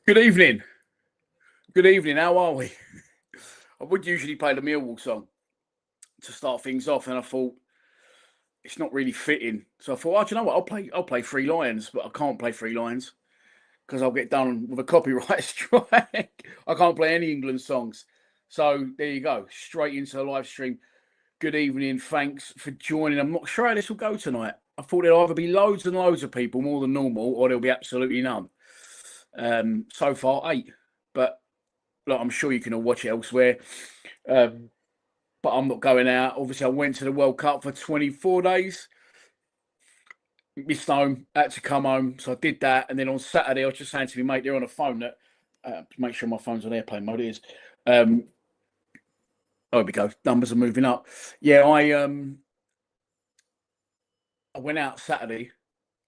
Good evening. Good evening. How are we? I would usually play the Millwall song to start things off, and I thought it's not really fitting. So I thought, oh, do you know what? I'll play Three Lions, but I can't play Three Lions because I'll get done with a copyright strike. I can't play any England songs. So there you go, straight into the live stream. Good evening. Thanks for joining. I'm not sure how this will go tonight. I thought there'll either be loads and loads of people, more than normal, or there'll be absolutely none. So far, 8. But look, I'm sure you can all watch it elsewhere. But I'm not going out. Obviously, I went to the World Cup for 24 days. Missed home, had to come home. So I did that. And then on Saturday, I was just saying to my mate, they're on a phone that, to make sure my phone's on airplane mode, it is. There we go. Numbers are moving up. Yeah, I went out Saturday.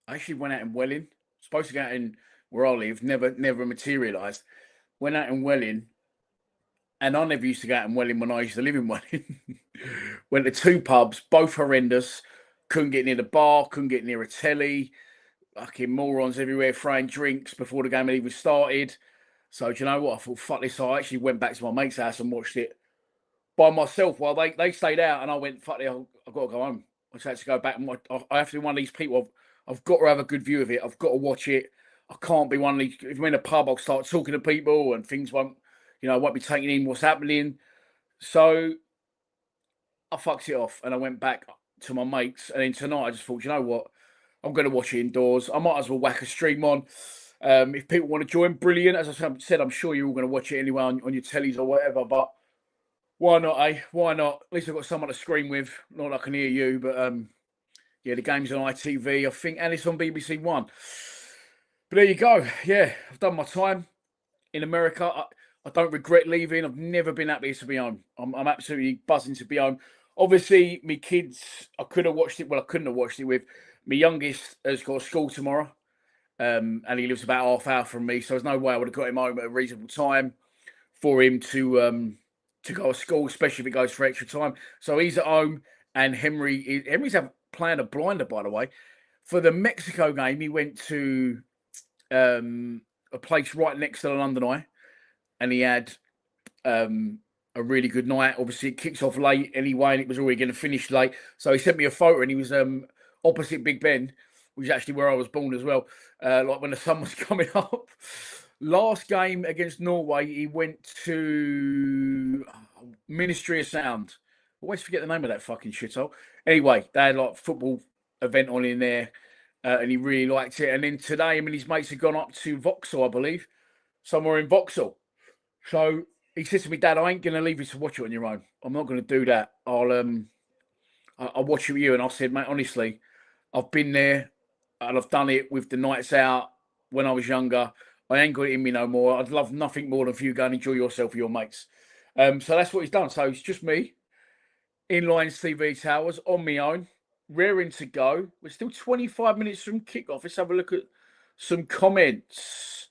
I actually went out in Welling. Supposed to go out in where I live, never materialised. Went out in Welling, and I never used to go out in Welling when I used to live in Welling. Went to 2 pubs, both horrendous. Couldn't get near the bar, couldn't get near a telly. Fucking morons everywhere throwing drinks before the game had even started. So do you know what? I thought, fuck this. I actually went back to my mate's house and watched it by myself while they stayed out, and I went, fuck it, I've got to go home. I just had to go back and watch. I have to be one of these people. I've got to have a good view of it. I've got to watch it. I can't be one of these. If I'm in a pub, I'll start talking to people and things won't, I won't be taking in what's happening. So I fucked it off and I went back to my mates. And then tonight I just thought, you know what? I'm going to watch it indoors. I might as well whack a stream on. If people want to join, brilliant. As I said, I'm sure you're all going to watch it anyway on your tellies or whatever. But why not, eh? Why not? At least I've got someone to scream with. Not that I can hear you, but yeah, the game's on ITV, I think, and it's on BBC One. But there you go. Yeah, I've done my time in America. I don't regret leaving. I've never been happy to be home. I'm absolutely buzzing to be home. Obviously, my kids, I could have watched it. Well, I couldn't have watched it with my youngest has got school tomorrow, and he lives about half hour from me. So there's no way I would have got him home at a reasonable time for him to go to school, especially if it goes for extra time. So he's at home, and Henry's playing a blinder, by the way. For the Mexico game, he went to a place right next to the London Eye, and he had a really good night. Obviously, it kicks off late anyway, and it was already going to finish late. So he sent me a photo, and he was opposite Big Ben, which is actually where I was born as well. Like when the sun was coming up. Last game against Norway, he went to Ministry of Sound. I always forget the name of that fucking shithole. Anyway, they had like a football event on in there, and he really liked it. And then today, him and his mates have gone up to Vauxhall, I believe, somewhere in Vauxhall. So he said to me, Dad, I ain't going to leave you to watch it on your own. I'm not going to do that. I'll watch it with you. And I said, mate, honestly, I've been there and I've done it with the nights out when I was younger. I ain't got it in me no more. I'd love nothing more than for you to go and enjoy yourself with your mates. So that's what he's done. So it's just me in Lions TV Towers on my own, rearing to go. We're still 25 minutes from kickoff. Let's have a look at some comments.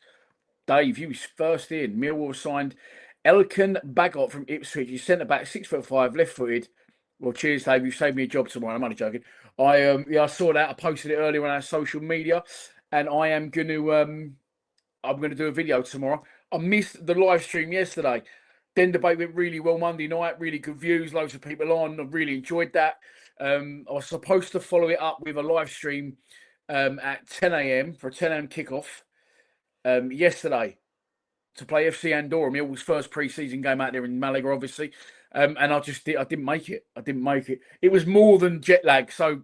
Dave, you was first in. Millwall signed Elkin Bagot from Ipswich. He's centre back, 6'5", left footed. Well, cheers, Dave. You saved me a job tomorrow. I'm only joking. I saw that. I posted it earlier on our social media, and I'm going to do a video tomorrow. I missed the live stream yesterday. Then debate went really well Monday night. Really good views. Loads of people on. I really enjoyed that. I was supposed to follow it up with a live stream at 10 a.m. for a 10 a.m. kickoff yesterday to play FC Andorra, Millwall's first pre-season game out there in Malaga, obviously. And I didn't make it. It was more than jet lag. So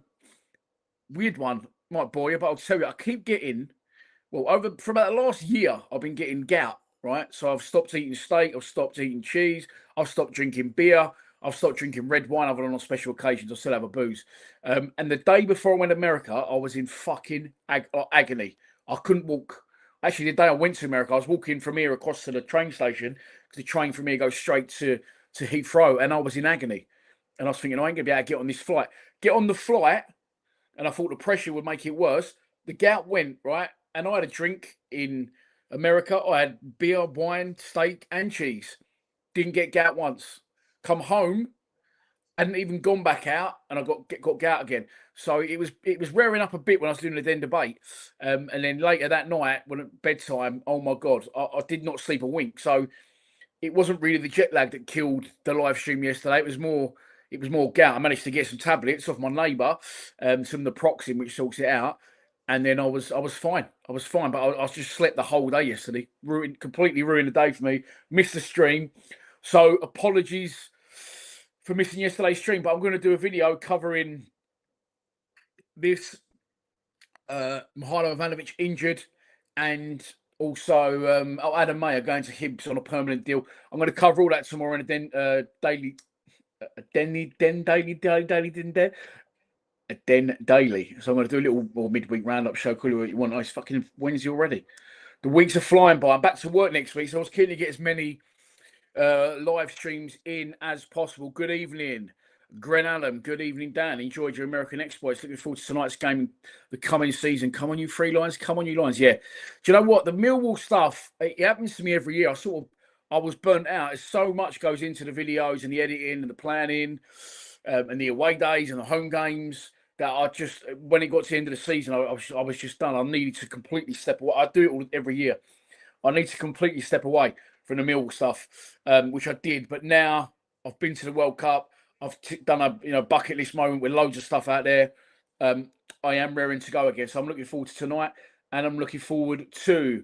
weird one, might bore you, but I'll tell you, I keep getting, for about the last year, I've been getting gout, right? So I've stopped eating steak, I've stopped eating cheese, I've stopped drinking beer, I've stopped drinking red wine other than on special occasions. I still have a booze. And the day before I went to America, I was in fucking agony. I couldn't walk. Actually, the day I went to America, I was walking from here across to the train station because the train from here goes straight to Heathrow, and I was in agony. And I was thinking, I ain't going to be able to get on this flight. Get on the flight, and I thought the pressure would make it worse. The gout went, right? And I had a drink in America. I had beer, wine, steak, and cheese. Didn't get gout once. Come home, hadn't even gone back out, and I got out again. So it was rearing up a bit when I was doing the den debate, and then later that night when at bedtime, oh my god, I did not sleep a wink. So it wasn't really the jet lag that killed the live stream yesterday. It was more gout. I managed to get some tablets off my neighbour, some naproxen, which sorts it out, and then I was fine. I was fine, but I just slept the whole day yesterday. Completely ruined the day for me. Missed the stream, so apologies for missing yesterday's stream. But I'm going to do a video covering this. Mihajlo Ivanovic injured, and also Adam Mayer going to Hibs on a permanent deal. I'm going to cover all that tomorrow in a daily. So I'm going to do a little midweek roundup show. Call it what you want. It's fucking Wednesday already. The weeks are flying by. I'm back to work next week, so I was keen to get as many live streams in as possible. Good evening, Gren Allen. Good evening, Dan. Enjoyed your American exploits. Looking forward to tonight's game, the coming season. Come on, you free lines. Come on, you lines. Yeah. Do you know what? The Millwall stuff, it happens to me every year. I was burnt out. There's so much goes into the videos and the editing and the planning and the away days and the home games that I just, when it got to the end of the season, I was just done. I needed to completely step away. I do it all every year. I need to completely step away from the Millwall stuff, which I did. But now I've been to the World Cup. I've done a bucket list moment with loads of stuff out there. I am raring to go again. So I'm looking forward to tonight, and I'm looking forward to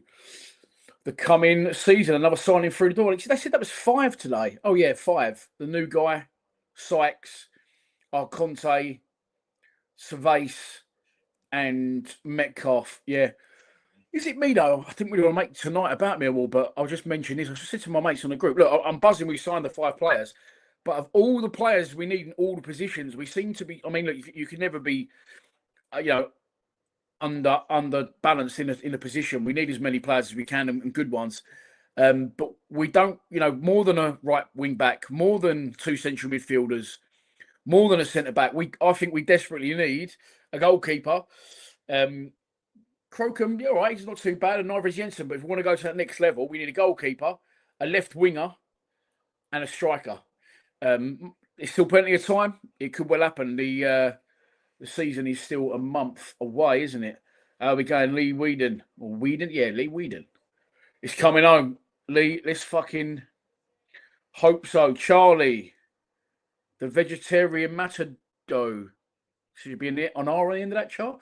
the coming season. Another signing through the door. They said that was 5 today. Oh yeah, 5. The new guy, Sykes, Arconte, Cervase, and Metcalf. Yeah. Is it me though? I didn't really want to make tonight about Millwall, but I'll just mention this. I just said to my mates on the group, look, I'm buzzing we signed the 5 players, but of all the players we need in all the positions, we seem to be, I mean, look, you can never be, under balanced in a position. We need as many players as we can and good ones. But we don't, more than a right wing back, more than 2 central midfielders, more than a centre back. I think we desperately need a goalkeeper. Crocombe, you're right, he's not too bad, and neither is Jensen. But if we want to go to that next level, we need a goalkeeper, a left winger, and a striker. It's still plenty of time. It could well happen. The season is still a month away, isn't it? We're going Lee Whedon. Or Whedon? Yeah, Lee Whedon. It's coming home. Lee, let's fucking hope so. Charlie, the vegetarian matado. Should be in there on our end of that chart.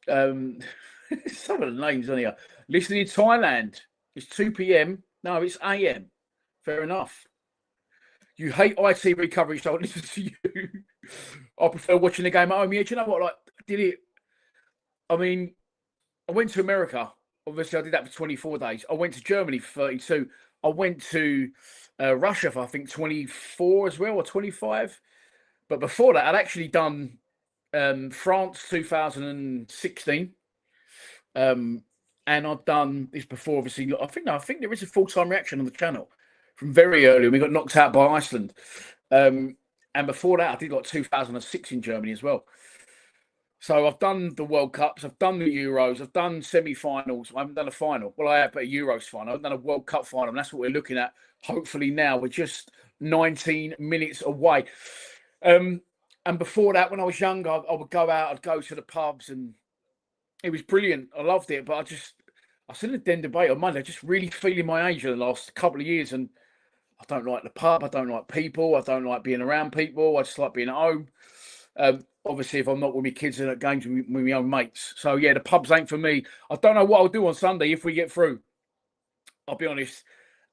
Some of the names on here. Listening in Thailand. It's 2 p.m. No, it's a.m. Fair enough. You hate ITV coverage, so I listen to you. I prefer watching the game at home. Yeah, do you know what? I went to America. Obviously, I did that for 24 days. I went to Germany for 32. I went to Russia for, I think, 24 as well, or 25. But before that, I'd actually done France 2016. And I've done this before, obviously. I think there is a full-time reaction on the channel from very early. We got knocked out by Iceland. And before that, I did 2006 in Germany as well. So I've done the World Cups, I've done the Euros, I've done semi-finals. I haven't done a final. Well, I have, but a Euros final. I've done a World Cup final, and that's what we're looking at. Hopefully now we're just 19 minutes away. And before that, when I was younger, I would go out, I'd go to the pubs, and it was brilliant. I loved it, but I said in the den debate on Monday, just really feeling my age in the last couple of years, and I don't like the pub, I don't like people, I don't like being around people, I just like being at home. Obviously, if I'm not with my kids and at games with my own mates. So, yeah, the pubs ain't for me. I don't know what I'll do on Sunday if we get through. I'll be honest.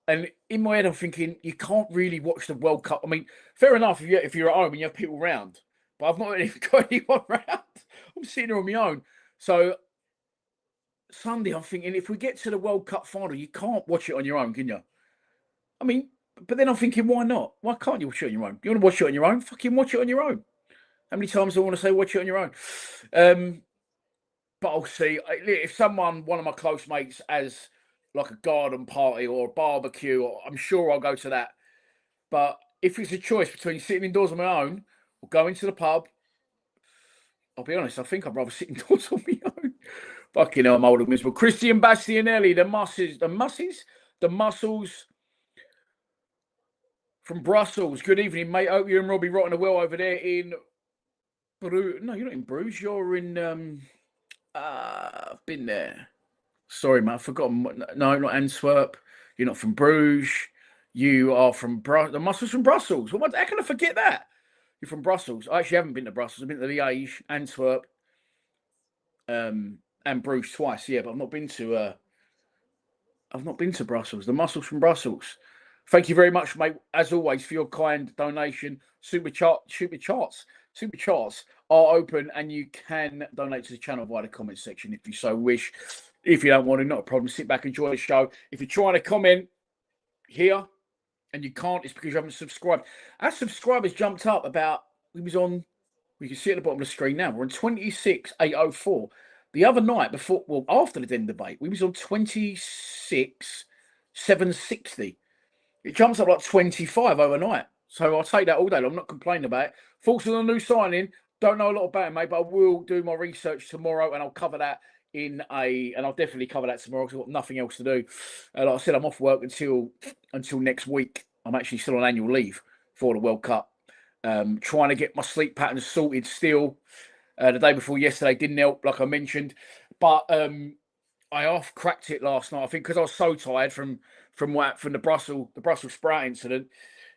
And in my head, I'm thinking, you can't really watch the World Cup. I mean, fair enough if you're at home and you have people around. But I've not even got anyone around. I'm sitting here on my own. So, Sunday, I'm thinking, if we get to the World Cup final, you can't watch it on your own, can you? I mean, but then I'm thinking, why not? Why can't you watch it on your own? You want to watch it on your own? Fucking watch it on your own. How many times do I want to say watch it on your own? But I'll see. If one of my close mates has like a garden party or a barbecue, I'm sure I'll go to that. But if it's a choice between sitting indoors on my own or going to the pub, I'll be honest, I think I'd rather sit indoors on my own. Fucking hell, I'm old and miserable. Christian Bastianelli, the muscles from Brussels. Good evening, mate. Hope you and Robbie rotting well over there in Bruges. No, you're not in Bruges. You're in I've been there. Sorry, mate. I've forgotten. No, not Antwerp. You're not from Bruges. You are from the muscles from Brussels. How can I forget that? You're from Brussels. I actually haven't been to Brussels. I've been to Liège, Antwerp, and Bruges twice. Yeah, but I've not been to Brussels. The muscles from Brussels. Thank you very much, mate, as always, for your kind donation. Super chats are open, and you can donate to the channel via the comment section if you so wish. If you don't want to, not a problem. Sit back, enjoy the show. If you're trying to comment here and you can't, it's because you haven't subscribed. Our subscribers jumped up about, we can see at the bottom of the screen now, we're on 26,804. The other night, after the Den debate, we was on 26,760. It jumps up like 25 overnight. So I'll take that all day. I'm not complaining about it. Thoughts on the new signing? Don't know a lot about it, mate, but I will do my research tomorrow and I'll cover that and I'll definitely cover that tomorrow because I've got nothing else to do. Like I said, I'm off work until next week. I'm actually still on annual leave for the World Cup. Trying to get my sleep patterns sorted still. The day before yesterday didn't help, like I mentioned. But I half cracked it last night. I think because I was so tired from the Brussels sprout incident.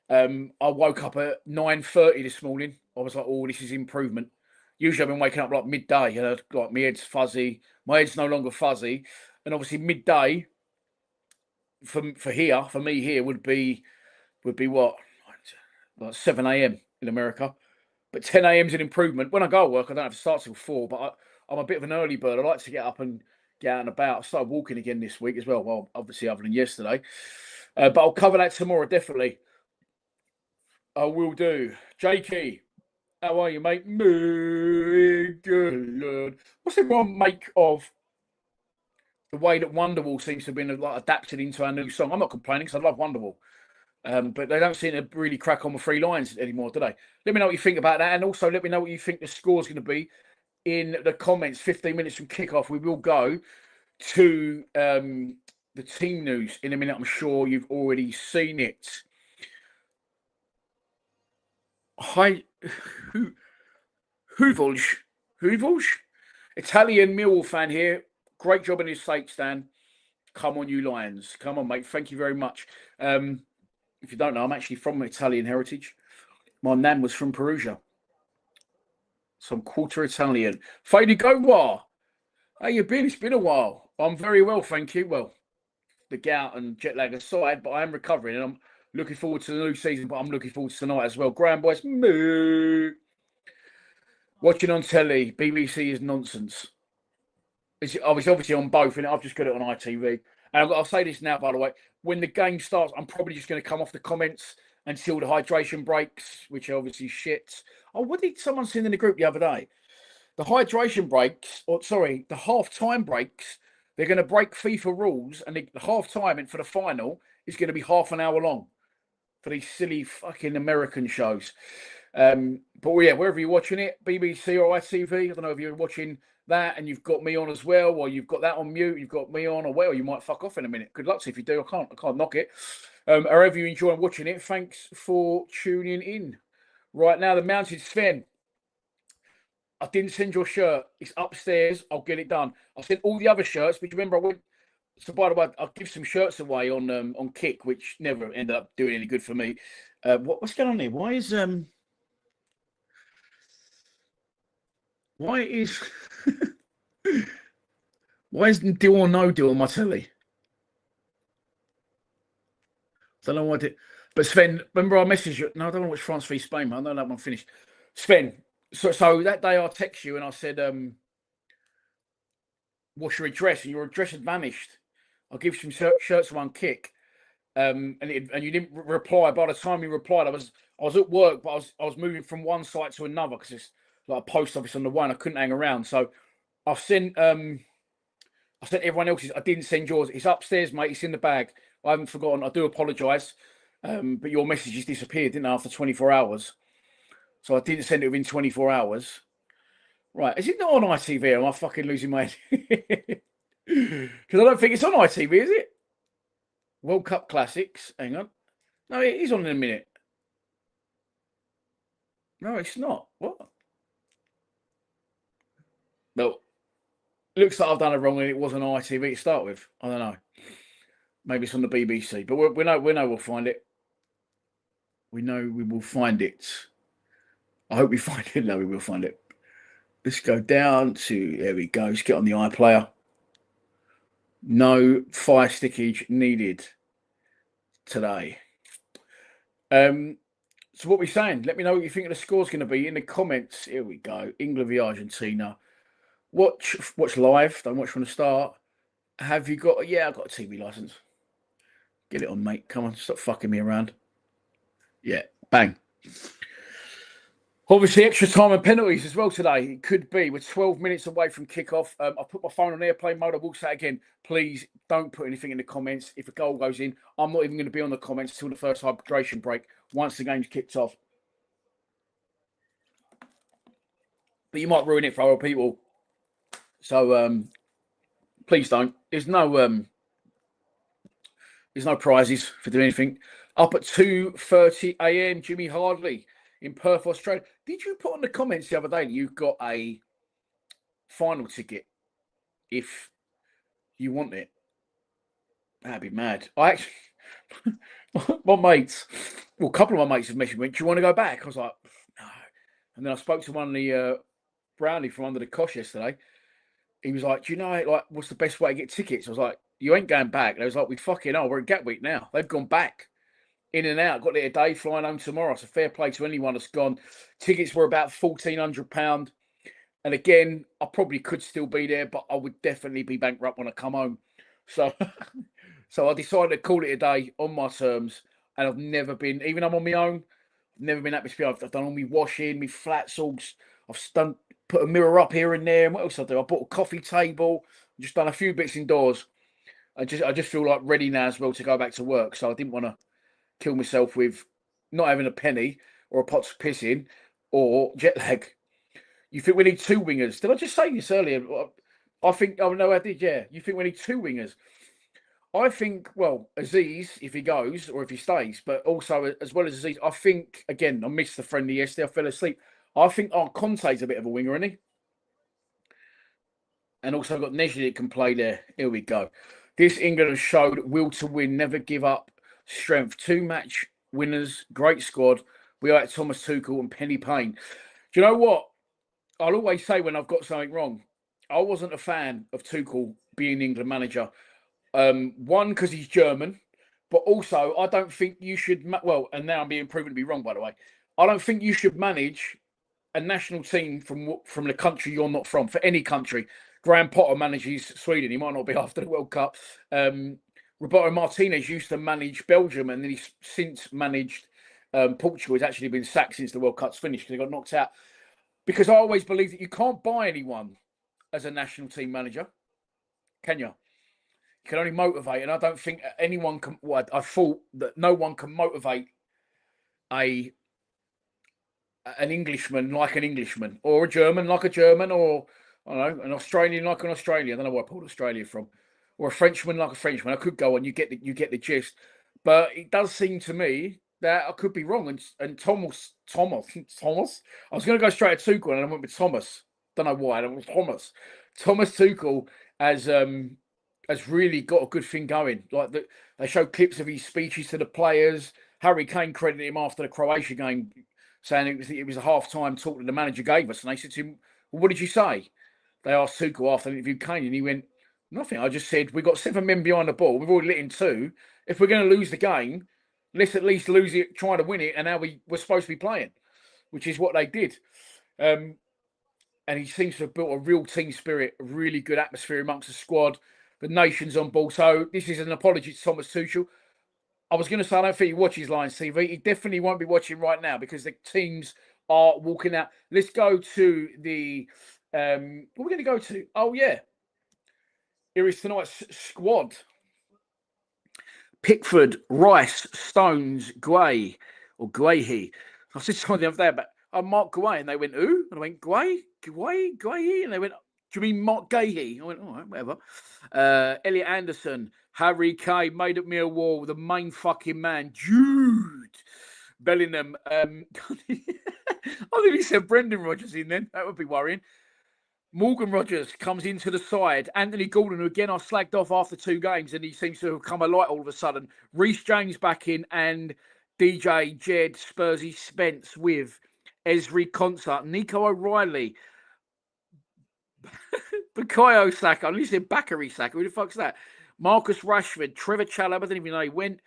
I woke up at 9:30 this morning. I was like, "Oh, this is improvement." Usually, I've been waking up like midday. Like my head's fuzzy. My head's no longer fuzzy, and obviously midday for me here would be what, like 7 a.m. in America. But 10 a.m. is an improvement. When I go to work, I don't have to start till 4. But I'm a bit of an early bird. I like to get up and get out and about. I started walking again this week as well. Well, obviously other than yesterday. But I'll cover that tomorrow, definitely. I will do. Jakey, how are you, mate? Good Lord. What's everyone make of the way that Wonderwall seems to have been like adapted into our new song? I'm not complaining because I love Wonderwall. But they don't seem to really crack on with 3 lines anymore, do they? Let me know what you think about that. And also let me know what you think the score's going to be in the comments. 15 minutes from kickoff. We will go to the team news in a minute. I'm sure you've already seen it. Hi, Huvolj, Italian Millwall fan here. Great job in his sake, Stan. Come on, you Lions. Come on, mate. Thank you very much. If you don't know, I'm actually from Italian heritage. My nan was from Perugia. So I'm quarter Italian. Fady Gowar. How you been? It's been a while. I'm very well, thank you. Well, the gout and jet lag aside, but I am recovering and I'm looking forward to the new season, but I'm looking forward to tonight as well. Grand boys, moo. Watching on telly, BBC is nonsense. It's obviously on both, and I've just got it on ITV. And I'll say this now, by the way, when the game starts, I'm probably just going to come off the comments until the hydration breaks, which are obviously shit. Oh, what did someone send in the group the other day? The hydration breaks, the half-time breaks, they're going to break FIFA rules, and the half-time for the final is going to be half an hour long for these silly fucking American shows. But yeah, wherever you're watching it, BBC or ITV, I don't know if you're watching that and you've got me on as well, or you've got that on mute, you've got me on, or well, you might fuck off in a minute. Good luck to you if you do. I can't knock it. However you enjoy watching it, thanks for tuning in. Right now, the Mounted Sven. I didn't send your shirt. It's upstairs. I'll get it done. I sent all the other shirts, but remember I went. So by the way, I'll give some shirts away on Kick, which never ended up doing any good for me. What's going on here? Why is deal or no deal on my telly? Don't know what it. But Sven, remember I messaged you. No, I don't want to watch France v Spain. Man. I know that one finished. Sven, so that day I text you and I said, what's your address? And your address had vanished. I'll give you some shirts one Kick. And you didn't reply. By the time you replied, I was at work, but I was moving from one site to another because it's like a post office on the one. I couldn't hang around, so I sent everyone else's. I didn't send yours. It's upstairs, mate. It's in the bag. I haven't forgotten. I do apologise, but your messages disappeared, didn't they, after 24 hours? So I didn't send it within 24 hours. Right? Is it not on ITV? Am I fucking losing my head? Because I don't think it's on ITV, is it? World Cup Classics. Hang on. No, it is on in a minute. No, it's not. What? No. Looks like I've done it wrong and it wasn't ITV to start with. I don't know. Maybe it's on the BBC, but we know we'll find it. We know we will find it. I hope we find it. No, we will find it. Let's go down to, there we go. Let's get on the iPlayer. No fire stickage needed today. So what we're saying, let me know what you think the score's going to be in the comments. Here we go. England v Argentina. Watch live. Don't watch from the start. Have you got? Yeah, I've got a TV license. Get it on, mate. Come on, stop fucking me around. Yeah, bang. Obviously, extra time and penalties as well today. It could be. We're 12 minutes away from kickoff. I put my phone on airplane mode. I will say again, please don't put anything in the comments. If a goal goes in, I'm not even going to be on the comments until the first hydration break once the game's kicked off. But you might ruin it for other people. So please don't. There's no prizes for doing anything. Up at 2:30 a.m. Jimmy Hardley in Perth, Australia. Did you put on the comments the other day that you've got a final ticket if you want it? That'd be mad. I actually, my mates, well, a couple of my mates have messaged me, do you want to go back? I was like, no. And then I spoke to one of the Brownie from under the cosh yesterday. He was like, do you know, like, what's the best way to get tickets? I was like, you ain't going back. And I was like, we fucking are. We're in Gatwick now. They've gone back. In and out, got there today, flying home tomorrow. It's a fair play to anyone that's gone. Tickets were about £1,400. And again, I probably could still be there, but I would definitely be bankrupt when I come home. So so I decided to call it a day on my terms. And I've never been, even though I'm on my own, I've never been atmosphere. I've done all my washing, my flat salts. I've put a mirror up here and there. And what else I do? I bought a coffee table. Just done a few bits indoors. I just feel like ready now as well to go back to work. So I didn't want to kill myself with not having a penny or a pot to piss in or jet lag. You think we need two wingers? Did I just say this earlier? I think, oh no, I did, yeah. You think we need two wingers? I think, well, Aziz, if he goes or if he stays, but also as well as Aziz, I think, again, I missed the friendly yesterday, I fell asleep. I think our Conte's a bit of a winger, isn't he? And also got Neji that can play there. Here we go. This England has showed will to win, never give up, strength. 2-match winners, great squad. We are at Thomas Tuchel and Penny Payne. Do you know what? I'll always say when I've got something wrong. I wasn't a fan of Tuchel being England manager. One, because he's German, but also I don't think you should. Well, and now I'm being proven to be wrong, by the way. I don't think you should manage a national team from the country you're not from, for any country. Graham Potter manages Sweden. He might not be after the World Cup. Roberto Martinez used to manage Belgium, and then he's since managed Portugal. He's actually been sacked since the World Cup's finished because he got knocked out. Because I always believe that you can't buy anyone as a national team manager, can you? You can only motivate, and I don't think anyone can. Well, I thought that no one can motivate an Englishman like an Englishman, or a German like a German, or I don't know, an Australian like an Australian. I don't know where I pulled Australia from, or a Frenchman like a Frenchman. I could go on. You get the gist. But it does seem to me that I could be wrong. And Thomas. I was going to go straight to Tuchel, and I went with Thomas. Don't know why. It was Thomas. Thomas Tuchel has really got a good thing going. Like they show clips of his speeches to the players. Harry Kane credited him after the Croatia game, saying it was a half-time talk that the manager gave us. And they said to him, well, what did you say? They asked Tuchel after the interview Kane, and he went, nothing. I just said, we've got 7 men behind the ball. We've already let in 2. If we're going to lose the game, let's at least lose it, try to win it, and how we're supposed to be playing, which is what they did. And he seems to have built a real team spirit, a really good atmosphere amongst the squad. The nation's on ball. So this is an apology to Thomas Tuchel. I was going to say, I don't think he watches Lions TV. He definitely won't be watching right now because the teams are walking out. Let's go to the... what are we going to go to? Oh, yeah. Here is tonight's squad. Pickford, Rice, Stones, Gray, or Guehi. I said something the other day about Mark Guay, and they went, who? And I went, Guay? And they went, do you mean Mark Gahey? I went, all right, whatever. Elliot Anderson, Harry Kane, made at Millwall, the main fucking man, Jude. Bellingham. I think he said Brendan Rodgers in then. That would be worrying. Morgan Rogers comes into the side. Anthony Gordon, who again I slagged off after 2 games, and he seems to have come alight all of a sudden. Reece James back in, and DJ, Jed, Spursy, Spence with Esri Konsa, Nico O'Reilly, Bukayo Saka. I nearly said Bakary Saka. Who the fuck's that? Marcus Rashford, Trevor Chalobah. I didn't even know he went.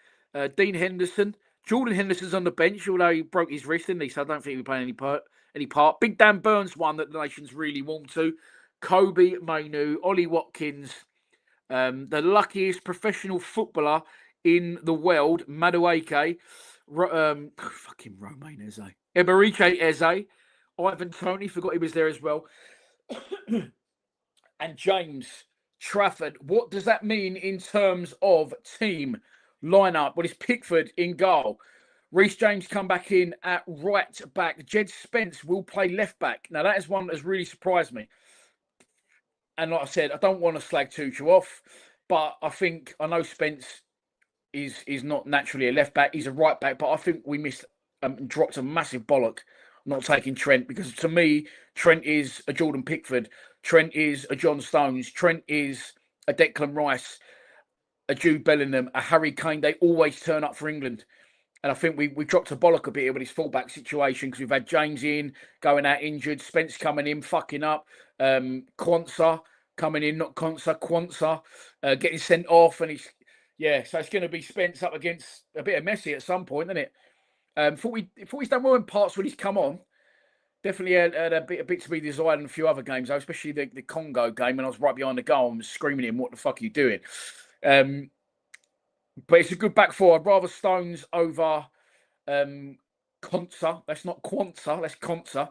Dean Henderson. Jordan Henderson's on the bench, although he broke his wrist, didn't he? So I don't think he'll be playing any part. Big Dan Burns one that the nation's really warm to. Kobe Mainu, Ollie Watkins, the luckiest professional footballer in the world, Madueke, fucking Romain Eze, Eberike Eze, Ivan Toney, forgot he was there as well, and James Trafford. What does that mean in terms of team lineup? Well, it's Pickford in goal. Reece James come back in at right back. Jed Spence will play left back. Now, that is one that has really surprised me. And like I said, I don't want to slag Tuchel off, but I know Spence is not naturally a left back. He's a right back, but I think we missed dropped a massive bollock not taking Trent, because to me, Trent is a Jordan Pickford. Trent is a John Stones. Trent is a Declan Rice, a Jude Bellingham, a Harry Kane. They always turn up for England. And I think we dropped a bollock a bit here with his fullback situation, because we've had James in, going out injured, Spence coming in, fucking up, Quansah coming in, not Quansah, getting sent off. And so it's going to be Spence up against a bit of Messi at some point, isn't it? Thought he's done well in parts when he's come on. Definitely had a bit to be desired in a few other games, though, especially the Congo game when I was right behind the goal and was screaming at him, what the fuck are you doing? But it's a good back four. I'd rather Stones over Konsa. That's not Quansah, that's Konsa.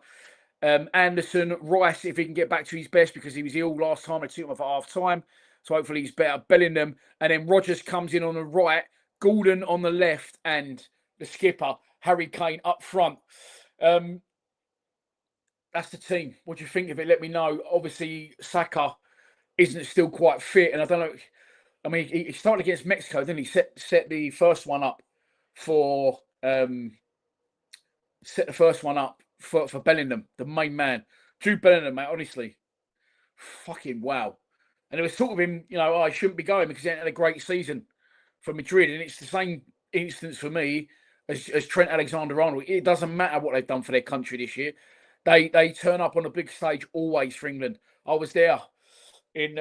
Anderson, Rice, if he can get back to his best, because he was ill last time. I took him off at half time. So hopefully he's better. Bellingham. And then Rodgers comes in on the right, Gordon on the left, and the skipper, Harry Kane, up front. That's the team. What do you think of it? Let me know. Obviously, Saka isn't still quite fit, and I don't know. I mean, he started against Mexico, didn't he? Set the first one up for for Bellingham, the main man. Jude Bellingham, mate, honestly. Fucking wow. And it was sort of him, I shouldn't be going because he hadn't had a great season for Madrid. And it's the same instance for me as Trent Alexander-Arnold. It doesn't matter what they've done for their country this year. They turn up on a big stage always for England. I was there in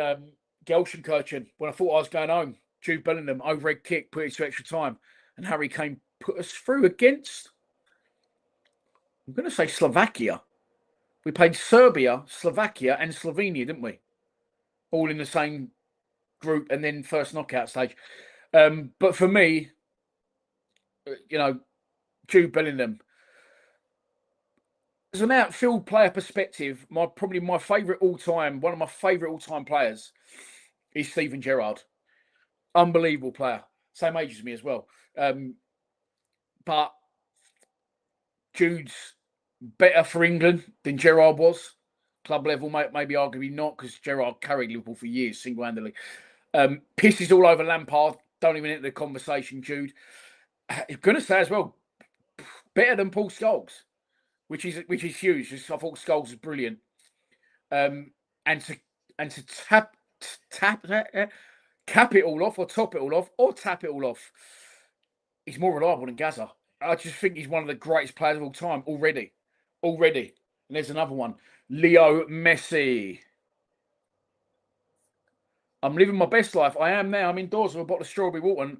Gelsenkirchen when I thought I was going home. Jude Bellingham, overhead kick, put it to extra time. And Harry Kane put us through against, I'm going to say Slovakia. We played Serbia, Slovakia, and Slovenia, didn't we? All in the same group, and then first knockout stage. But for me, Jude Bellingham, as an outfield player perspective, probably my favourite all-time, one of my favourite all-time players is Steven Gerrard. Unbelievable player. Same age as me as well. But Jude's better for England than Gerrard was. Club level, maybe arguably not, because Gerrard carried Liverpool for years, single-handedly. Pisses all over Lampard. Don't even enter the conversation, Jude. I'm going to say as well, better than Paul Scholes, which is huge. I thought Scholes was brilliant. And to cap it all off, or top it all off, or tap it all off, he's more reliable than Gaza. I just think he's one of the greatest players of all time already. And there's another one, Leo Messi. I'm living my best life. I am now. I'm indoors with a bottle of strawberry water. And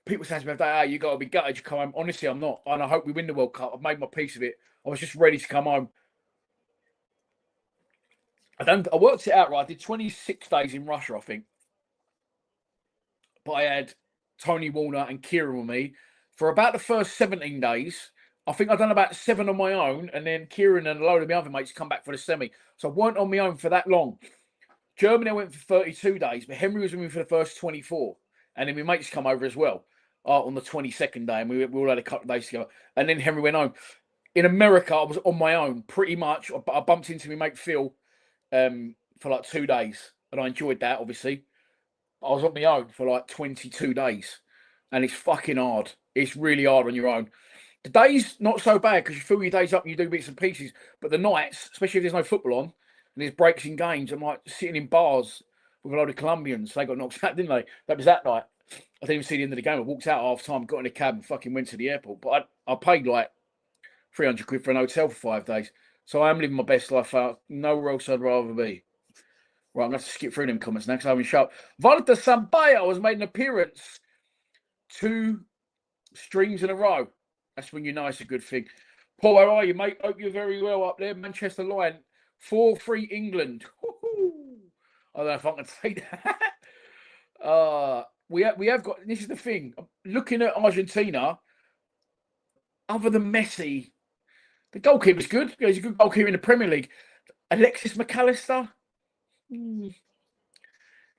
people say to me, "Hey, you got to be gutted you come home." Honestly, I'm not. And I hope we win the World Cup. I've made my peace of it. I was just ready to come home. I worked it out right. I did 26 days in Russia, I think. But I had Tony Warner and Kieran with me for about the first 17 days. I think I've done about 7 on my own, and then Kieran and a load of my other mates come back for the semi. So I weren't on my own for that long. Germany, I went for 32 days, but Henry was with me for the first 24. And then my mates come over as well on the 22nd day, and we all had a couple of days together. And then Henry went home. In America, I was on my own pretty much. I bumped into my mate Phil for like 2 days, and I enjoyed that, obviously. I was on my own for like 22 days, and it's fucking hard. It's really hard on your own. The days not so bad because you fill your days up and you do bits and pieces. But the nights, especially if there's no football on and there's breaks in games, I'm like sitting in bars with a load of Colombians. They got knocked out, didn't they? That was that night. I didn't even see the end of the game. I walked out half time, got in a cab, and fucking went to the airport. But I paid like 300 quid for an hotel for 5 days. So I am living my best life out. Nowhere else I'd rather be. Right, I'm going to have to skip through them comments now because I haven't shut up. Walter Sambaya has made an appearance 2 streams in a row. That's when you know it's a good thing. Paul, how are you, mate? Hope you're very well up there. Manchester Lion, 4-3 England. Woo-hoo. I don't know if I can take that. We have got, this is the thing, looking at Argentina, other than Messi, the goalkeeper's good. He's a good goalkeeper in the Premier League. Alexis McAllister, he's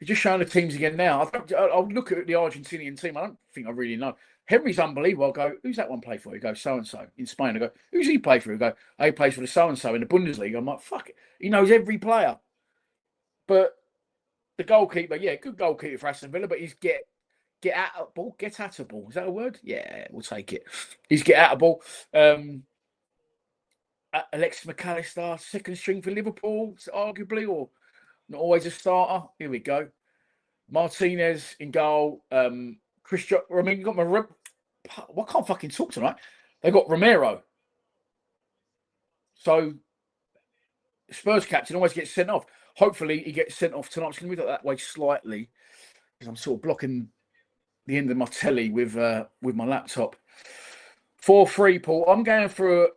just showing the teams again now. I'll look at the Argentinian team. I don't think I really know. Henry's unbelievable. I'll go, who's that one play for? He goes, so-and-so. In Spain, I go, who's he play for? He go, he plays for the so-and-so in the Bundesliga. I'm like, fuck it. He knows every player. But the goalkeeper, yeah, good goalkeeper for Aston Villa, but he's get at a ball. Get at a ball. Is that a word? Yeah, we'll take it. He's get at a ball. Alexis McAllister, second string for Liverpool, arguably, or not always a starter. Here we go. Martinez in goal. Christian, I mean, you got my. I can't fucking talk tonight. They got Romero. So Spurs captain always gets sent off. Hopefully he gets sent off tonight. I'm just going to move that way slightly because I'm sort of blocking the end of my telly with my laptop. 4-3, Paul. I'm going for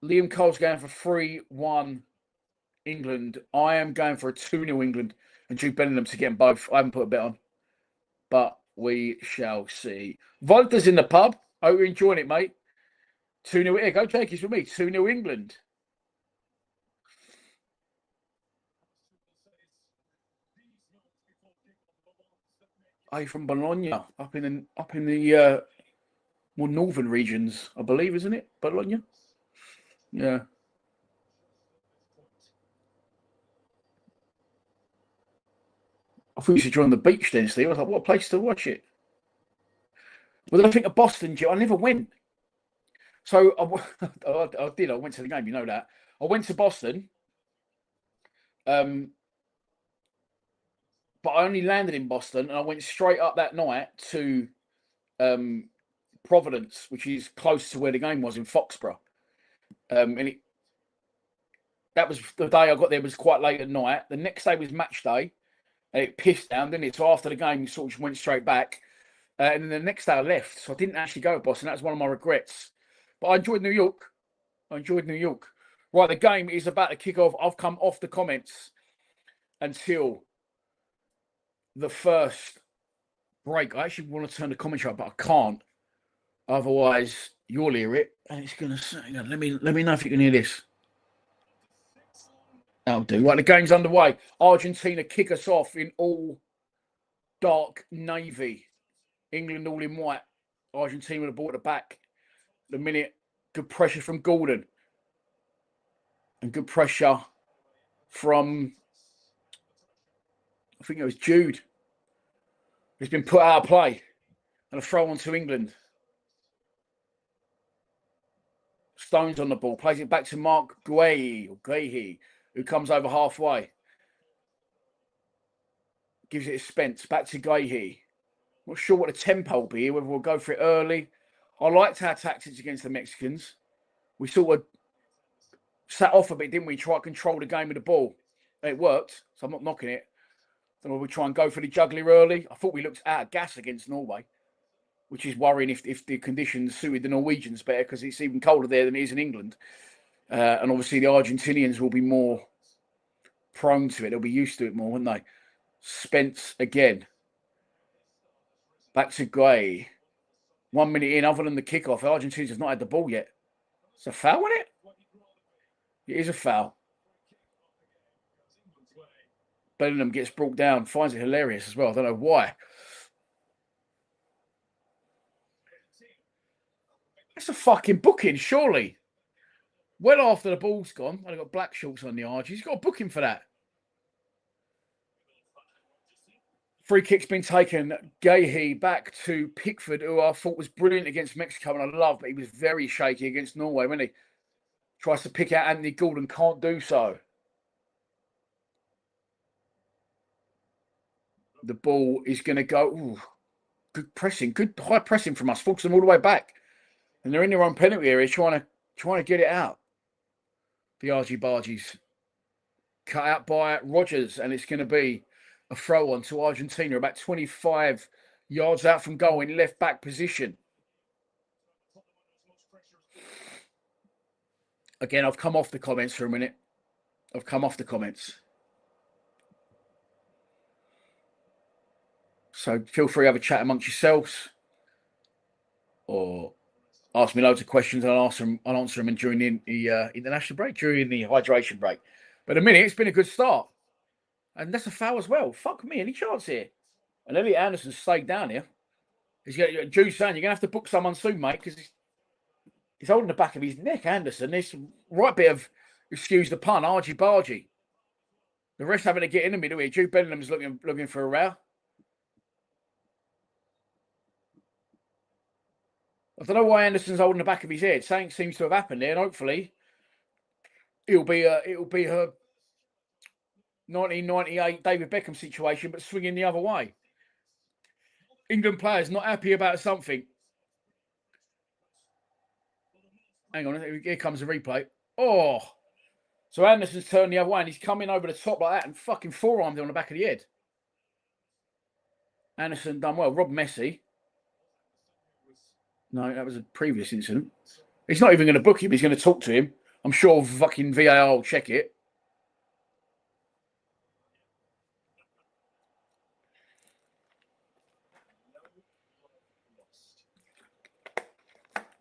Liam Cole's going for 3-1 England. I am going for a 2-0 England and Jude Bellingham to get them both. I haven't put a bet on, but we shall see. Volta's in the pub. Hope you're enjoying it, mate. 2-0. Here, go Jakey's with me. 2-0 England. Are from Bologna, up in the more northern regions, I believe, isn't it? Bologna. Yeah. I thought you should join the beach then, Steve. I was like, what a place to watch it. Well, I think of Boston, Joe. I never went. So I did. I went to the game. You know that. I went to Boston. But I only landed in Boston, and I went straight up that night to Providence, which is close to where the game was in Foxborough. And that was the day I got there. Was quite late at night. The next day was match day, and it pissed down, didn't it? So after the game, we sort of went straight back. And then the next day I left, so I didn't actually go to Boston. That was one of my regrets. But I enjoyed New York. Right, the game is about to kick off. I've come off the comments until the first break. I actually want to turn the commentary up, but I can't. Otherwise, you'll hear it, and it's going to say, let me know if you can hear this. That'll do. Right, the game's underway. Argentina kick us off in all dark navy. England all in white. Argentina with the ball at the back. The minute, good pressure from Gordon. And good pressure from, I think it was Jude. He's been put out of play. And a throw on to England. Stones on the ball. Plays it back to Mark Guehi, who comes over halfway. Gives it to Spence. Back to Guehi. Not sure what the tempo will be here, whether we'll go for it early. I liked our tactics against the Mexicans. We sort of sat off a bit, didn't we? Try to control the game with the ball. And it worked, so I'm not knocking it. Then we try and go for the juggler early. I thought we looked out of gas against Norway, which is worrying if the conditions suited the Norwegians better because it's even colder there than it is in England. And obviously the Argentinians will be more prone to it. They'll be used to it more, won't they? Spence again. Back to Gray. 1 minute in, other than the kickoff, the Argentinians have not had the ball yet. It's a foul, isn't it? It is a foul. Bellingham gets brought down, finds it hilarious as well. I don't know why. That's a fucking booking, surely. Well after the ball's gone, I've got black shorts on the Argies. He's got a booking for that. Free kick's been taken. Gahey back to Pickford, who I thought was brilliant against Mexico and I love, but he was very shaky against Norway, wasn't he? Tries to pick out Anthony Gordon, can't do so. The ball is going to go. Ooh, good pressing, good high pressing from us. Force them all the way back, and they're in their own penalty area trying to get it out. The Argy-Bargies cut out by Rogers, and it's going to be a throw on to Argentina, about 25 yards out from goal in left back position. Again, I've come off the comments for a minute. I've come off the comments. So feel free to have a chat amongst yourselves or ask me loads of questions and I'll answer them during the international break, during the hydration break. But a minute, it's been a good start. And that's a foul as well. Fuck me, any chance here? And Elliot Anderson stayed down here. Drew's saying you're going to have to book someone soon, mate, because he's holding the back of his neck, Anderson. This right bit of, excuse the pun, argy-bargy. The rest having to get in the middle here. Jude Bellingham's looking for a row. I don't know why Anderson's holding the back of his head. Something seems to have happened there, and hopefully it'll be her 1998 David Beckham situation, but swinging the other way. England players not happy about something. Hang on, here comes the replay. Oh, so Anderson's turned the other way and he's coming over the top like that and fucking forearmed on the back of the head. Anderson done well. Rob Messi. No, that was a previous incident. He's not even going to book him. He's going to talk to him. I'm sure fucking VAR will check it.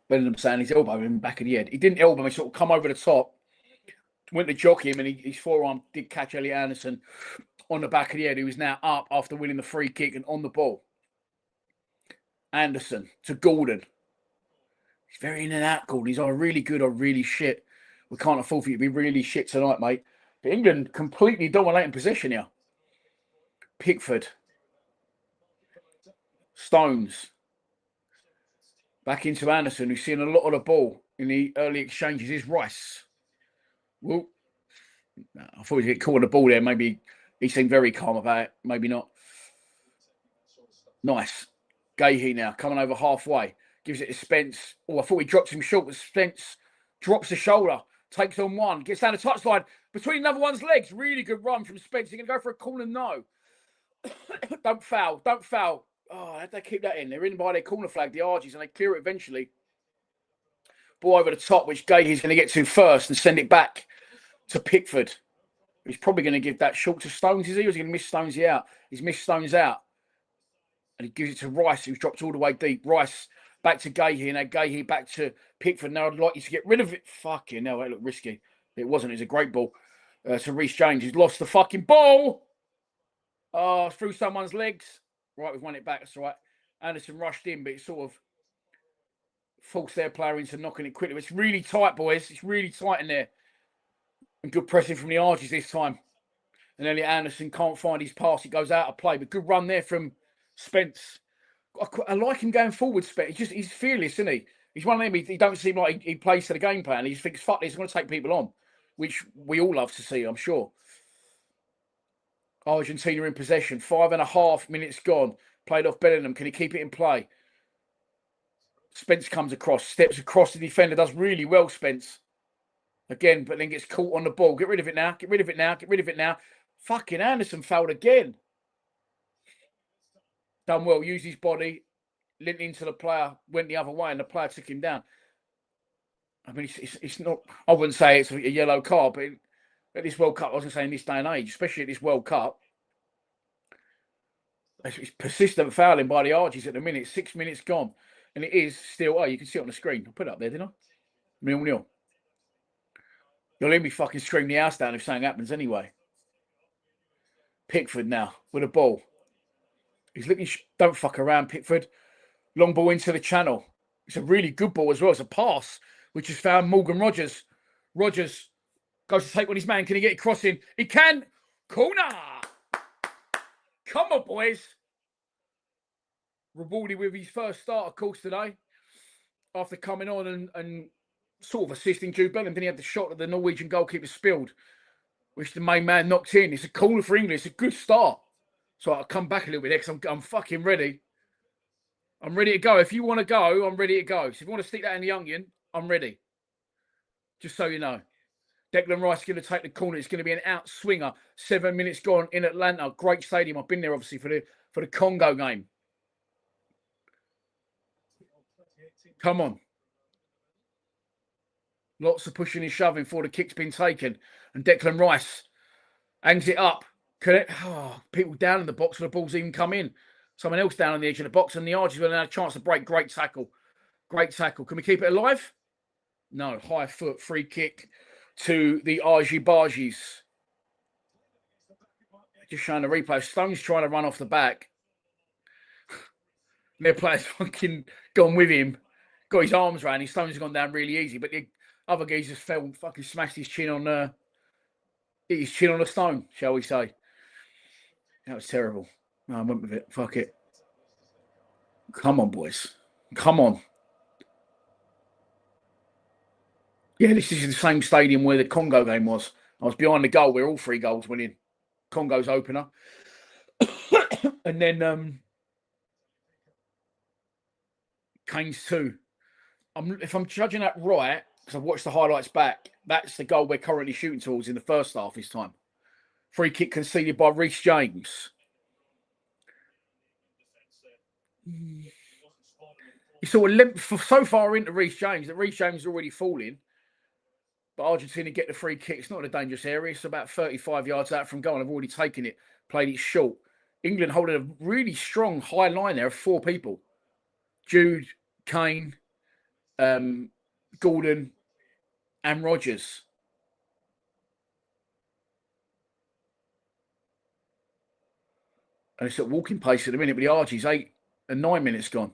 Bellingham saying he's elbowed him back of the head. He didn't elbow him. He sort of come over the top, went to jock him, and his forearm did catch Elliot Anderson on the back of the head, who is now up after winning the free kick and on the ball. Anderson to Gordon. He's very in and out, Gordon. He's either really good or really shit. We can't afford for you to be really shit tonight, mate. But England completely dominating possession here. Pickford. Stones. Back into Anderson, who's seen a lot of the ball in the early exchanges. Is Rice. Well, I thought he'd get caught on the ball there. Maybe he seemed very calm about it. Maybe not. Nice. Gahey now coming over halfway. Gives it to Spence. Oh, I thought he dropped him short, but Spence drops the shoulder. Takes on one. Gets down the touchline. Between another one's legs. Really good run from Spence. He's going to go for a corner. No. Don't foul. Don't foul. Oh, how'd they keep that in? They're in by their corner flag, the Argies, and they clear it eventually. Ball over the top, which Gahey's going to get to first and send it back to Pickford. He's probably going to give that short to Stones, is he? Or is he going to miss Stones out? He's missed Stones out. And he gives it to Rice, who's dropped all the way deep. Rice back to Gahey, and now Gahey back to Pickford. Now I'd like you to get rid of it. Fucking hell, that looked risky. It wasn't. It was a great ball to Reece James, who's lost the fucking ball. Oh, through someone's legs. Right, we've won it back. That's all right. Anderson rushed in, but it sort of forced their player into knocking it quickly. It's really tight, boys. It's really tight in there. And good pressing from the Argies this time. And Elliot Anderson can't find his pass. He goes out of play. But good run there from Spence. I like him going forward, Spence. He's fearless, isn't he? He's one of them. He don't seem like he plays to the game plan. He just thinks, fuck this, he's going to take people on. Which we all love to see, I'm sure. Argentina in possession. 5.5 minutes gone. Played off Bellingham. Can he keep it in play? Spence comes across. Steps across the defender. Does really well, Spence. Again, but then gets caught on the ball. Get rid of it now. Get rid of it now. Get rid of it now. Fucking Anderson fouled again. Done well. Used his body. Linked into the player. Went the other way and the player took him down. I mean, it's not... I wouldn't say it's a yellow card, but... At this World Cup, I was going to say in this day and age, especially at this World Cup, it's persistent fouling by the Argies at the minute. 6 minutes gone. And it is still, oh, you can see it on the screen. I put it up there, didn't I? 0-0. You'll hear me fucking scream the house down if something happens anyway. Pickford now with a ball. He's looking, don't fuck around, Pickford. Long ball into the channel. It's a really good ball as well. It's a pass, which has found Morgan Rogers. Rogers goes to take on his man. Can he get it crossing? He can. Corner. Come on, boys. Rewarded with his first start, of course, today. After coming on and sort of assisting Jude Bellingham. Then he had the shot that the Norwegian goalkeeper spilled, which the main man knocked in. It's a corner for England. It's a good start. So I'll come back a little bit there because I'm fucking ready. I'm ready to go. If you want to go, I'm ready to go. So if you want to stick that in the onion, I'm ready. Just so you know. Declan Rice is going to take the corner. It's going to be an out swinger. 7 minutes gone in Atlanta. Great stadium. I've been there, obviously, for the Congo game. Come on. Lots of pushing and shoving before the kick's been taken. And Declan Rice hangs it up. People down in the box when the ball's even come in. Someone else down on the edge of the box, and the Argies will have a chance to break. Great tackle. Great tackle. Can we keep it alive? No. High foot, free kick to the Argies. Just showing the replay. Stone's trying to run off the back. Their player's fucking gone with him. Got his arms around him. Stone's gone down really easy, but the other guy just fell and fucking smashed his chin on a stone, shall we say. That was terrible. No, I went with it. Fuck it. Come on, boys. Come on. Yeah, this is the same stadium where the Congo game was. I was behind the goal where all 3 goals went in. Congo's opener. And then Kane's 2. If I'm judging that right, because I've watched the highlights back, that's the goal we're currently shooting towards in the first half this time. Free kick conceded by Reece James. It's sort of limped so far into Reece James that Reece James is already falling. But Argentina get the free kick. It's not in a dangerous area. It's about 35 yards out from goal. I've already taken it, played it short. England holding a really strong high line there of 4 people. Jude, Kane, Gordon, and Rogers. And it's at walking pace at the minute, but the Argies 8 and 9 minutes gone.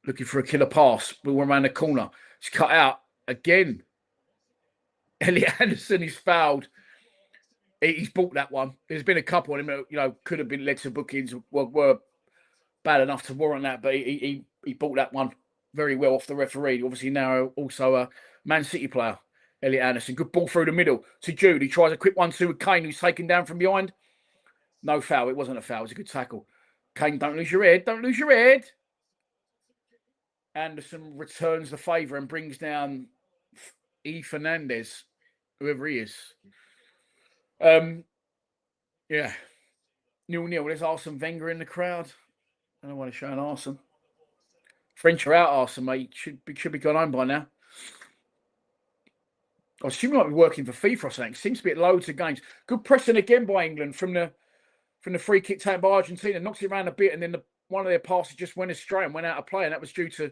Looking for a killer pass. Ball around the corner. It's cut out again. Elliot Anderson is fouled. He's bought that one. There's been a couple of them, could have been led to bookings, were bad enough to warrant that, but he bought that one very well off the referee. Obviously now also a Man City player, Elliot Anderson. Good ball through the middle to Jude. He tries a quick 1-2 with Kane, who's taken down from behind. No foul. It wasn't a foul. It was a good tackle. Kane, don't lose your head. Don't lose your head. Anderson returns the favour and brings down E. Fernandez, whoever he is. Yeah. 0-0. There's Arsene Wenger in the crowd. I don't want to show an Arsene. French are out, Arsene, mate. Should be gone home by now. I assume he might be working for FIFA or something. Seems to be at loads of games. Good pressing again by England from the free kick taken by Argentina. Knocks it around a bit, and then one of their passes just went astray and went out of play, and that was due to,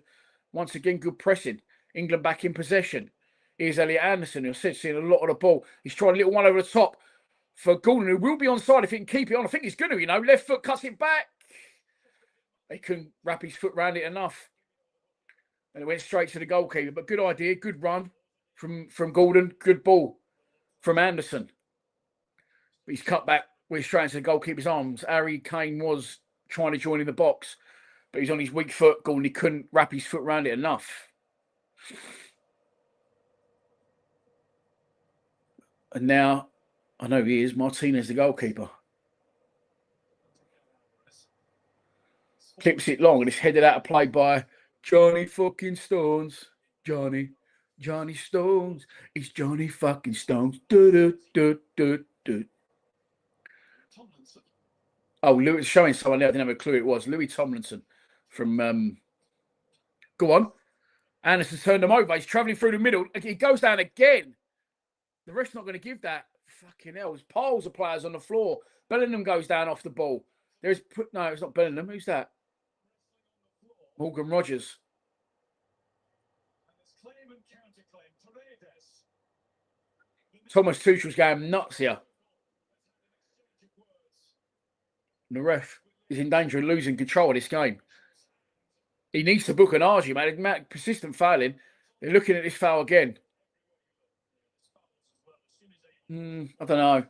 once again, good pressing. England back in possession. Here's Elliot Anderson, who's seeing a lot of the ball. He's trying a little one over the top for Gordon, who will be onside if he can keep it on. I think he's going to, left foot cuts it back. He couldn't wrap his foot around it enough. And it went straight to the goalkeeper. But good idea, good run from Gordon. Good ball from Anderson. But he's cut back with straight into the goalkeeper's arms. Harry Kane was trying to join in the box, but he's on his weak foot. Gordon, he couldn't wrap his foot around it enough. And now, I know he is, Martinez, the goalkeeper. Clips it long and it's headed out of play by Johnny fucking Stones. Johnny Stones. It's Johnny fucking Stones. Oh, Lewis showing someone there. I didn't have a clue it was. Louis Tomlinson from go on. Anderson turned him over. He's travelling through the middle. He goes down again. The ref's not going to give that. Fucking hell. There's piles of players on the floor. Bellingham goes down off the ball. No, it's not Bellingham. Who's that? Morgan Rogers. Thomas Tuchel's going nuts here. And the ref is in danger of losing control of this game. He needs to book an Argie, mate. Persistent fouling. They're looking at this foul again. I don't know.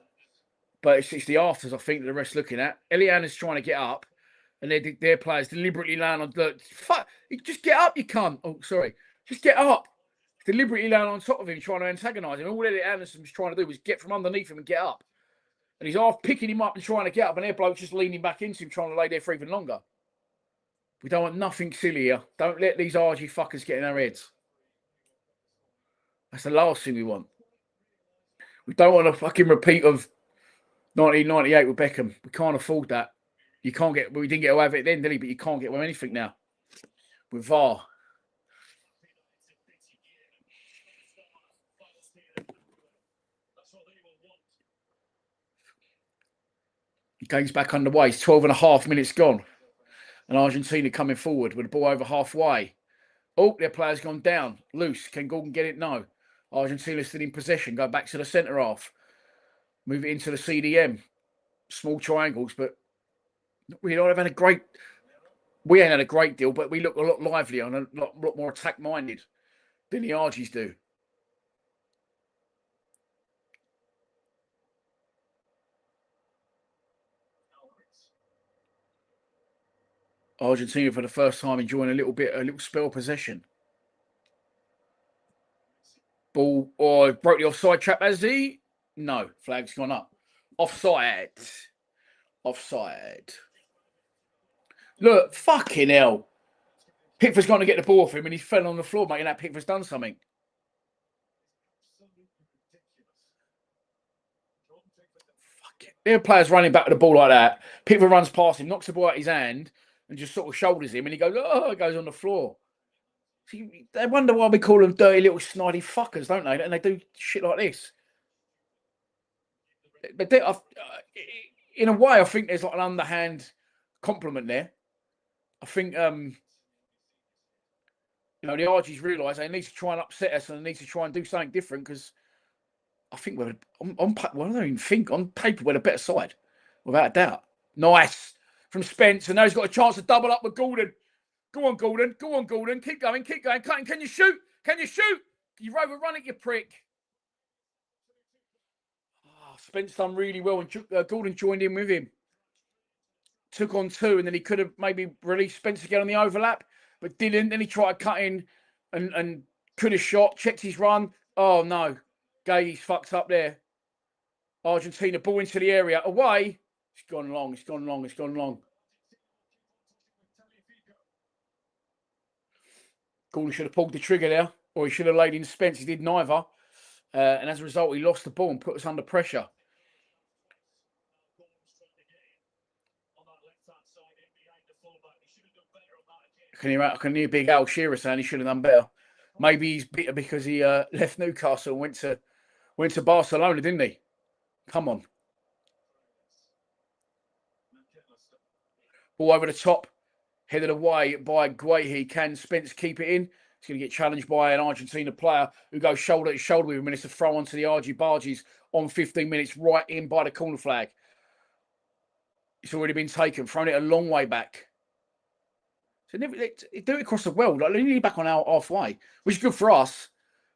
But it's the afters, I think, that the rest looking at. Eliana's trying to get up, and their players deliberately land on the fuck. Just get up, you cunt. Oh, sorry. Just get up. Deliberately land on top of him, trying to antagonise him. All Elliot Anderson was trying to do was get from underneath him and get up. And he's half picking him up and trying to get up, and their bloke's just leaning back into him, trying to lay there for even longer. We don't want nothing silly here. Don't let these RG fuckers get in our heads. That's the last thing we want. We don't want a fucking repeat of 1998 with Beckham. We can't afford that. You can't get. We didn't get away with it then, did he? But you can't get away with anything now with VAR. Game's back underway. It's 12.5 minutes gone. And Argentina coming forward with the ball over halfway. Oh, their player's gone down. Loose. Can Gordon get it? No. Argentina still in possession. Go back to the centre half. Move it into the CDM. Small triangles, but we don't have had a great. We ain't had a great deal, but we look a lot livelier and a lot more attack-minded than the Argies do. Argentina for the first time enjoying a little spell of possession. Ball or broke the offside trap, has he? No, flag's gone up. Offside. Offside. Look, fucking hell. Pickford's going to get the ball for him and he fell on the floor, making that Pickford's done something. Fuck it. Their players running back with the ball like that. Pickford runs past him, knocks the ball out of his hand and just sort of shoulders him and he goes, oh, it goes on the floor. See, they wonder why we call them dirty little snidey fuckers, don't they? And they do shit like this. But in a way, I think there's like an underhand compliment there. I think, the Argies realise they need to try and upset us and they need to try and do something different because I think I don't even think on paper we're the better side, without a doubt. Nice from Spence, and now he's got a chance to double up with Gordon. Go on, Gordon. Go on, Gordon. Keep going. Keep going. Cutting. Can you shoot? Can you shoot? You've overrun it, you prick. Oh, Spence done really well, and Gordon joined in with him. Took on two, and then he could have maybe released Spence again on the overlap, but didn't. Then he tried cutting and could have shot, checked his run. Oh, no. Gay's fucked up there. Argentina, ball into the area. Away. It's gone long. It's gone long. It's gone long. Gordon should have pulled the trigger there, or he should have laid in Spence. He did neither. And as a result, he lost the ball and put us under pressure. I can hear Big Al Shearer saying he should have done better. Maybe he's bitter because he left Newcastle and went to Barcelona, didn't he? Come on. Ball over the top, headed away by Guehi. Can Spence keep it in? He's going to get challenged by an Argentina player who goes shoulder to shoulder with him, and it's a throw onto the RG Bargies on 15 minutes, right in by the corner flag. It's already been taken, thrown it a long way back. So they do it across the world, like nearly back on our halfway, which is good for us.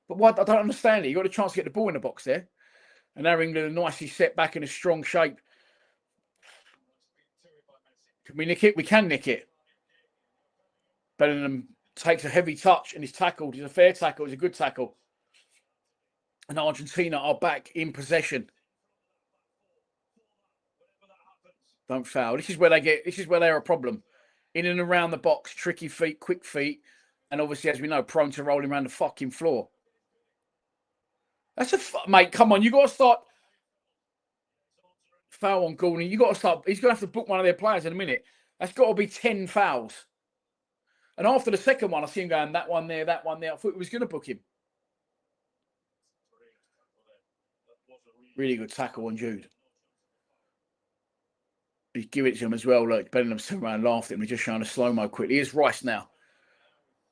But what I don't understand it. You got a chance to get the ball in the box there, and now England are nicely set back in a strong shape. Can we nick it? We can nick it. Bellingham takes a heavy touch and is tackled. It's a fair tackle. It's a good tackle. And Argentina are back in possession. Don't foul. This is where they're a problem. In and around the box, tricky feet, quick feet, and obviously, as we know, prone to rolling around the fucking floor. That's mate. Come on, you got to start. Foul on Gordon. You got to start. He's going to have to book one of their players in a minute. That's got to be 10 fouls. And after the second one, I see him going that one there, that one there. I thought he was going to book him. Really good tackle on Jude. He's giving it to him as well. Look, Bellingham's turned around and laughed at him. He's just showing a slow-mo quickly. Here's Rice now.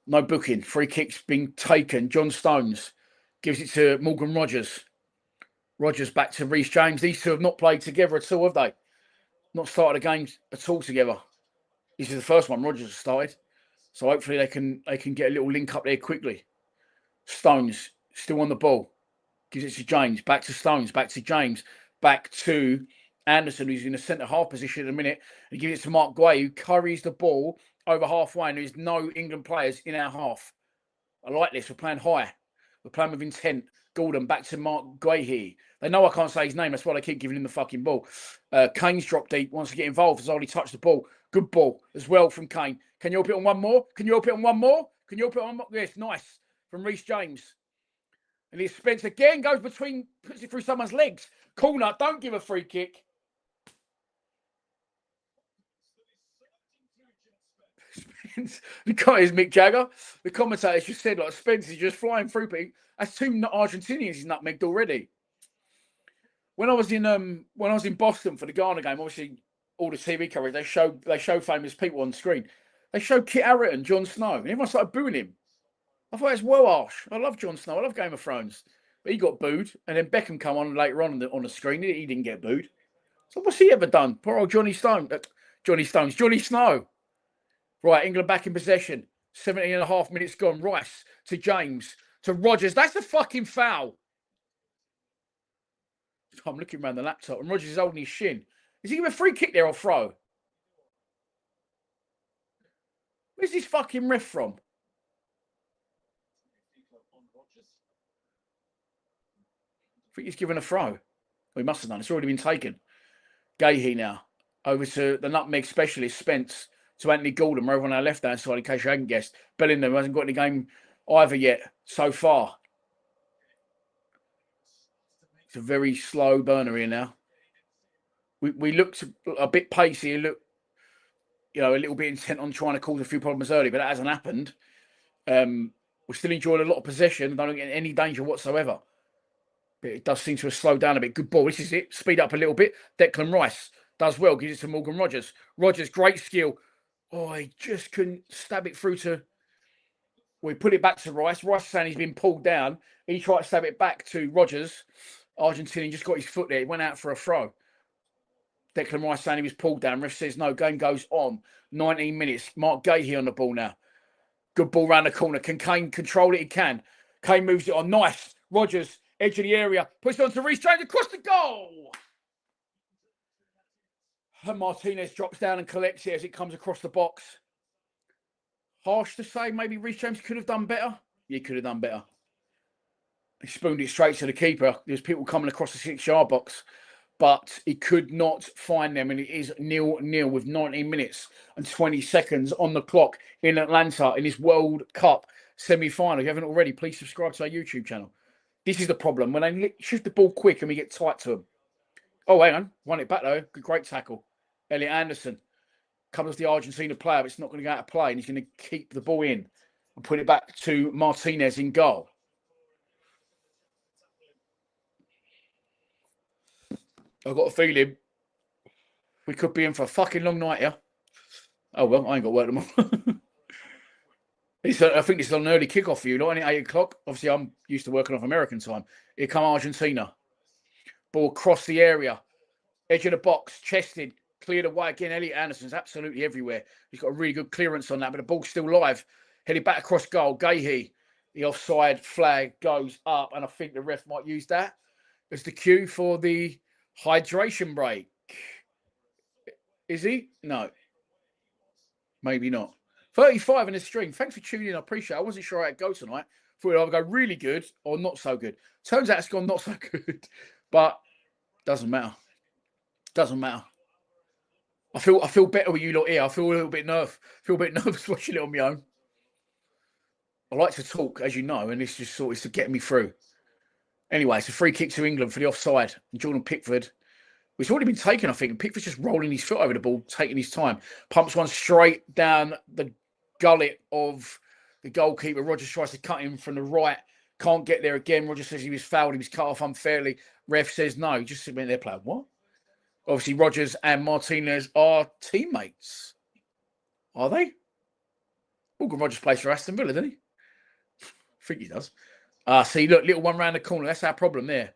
No booking. Free kick's been taken. John Stones gives it to Morgan Rogers. Rogers back to Reece James. These two have not played together at all, have they? Not started a game at all together. This is the first one Rogers has started. So hopefully they can get a little link up there quickly. Stones still on the ball. Gives it to James. Back to Stones. Back to James. Back to Anderson, who's in the centre-half position at the minute, and gives it to Mark Guay, who carries the ball over halfway, and there's no England players in our half. I like this. We're playing high. We're playing with intent. Gordon, back to Mark Guay here. They know I can't say his name. That's why they keep giving him the fucking ball. Kane's dropped deep, wants to get involved. Has already touched the ball. Good ball as well from Kane. Can you help it on one more? Can you help it on one more? Can you help it on one more? Yes, nice. From Reece James. And here's Spence again, goes between, puts it through someone's legs. Corner, don't give a free kick. Spence, the guy is Mick Jagger. The commentator just said, like, Spence is just flying through, but that's 2 Argentinians he's nutmegged already. When I was in Boston for the Ghana game, obviously all the TV coverage, they show famous people on screen. They showed Kit Harington, Jon Snow, and everyone started booing him. I thought it was well harsh. I love Jon Snow. I love Game of Thrones. But he got booed. And then Beckham come on later on the screen. He didn't get booed. So what's he ever done? Poor old Johnny Snow. Right, England back in possession. 17.5 minutes gone. Rice to James to Rodgers. That's a fucking foul. I'm looking around the laptop and Rodgers is holding his shin. Is he giving a free kick there or throw? Where's this fucking ref from? I think he's given a throw. Well, he must have done. It's already been taken. Gahey now. Over to the nutmeg specialist, Spence. To Anthony Gordon. We're over on our left-hand side, in case you hadn't guessed. Bellingham hasn't got any game either yet, so far. It's a very slow burner here now. We looked a bit pacey. Look, a little bit intent on trying to cause a few problems early, but that hasn't happened. We're still enjoying a lot of possession. Don't get any danger whatsoever. But it does seem to have slowed down a bit. Good ball. This is it. Speed up a little bit. Declan Rice does well. Gives it to Morgan Rodgers. Rodgers, great skill. Oh, he just couldn't stab it through to... We put it back to Rice. Rice is saying he's been pulled down. He tried to stab it back to Rodgers. Argentina just got his foot there. He went out for a throw. Declan Rice saying he was pulled down. Ref says no. Game goes on. 19 minutes. Mark Gahey on the ball now. Good ball round the corner. Can Kane control it? He can. Kane moves it on. Nice. Rodgers, edge of the area. Puts it on to Reece James across the goal. And Martinez drops down and collects it as it comes across the box. Harsh to say, maybe Reece James could have done better. He could have done better. He spooned it straight to the keeper. There's people coming across the 6-yard box, but he could not find them. And it is 0-0 with 19 minutes and 20 seconds on the clock in Atlanta in this World Cup semi-final. If you haven't already, please subscribe to our YouTube channel. This is the problem. When they shift the ball quick and we get tight to them. Oh, hang on. Won it back, though. Good, great tackle. Elliot Anderson comes the Argentina player, but it's not going to go out of play, and he's going to keep the ball in and put it back to Martinez in goal. I've got a feeling we could be in for a fucking long night here. Oh, well, I ain't got work tomorrow. I think this is an early kickoff for you, not at 8 o'clock. Obviously, I'm used to working off American time. Here come Argentina. Ball across the area. Edge of the box, chested, cleared away again. Elliot Anderson's absolutely everywhere. He's got a really good clearance on that, but the ball's still live. Headed back across goal. Gahey, the offside flag goes up, and I think the ref might use that as the cue for the hydration break. Is he? No. Maybe not. 35 in the string. Thanks for tuning in. I appreciate it. I wasn't sure how it'd go tonight. Thought it'd either go really good or not so good. Turns out it's gone not so good. But doesn't matter. Doesn't matter. I feel better with you lot here. I feel a little bit nervous. Watching it on my own. I like to talk, as you know, and this just sort of to get me through. Anyway, it's a free kick to England for the offside. And Jordan Pickford, it's already been taken, I think. And Pickford's just rolling his foot over the ball, taking his time. Pumps one straight down the gullet of the goalkeeper. Rodgers tries to cut him from the right. Can't get there again. Rodgers says he was fouled. He was cut off unfairly. Ref says no. He just went there playing. What? Obviously, Rodgers and Martinez are teammates. Are they? Morgan Rodgers plays for Aston Villa, doesn't he? I think he does. See, look, little one round the corner. That's our problem there.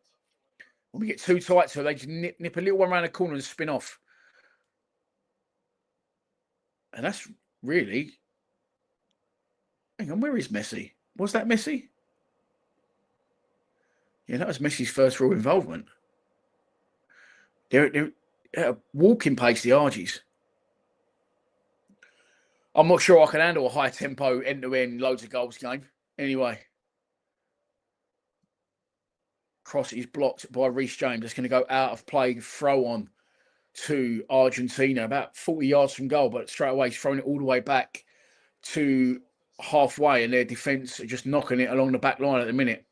When we get too tight to it, they just nip a little one round the corner and spin off. And that's really... Hang on, where is Messi? Was that Messi? Yeah, that was Messi's first real involvement. walking pace, the Argies. I'm not sure I can handle a high tempo, end to end, loads of goals game. Anyway, cross is blocked by Reece James. It's going to go out of play, throw on to Argentina, about 40 yards from goal, but straight away he's thrown it all the way back to halfway, and their defence are just knocking it along the back line at the minute.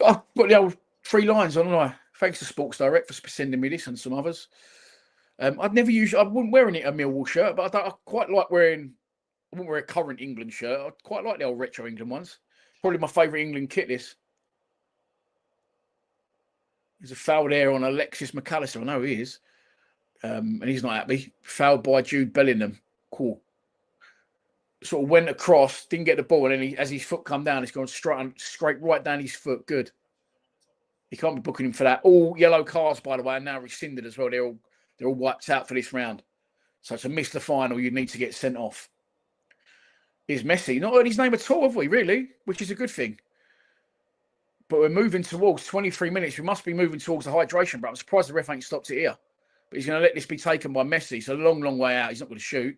I've got the old 3 lines on, haven't I? Thanks to Sports Direct for sending me this and some others. I wouldn't wear a Millwall shirt, but I quite like wearing. I wouldn't wear a current England shirt. I quite like the old retro England ones. Probably my favourite England kit. This. There's a foul there on Alexis McAllister. I know he is, and he's not happy. Fouled by Jude Bellingham. Cool. Sort of went across, didn't get the ball, and then as his foot come down, it's gone straight right down his foot. Good. He can't be booking him for that. All yellow cards, by the way, are now rescinded as well. They're all wiped out for this round. So to miss the final, you need to get sent off. Is Messi not heard his name at all, have we? Really, which is a good thing. But we're moving towards 23 minutes. We must be moving towards the hydration, but I'm surprised the ref ain't stopped it here. But he's going to let this be taken by Messi. It's a long, long way out. He's not going to shoot.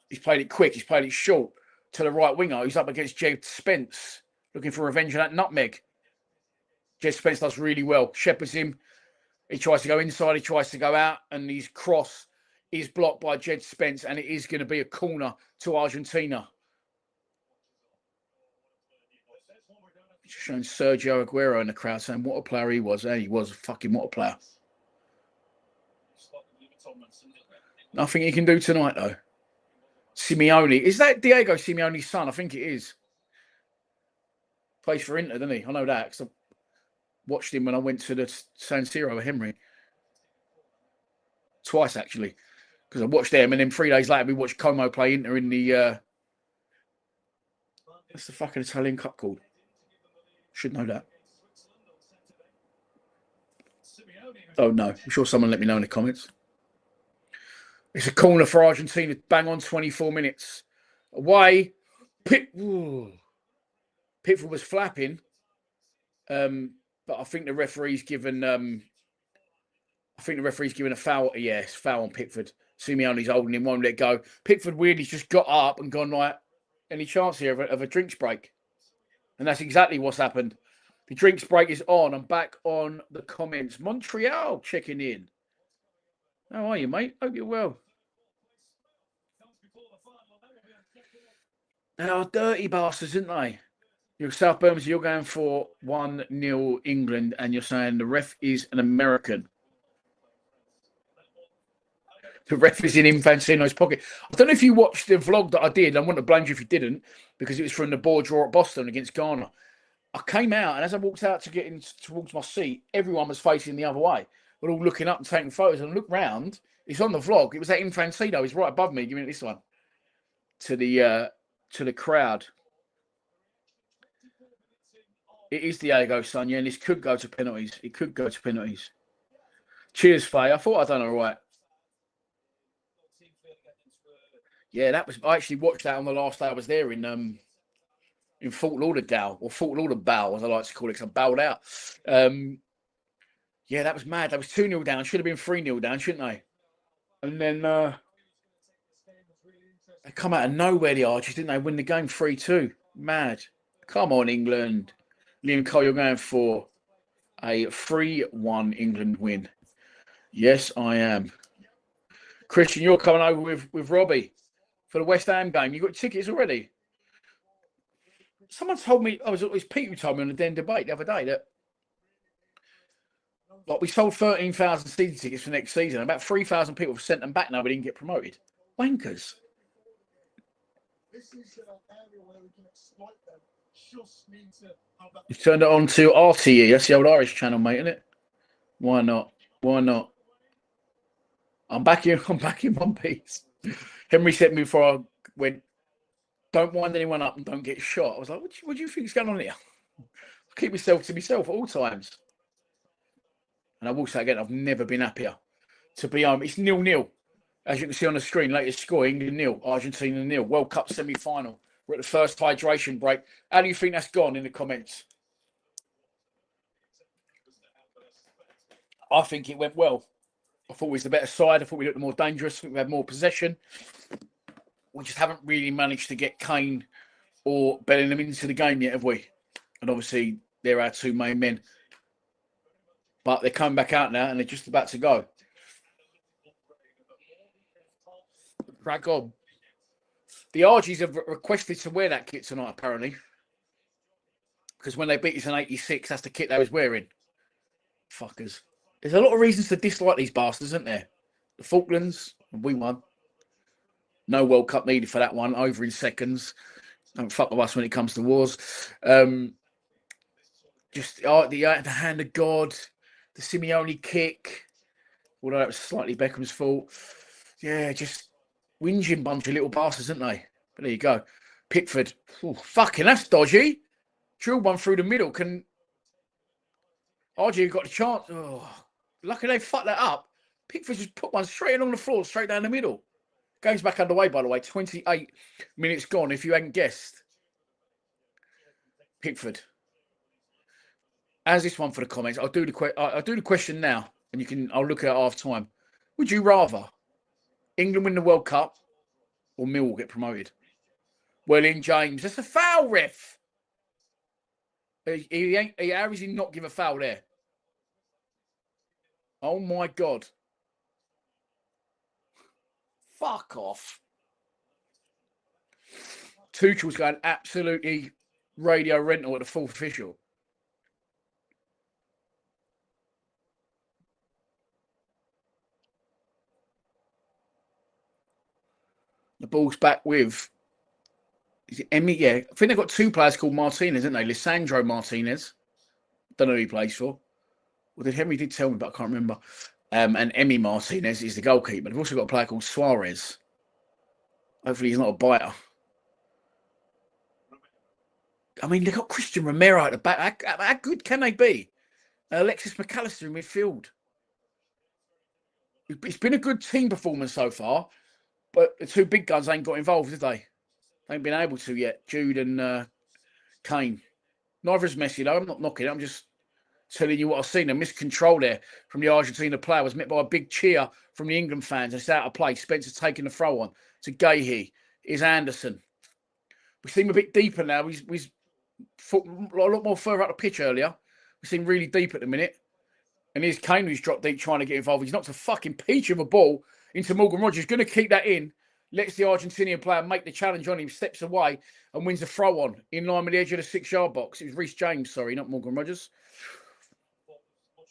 He's played it quick. He's played it short to the right winger. He's up against Jed Spence, looking for revenge on that nutmeg. Jed Spence does really well. Shepherds him. He tries to go inside. He tries to go out. And his cross is blocked by Jed Spence. And it is going to be a corner to Argentina. Just showing Sergio Aguero in the crowd saying what a player he was. He was fucking what a player. Nothing he can do tonight, though. Simeone. Is that Diego Simeone's son? I think it is. Plays for Inter, doesn't he? I know that because I watched him when I went to the San Siro with Henry. Twice, actually. Because I watched them, and then 3 days later we watched Como play Inter in the... what's the fucking Italian Cup called? Should know that. Oh, no. I'm sure someone let me know in the comments. It's a corner for Argentina. Bang on 24 minutes. Away. Pickford was flapping. But I think the referee's given... a foul. Yes, foul on Pickford. Simeone's holding him, won't let go. Pickford weirdly just got up and gone like, any chance here of a drinks break? And that's exactly what's happened. The drinks break is on. I'm back on the comments. Montreal checking in. How are you, mate? Hope you're well. They are dirty bastards, aren't they? You're South Birmingham, you're going for 1-0 England, and you're saying the ref is an American. The ref is in Infantino's pocket. I don't know if you watched the vlog that I did. I wouldn't have blamed you if you didn't, because it was from the board draw at Boston against Ghana. I came out, and as I walked out to get in towards my seat, everyone was facing the other way. We're all looking up and taking photos, and I looked round. It's on the vlog. It was that Infantino. He's right above me, giving it this one to the crowd. It is Diego, son, yeah, and this could go to penalties. It could go to penalties. Cheers, Faye. I thought I'd done all right. Yeah, that was. I actually watched that on the last day I was there in Fort Lauderdale, or Fort Lauderdale, as I like to call it, because I bowed out. Yeah, that was mad. That was 2-0 down. Should have been 3-0 down, shouldn't they? And then they come out of nowhere, the Archers, didn't they? Win the game 3-2. Mad. Come on, England. Liam Cole, you're going for a 3-1 England win. Yes, I am. Christian, you're coming over with Robbie for the West Ham game. You got tickets already? Someone told me, it was Pete who told me on the Den debate the other day that like we sold 13,000 season tickets for next season. About 3,000 people have sent them back now. We didn't get promoted. Wankers. You've turned it on to RTE. That's the old Irish channel, mate, isn't it? Why not? Why not? I'm back in one piece. Henry said to me before I went, don't wind anyone up and don't get shot. I was like, what do you think is going on here? I keep myself to myself at all times. And I will say again, I've never been happier to be home. It's 0-0. As you can see on the screen, latest score, England 0, Argentina 0. World Cup semi-final. We're at the first hydration break. How do you think that's gone in the comments? I think it went well. I thought we was the better side. I thought we looked more dangerous. I think we had more possession. We just haven't really managed to get Kane or Bellingham into the game yet, have we? And obviously, they're our two main men. But they're coming back out now and they're just about to go. Crack on. The Argies have requested to wear that kit tonight, apparently. Because when they beat us in 86, that's the kit they was wearing. Fuckers. There's a lot of reasons to dislike these bastards, isn't there? The Falklands, we won. No World Cup needed for that one. Over in seconds. Don't fuck with us when it comes to wars. Just the hand of God, the Simeone kick, although that was slightly Beckham's fault. Yeah, just whinging bunch of little bastards, aren't they? But there you go. Pickford. Oh, fucking, that's dodgy. Drilled one through the middle. Can RG got the chance? Oh, lucky they fucked that up. Pickford just put one straight along the floor, straight down the middle. Game's back underway, by the way. 28 minutes gone, if you hadn't guessed. Pickford. As this one for the comments, I'll do the question now, and I'll look at it half time. Would you rather England win the World Cup or Millwall get promoted? Well, in James, that's a foul, ref. How does he not give a foul there? Oh my God! Fuck off. Tuchel's going absolutely radio rental at the fourth official. The ball's back with, is it Emmy? Yeah, I think they've got two players called Martinez, haven't they? Lisandro Martinez. Don't know who he plays for. Well, Henry did tell me, but I can't remember. And Emmy Martinez is the goalkeeper. They've also got a player called Suarez. Hopefully he's not a biter. I mean, they've got Christian Romero at the back. How good can they be? Alexis McAllister in midfield. It's been a good team performance so far, but the two big guns ain't got involved, have they? They ain't been able to yet. Jude and Kane. Neither is Messi, though. I'm not knocking it. I'm just telling you what I've seen. A miscontrol there from the Argentina player was met by a big cheer from the England fans. It's out of place. Spencer taking the throw on to Gahey. Is Anderson. We seem a bit deeper now. We've a lot more further up the pitch earlier. We seem really deep at the minute. And here's Kane who's dropped deep trying to get involved. He's knocked a fucking peach of a ball into Morgan Rogers. Going to keep that in. Lets the Argentinian player make the challenge on him. Steps away and wins a throw on in line with the edge of the 6-yard box. It was Reece James, sorry, not Morgan Rogers.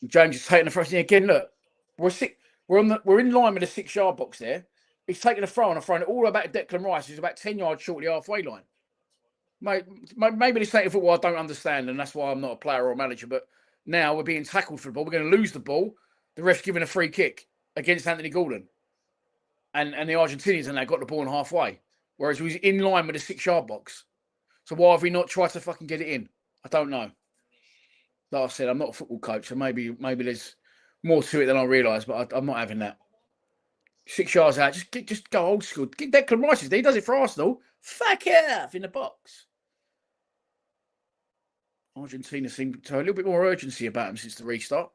James is taking the throw. Again, look, we're in line with the 6-yard box there. He's taking the throw on and throwing it all the way back to Declan Rice, who's about 10 yards short of the halfway line. Maybe this ain't football I don't understand, and that's why I'm not a player or a manager. But now we're being tackled for the ball. We're going to lose the ball. The ref's giving a free kick against Anthony Gordon. And the Argentinians and they got the ball in halfway. Whereas we was in line with the 6-yard box. So why have we not tried to fucking get it in? I don't know. Like I said, I'm not a football coach, so maybe there's more to it than I realise, but I'm not having that. 6 yards out, just go old school. Get Declan Rice there. He does it for Arsenal. Fuck off in the box. Argentina seemed to have a little bit more urgency about him since the restart.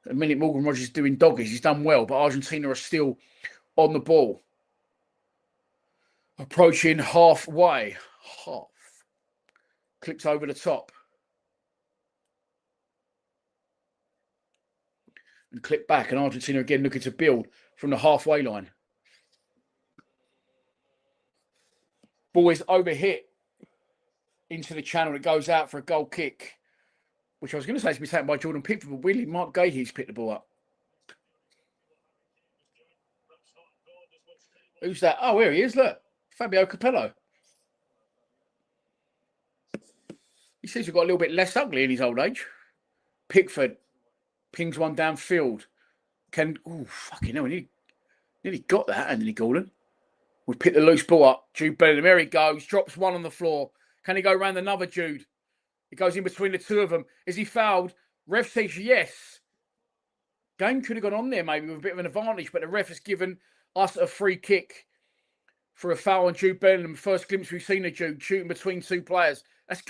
The minute Morgan Rogers is doing doggies, he's done well, but Argentina are still on the ball. Approaching halfway. Half. Clips over the top. And clip back, and Argentina again looking to build from the halfway line. Ball is overhit into the channel. It goes out for a goal kick, which I was going to say is to be taken by Jordan Pickford, but weirdly Mark Gahey's picked the ball up. Who's that? Oh, here he is. Look, Fabio Capello. He seems to have got a little bit less ugly in his old age. Pickford pings one downfield. Fucking hell, nearly got that, Anthony Gordon. We pick the loose ball up. Jude Bellingham, there he goes. Drops one on the floor. Can he go round another Jude? It goes in between the two of them. Is he fouled? Ref says yes. Game could have gone on there maybe with a bit of an advantage, but the ref has given us a free kick for a foul on Jude Bellingham. First glimpse we've seen of Jude shooting between two players.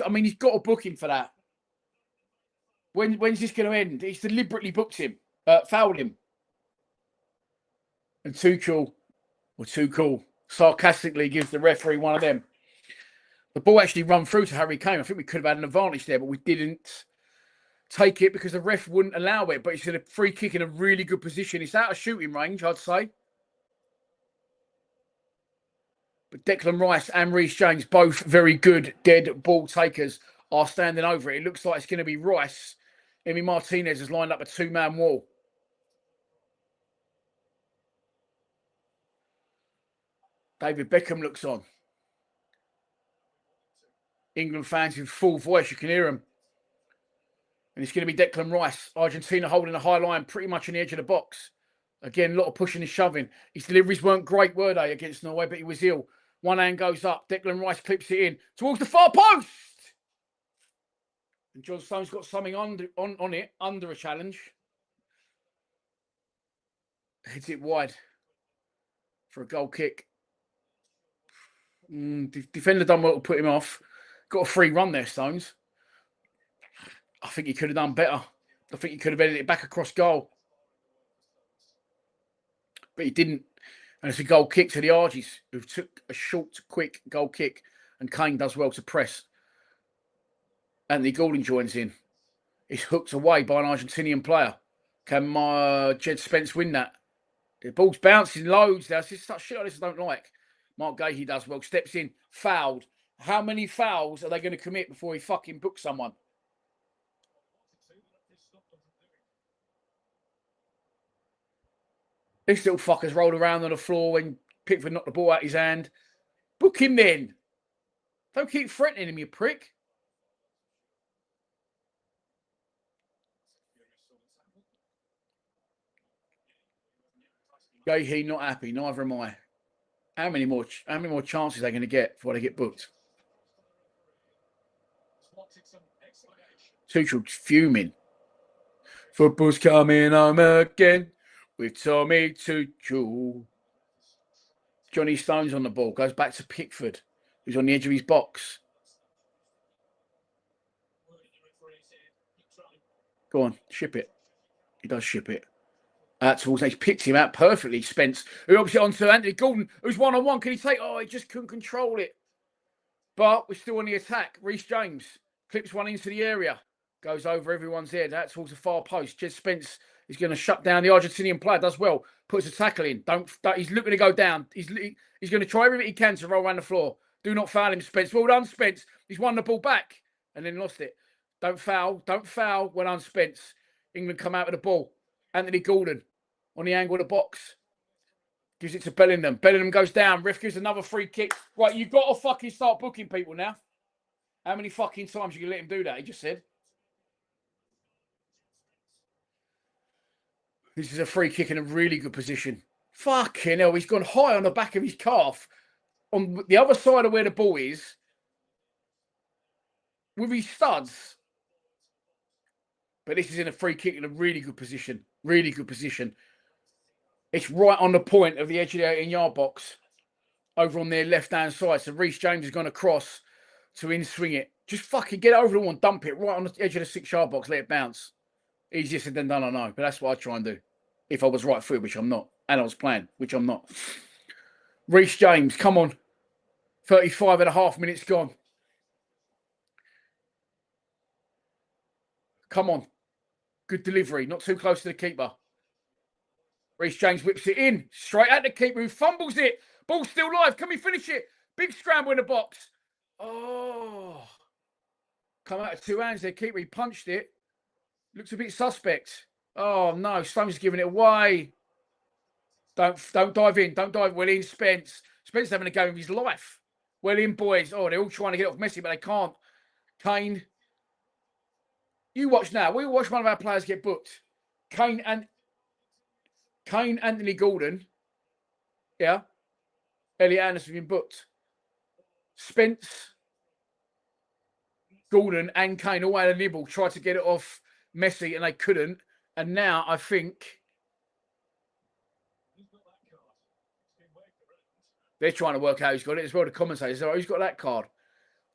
I mean, he's got a booking for that. When's this going to end? He's deliberately booked him, fouled him. And Tuchel sarcastically gives the referee one of them. The ball actually run through to Harry Kane. I think we could have had an advantage there, but we didn't take it because the ref wouldn't allow it. But it's in a free kick in a really good position. It's out of shooting range, I'd say. But Declan Rice and Reece James, both very good dead ball takers, are standing over it. It looks like it's going to be Rice. Emi Martinez has lined up a two-man wall. David Beckham looks on. England fans in full voice, you can hear them. And it's going to be Declan Rice. Argentina holding a high line pretty much on the edge of the box. Again, a lot of pushing and shoving. His deliveries weren't great, were they, against Norway, but he was ill. One hand goes up. Declan Rice clips it in towards the far post. And John Stone's got something on it, under a challenge. Hits it wide for a goal kick. Defender done well to put him off. Got a free run there, Stones. I think he could have done better. I think he could have edited it back across goal. But he didn't. And it's a goal kick to the Argies, who took a short, quick goal kick. And Kane does well to press. Anthony Gordon joins in. It's hooked away by an Argentinian player. Can Jed Spence win that? The ball's bouncing loads. There's just such shit like this I don't like. Mark Gahey does well. Steps in. Fouled. How many fouls are they going to commit before he fucking books someone? This little fucker's rolled around on the floor when Pickford knocked the ball out of his hand. Book him then. Don't keep threatening him, you prick. Gahey not happy. Neither am I. How many more chances are they going to get before they get booked? Tuchel's fuming. Football's coming home again with Tommy Tuchel. Johnny Stones on the ball. Goes back to Pickford, who's on the edge of his box. Go on, ship it. He does ship it. Towards he's picked him out perfectly, Spence, who helps it on to Anthony Gordon, who's one-on-one. Can he take? Oh, he just couldn't control it. But we're still on the attack. Reece James clips one into the area. Goes over everyone's head. Out towards the far post. Jed Spence is going to shut down the Argentinian player. Does well. Puts a tackle in. He's looking to go down. He's going to try everything he can to roll around the floor. Do not foul him, Spence. Well done, Spence. He's won the ball back and then lost it. Don't foul. Don't foul. Well done, Spence. England come out with the ball. Anthony Gordon on the angle of the box. Gives it to Bellingham. Bellingham goes down. Ref gives another free kick. Right, you've got to fucking start booking people now. How many fucking times are you going to let him do that? He just said. This is a free kick in a really good position. Fucking hell, he's gone high on the back of his calf. On the other side of where the ball is. With his studs. But this is in a free kick in a really good position. Really good position. It's right on the point of the edge of the 18-yard box. Over on their left-hand side. So Reece James is going to cross to in-swing it. Just fucking get over the wall and dump it right on the edge of the 6-yard box. Let it bounce. Easier said than done, I know. But that's what I try and do. If I was right-footed, which I'm not. And I was playing, which I'm not. Reece James, come on. 35 and a half minutes gone. Come on. Good delivery. Not too close to the keeper. Reece James whips it in. Straight at the keeper who fumbles it. Ball still live. Can we finish it? Big scramble in the box. Oh. Come out of two hands there. Keeper, he punched it. Looks a bit suspect. Oh, no. Stone's giving it away. Don't dive in. Don't dive. Well in, Spence. Spence having a go of his life. Well in, boys. Oh, they're all trying to get off Messi, but they can't. Kane. You watch now. We watch one of our players get booked. Kane, Anthony Gordon. Yeah. Elliot Anderson been booked. Spence, Gordon and Kane all had a nibble. Tried to get it off Messi and they couldn't. And now I think They're trying to work out who's got it as well. The commentators are, who's got that card?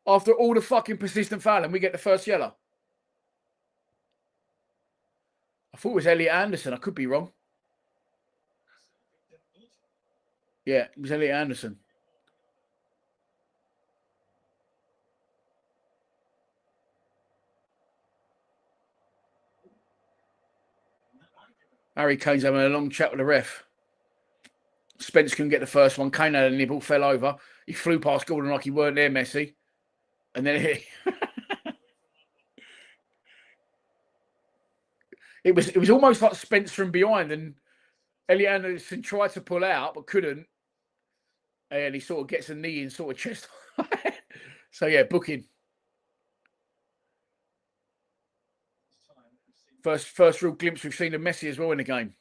After all the fucking persistent fouling, we get the first yellow. I thought it was Elliot Anderson. I could be wrong. Yeah, it was Elliot Anderson. Harry Kane's having a long chat with the ref. Spence couldn't get the first one. Kane had a nibble, fell over. He flew past Gordon like he weren't there, Messi. And then it was almost like Spence from behind, and Elliot Anderson tried to pull out but couldn't. And he sort of gets a knee in sort of chest. So yeah, booking. First real glimpse we've seen of Messi as well in the game.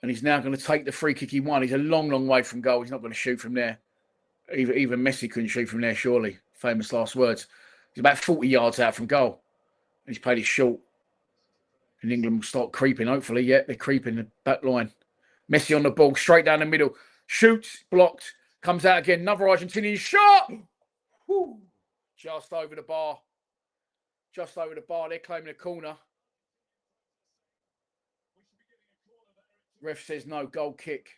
And he's now going to take the free kick he won. He's a long, long way from goal. He's not going to shoot from there. Even Messi couldn't shoot from there, surely. Famous last words. He's about 40 yards out from goal. He's played it short. And England will start creeping, hopefully. Yeah, they're creeping the back line. Messi on the ball, straight down the middle. Shoots, blocked. Comes out again. Another Argentinian shot. Whew. Just over the bar. Just over the bar. They're claiming a corner. Ref says no, goal kick.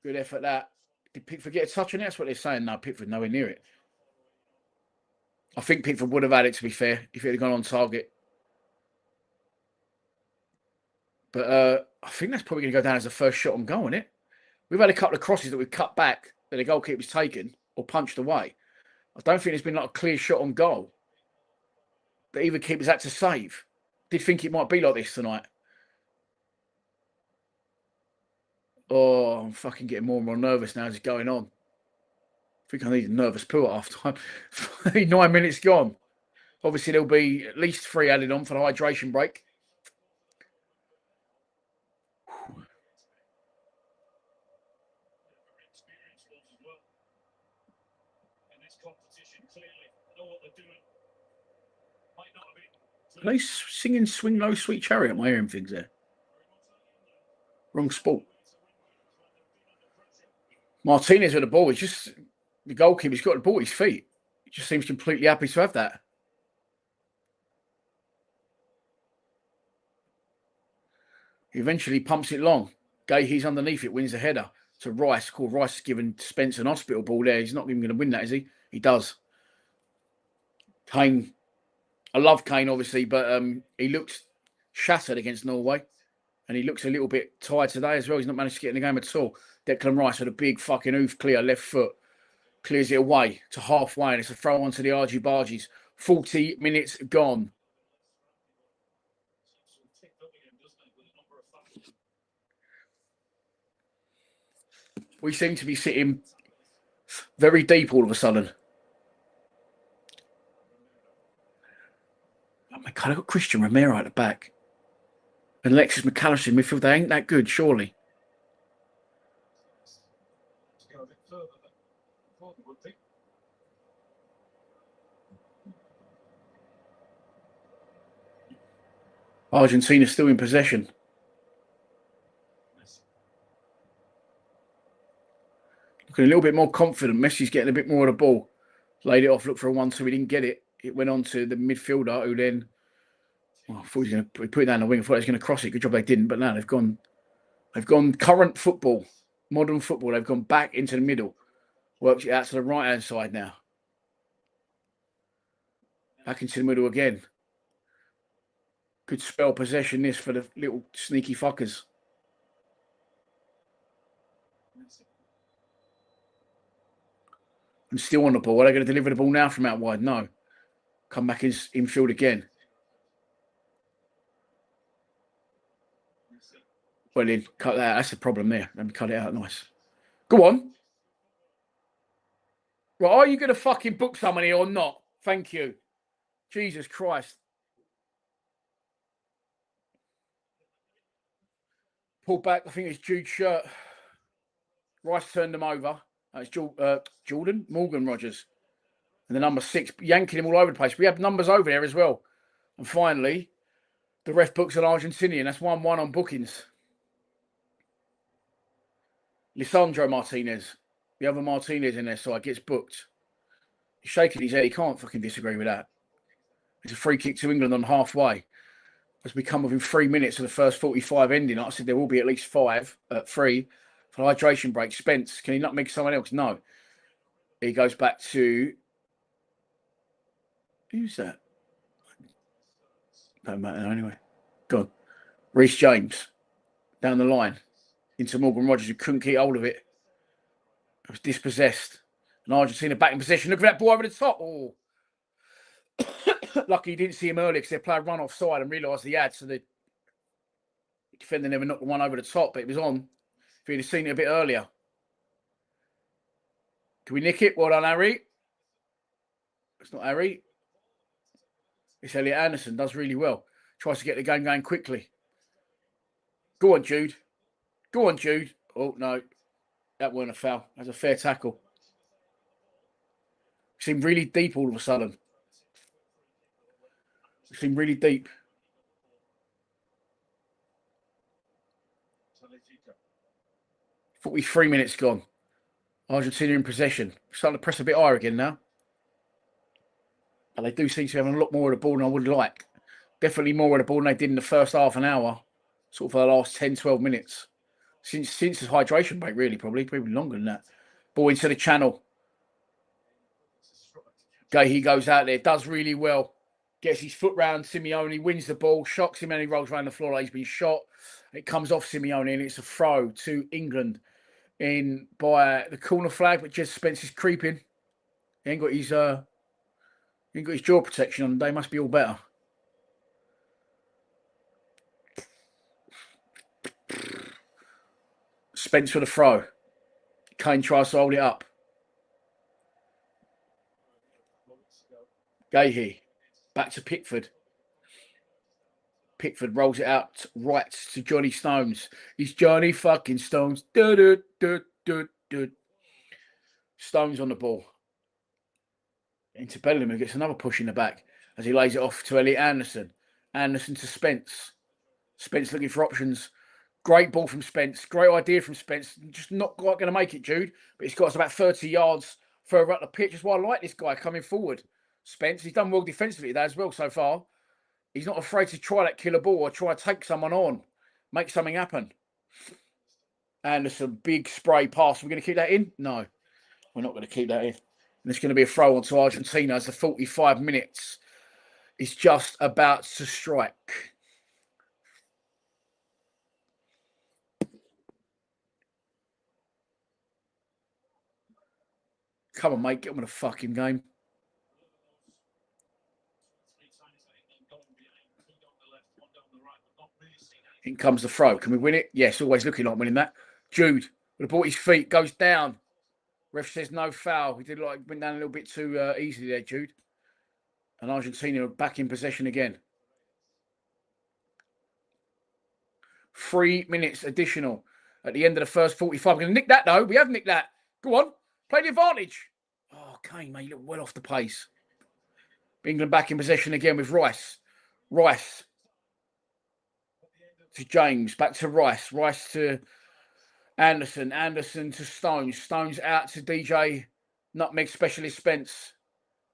Good effort that. Did Pickford get a touch on it? That's what they're saying. No, Pickford nowhere near it. I think Pickford would have had it, to be fair, if it had gone on target. But I think that's probably going to go down as the first shot on goal, isn't it? We've had a couple of crosses that we've cut back that the goalkeeper's taken or punched away. I don't think there's been like a clear shot on goal that either keeper's had to save. Did think it might be like this tonight. Oh, I'm fucking getting more and more nervous now as it's going on. I think I need a nervous poo at half time. 9 minutes gone. Obviously, there'll be at least 3 added on for the hydration break. Are they singing Swing Low Sweet Chariot? Am I hearing things there? Wrong sport. Martinez with the ball. It's just the goalkeeper's got the ball at his feet. He just seems completely happy to have that. He eventually pumps it long. Gahey's underneath it, wins the header to Rice. Called Rice has given Spence an hospital ball there. He's not even going to win that, is he? He does. Kane. I love Kane, obviously, but he looked shattered against Norway. And he looks a little bit tired today as well. He's not managed to get in the game at all. Declan Rice with a big fucking oof clear left foot. Clears it away to halfway, and it's a throw onto the Argy Bargies. 40 minutes gone. We seem to be sitting very deep all of a sudden. Oh my God, I've got Christian Romero at the back. And Alexis McAllister in midfield. They ain't that good, surely. Argentina still in possession. Looking a little bit more confident. Messi's getting a bit more of the ball. Laid it off, looked for a 1-2. He didn't get it. It went on to the midfielder who then... Well, I thought he was going to put it down the wing. I thought he was going to cross it. Good job they didn't. But now they've gone current football, modern football. They've gone back into the middle. Works it out to the right-hand side now. Back into the middle again. Good spell possession this for the little sneaky fuckers. And still on the ball. Are they going to deliver the ball now from out wide? No. Come back infield again. Well, then cut that out. That's the problem there. Let me cut it out. Nice. Go on. Right, are you going to fucking book somebody or not? Thank you. Jesus Christ. Pull back. I think it's Jude's shirt. Rice turned them over. It's Morgan Rogers. And the number 6, yanking him all over the place. We have numbers over there as well. And finally, the ref books an Argentinian. That's 1-1 on bookings. Lisandro Martinez, the other Martinez in their side, gets booked. He's shaking his head. He can't fucking disagree with that. It's a free kick to England on halfway. As we come within 3 minutes of the first 45 ending, like I said, there will be at least 5 at 3 for hydration break. Spence, can he not make someone else? No. He goes back to... Who's that? Don't matter anyway. Go on. Reece James, down the line, into Morgan Rogers, who couldn't keep hold of it. It was dispossessed. And Argentina back in possession. Look at that ball over the top. Oh. Lucky he didn't see him earlier because their player run offside and realised he had. So the defender never knocked the one over the top, but it was on. If he'd have seen it a bit earlier. Can we nick it? Well done, Harry. It's not Harry. It's Elliot Anderson. Does really well. Tries to get the game going quickly. Go on, Jude. Go on, Jude. Oh, no. That weren't a foul. That's a fair tackle. Seemed really deep all of a sudden. Seemed really deep. – 43 minutes gone. Argentina in possession. Starting to press a bit higher again now. But they do seem to be having a lot more of the ball than I would like. Definitely more of the ball than they did in the first half an hour. Sort of for the last 10, 12 minutes. Since the hydration break, really, probably longer than that. Ball into the channel. He goes out there, does really well. Gets his foot round Simeone, wins the ball, shocks him, and he rolls around the floor like he's been shot. It comes off Simeone, and it's a throw to England in by the corner flag, but just Spence is creeping. He ain't got his jaw protection on. They must be all better. Spence for the throw. Kane tries to hold it up. Gahey. Back to Pickford. Pickford rolls it out right to Johnny Stones. He's Johnny fucking Stones. Stones on the ball. Into Bellingham, who gets another push in the back as he lays it off to Elliot Anderson. Anderson to Spence. Spence looking for options. Great ball from Spence. Great idea from Spence. Just not quite going to make it, Jude. But he's got us about 30 yards further up the pitch. That's why I like this guy coming forward. Spence, he's done well defensively there as well so far. He's not afraid to try that killer ball or try to take someone on. Make something happen. Anderson, big spray pass. We're going to keep that in? No, we're not going to keep that in. And it's going to be a throw on to Argentina as the 45 minutes is just about to strike. Come on, mate. Get on with the fucking game. In comes the throw. Can we win it? Yes, always looking like winning that. Jude would have brought his feet, goes down. Ref says no foul. He did went down a little bit too easily there, Jude. And Argentina are back in possession again. 3 minutes additional at the end of the first 45. We're going to nick that, though. We have nicked that. Go on. Play the advantage. Oh, Kane, mate. You look well off the pace. England back in possession again with Rice. Rice to James. Back to Rice. Rice to Anderson. Anderson to Stones. Stones out to DJ Nutmeg Specialist Spence.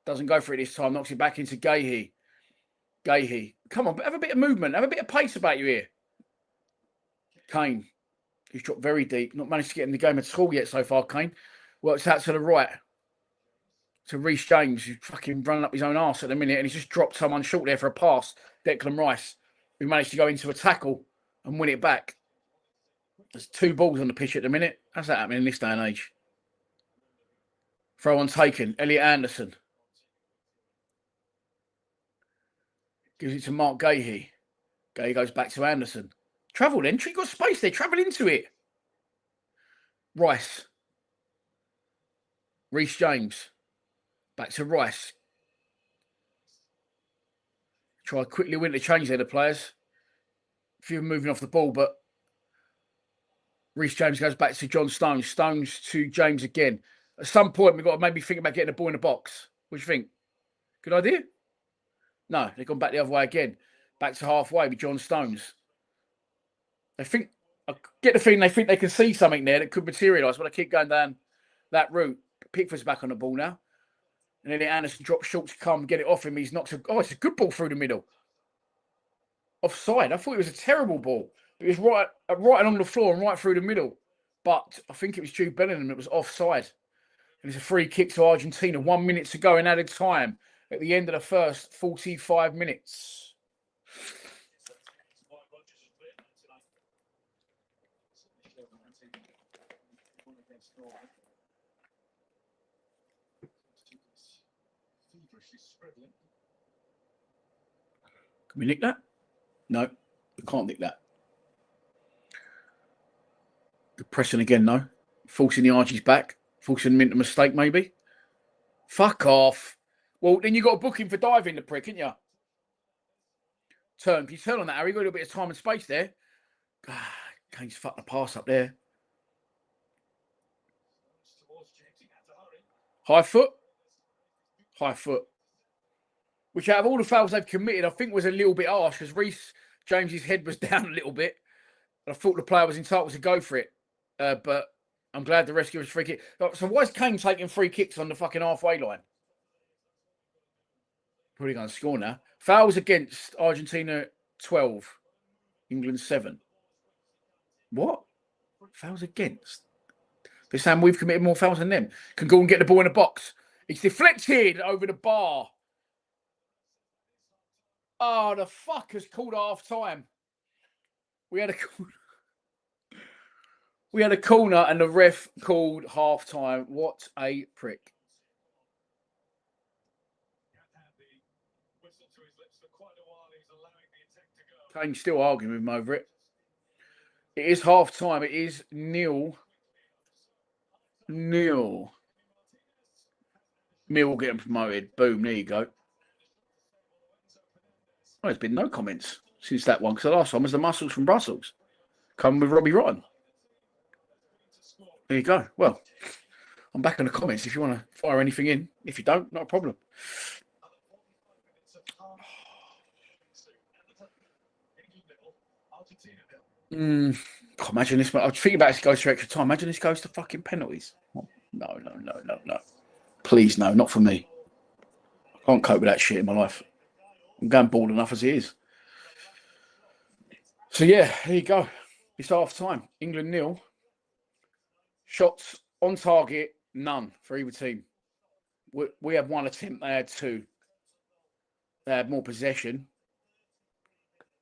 Doesn't go for it this time. Knocks it back into Gahey. Gahey. Come on, have a bit of movement. Have a bit of pace about you here. Kane. He's dropped very deep. Not managed to get in the game at all yet so far, Kane. Works out to the right. To Reece James, who's fucking running up his own arse at the minute. And he's just dropped someone short there for a pass. Declan Rice, who managed to go into a tackle and win it back. There's 2 balls on the pitch at the minute. How's that happening in this day and age? Throw on taken. Elliot Anderson. Gives it to Mark Gahey. Gahey goes back to Anderson. Travel then. You got space there. Travel into it. Rice. Reece James. Back to Rice. Try quickly win to change there, the players. A few moving off the ball, but Reece James goes back to John Stones. Stones to James again. At some point, we've got to maybe think about getting the ball in the box. What do you think? Good idea? No, they've gone back the other way again. Back to halfway with John Stones. I get the feeling they think they can see something there that could materialise, but I keep going down that route. Pickford's back on the ball now. And then Anderson drops short to come, get it off him. He's knocked it's a good ball through the middle. Offside. I thought it was a terrible ball. It was right along the floor and right through the middle. But I think it was Jude Bellingham that was offside. And it's a free kick to Argentina. 1 minute to go in added time at the end of the first 45 minutes. Can we nick that? No, we can't nick that. Good pressing again, though. Forcing the Argies back. Forcing them into a mistake, maybe. Fuck off. Well, then you got to book him for diving, the prick, ain't you? Turn. Can you turn on that, Harry? Got a little bit of time and space there. Kane's fucked the pass up there. High foot. High foot. Which out of all the fouls they've committed, I think was a little bit harsh because Reece James's head was down a little bit. I thought the player was entitled to go for it. But I'm glad the rest gave us free kick. So why is Kane taking free kicks on the fucking halfway line? Probably going to score now. Fouls against Argentina 12. England 7. What? Fouls against? They're saying we've committed more fouls than them. Can go and get the ball in the box. It's deflected over the bar. Oh, the fuckers called half time. We had a corner and the ref called half time. What a prick. Kane's still arguing with him over it. It is half time. It is 0-0. Mill getting promoted. Boom, there you go. Well, there's been no comments since that one because the last one was the Muscles from Brussels. Coming with Robbie Rotten. There you go. Well, I'm back in the comments if you want to fire anything in. If you don't, not a problem. Imagine this. I was thinking about this goes to extra time. Imagine this goes to fucking penalties. Oh, no. Please, no, not for me. I can't cope with that shit in my life. I'm going bald enough as it is. So, yeah, there you go. It's half time. England 0. Shots on target, none for either team. We had one attempt, they had 2. They had more possession.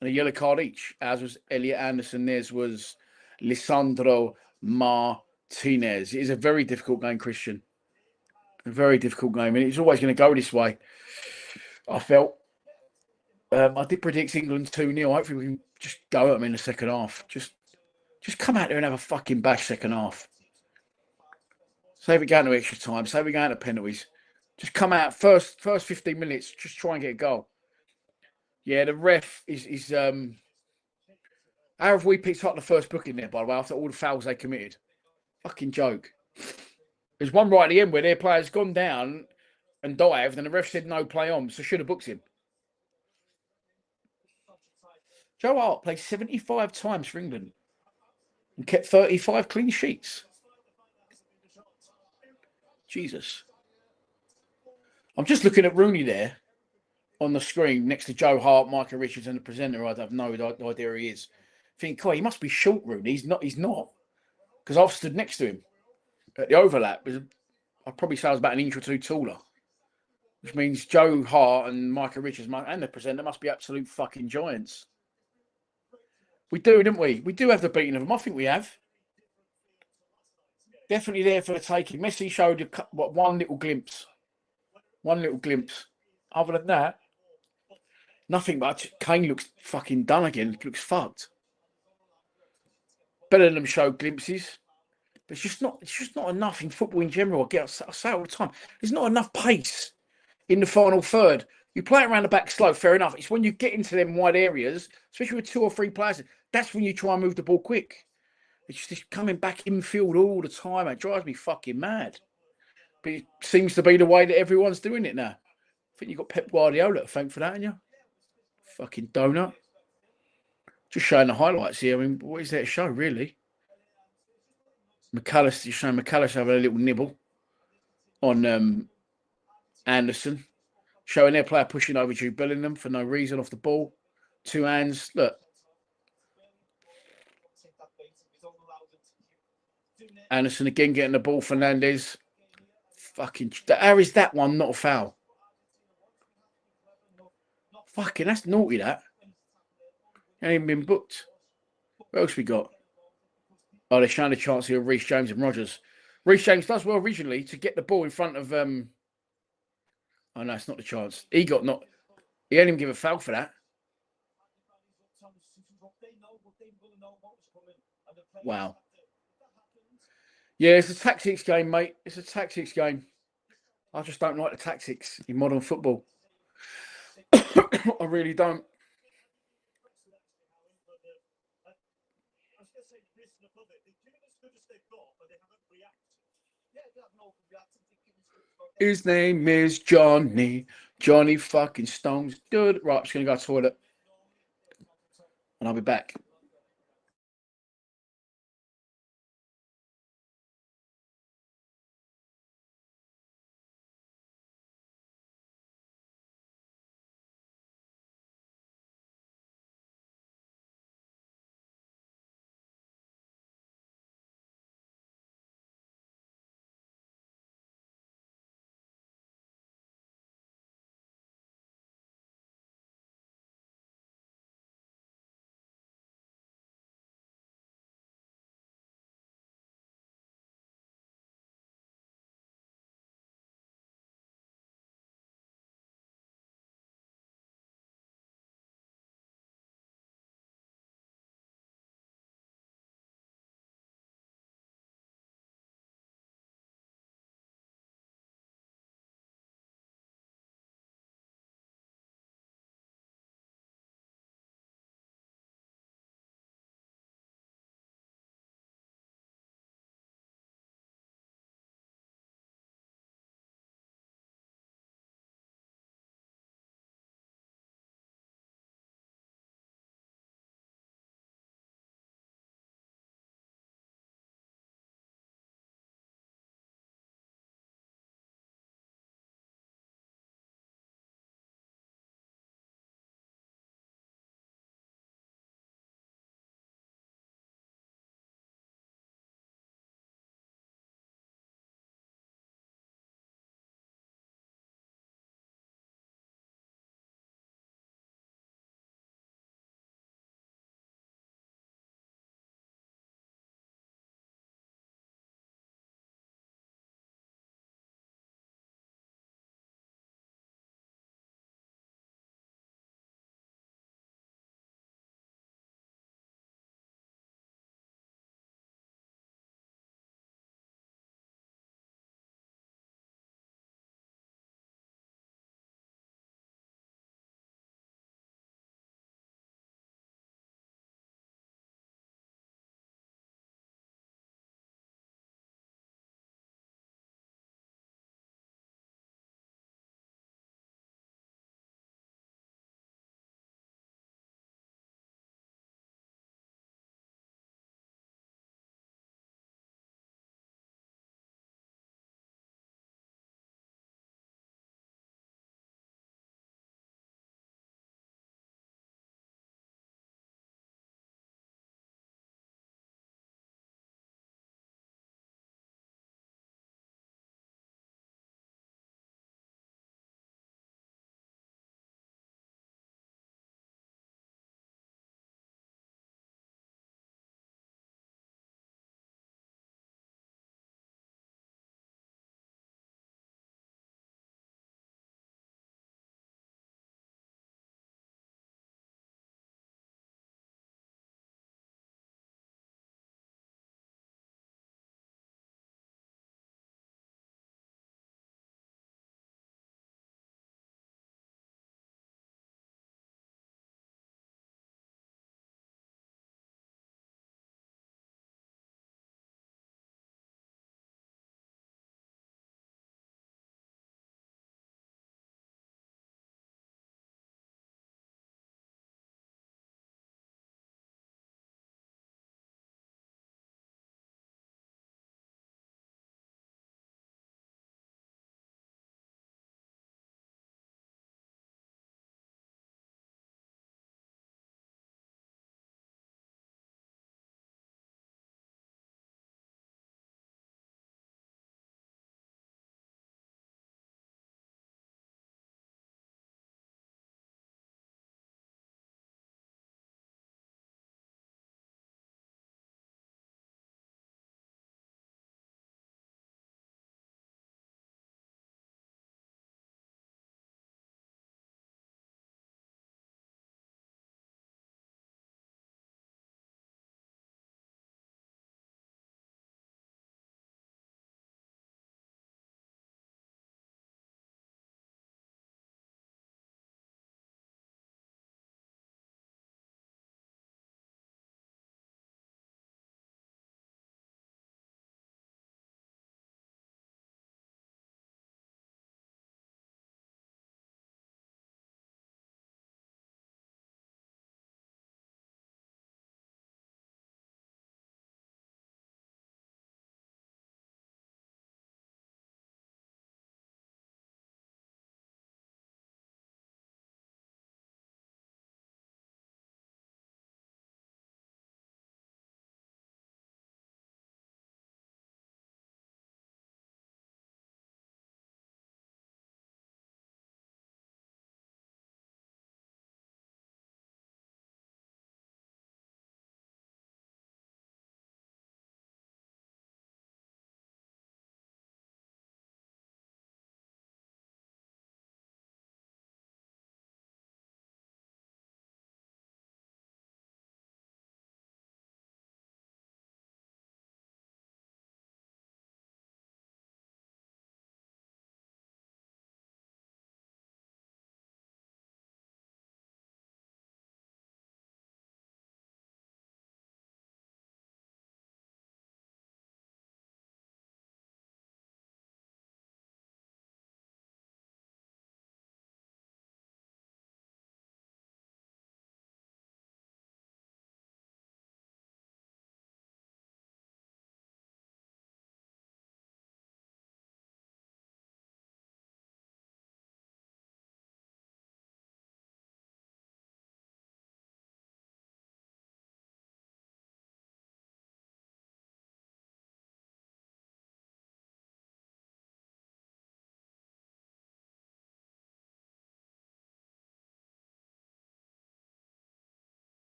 And a yellow card each, as was Elliot Anderson. Theirs was Lisandro Martinez. It is a very difficult game, Christian. A very difficult game. And it's always going to go this way, I felt. I did predict England 2-0. Hopefully we can just go at them in the second half. Just come out there and have a fucking bash second half. Say we're going to extra time. Say we're going to penalties. Just come out first 15 minutes. Just try and get a goal. Yeah, the ref is how have we picked up the first booking there, by the way, after all the fouls they committed? Fucking joke. There's one right at the end where their player's gone down and dived, and the ref said no, play on, so should have booked him. Joe Hart played 75 times for England and kept 35 clean sheets. Jesus. I'm just looking at Rooney there on the screen next to Joe Hart, Micah Richards, and the presenter. I have no idea who he is. Think, he must be short, Rooney. He's not. Because I've stood next to him at the overlap. I'd probably say I was about an inch or two taller. Which means Joe Hart and Micah Richards and the presenter must be absolute fucking giants. We do, don't we? We do have the beating of them. I think we have. Definitely there for the taking. Messi showed one little glimpse. Other than that, nothing much. Kane looks fucking done again. Looks fucked. Bellingham showed glimpses. But it's just not enough in football in general. I say it all the time. There's not enough pace in the final third. You play it around the back slow, fair enough. It's when you get into them wide areas, especially with 2 or 3 players, that's when you try and move the ball quick. It's just coming back infield all the time. It drives me fucking mad. But it seems to be the way that everyone's doing it now. think you got Pep Guardiola to thank for that, haven't you? Fucking donut. Just showing the highlights here. I mean, what is there to show, really? McAllister, you're showing McAllister having a little nibble on Anderson. Showing their player pushing over Jude Bellingham for no reason off the ball. 2 hands. Look. Anderson again getting the ball. Fernandez. Fucking. How is that one not a foul? Fucking, that's naughty, that. Ain't even been booked. What else we got? Oh, they're showing a chance here of Reece James and Rodgers. Reece James does well originally to get the ball in front of. Oh, no, it's not the chance. He got not. He didn't even give a foul for that. Wow. Yeah, it's a tactics game, mate. It's a tactics game. I just don't like the tactics in modern football. I really don't. His name is Johnny. Johnny fucking Stones. Good. Right, I'm just going to go to the toilet. And I'll be back.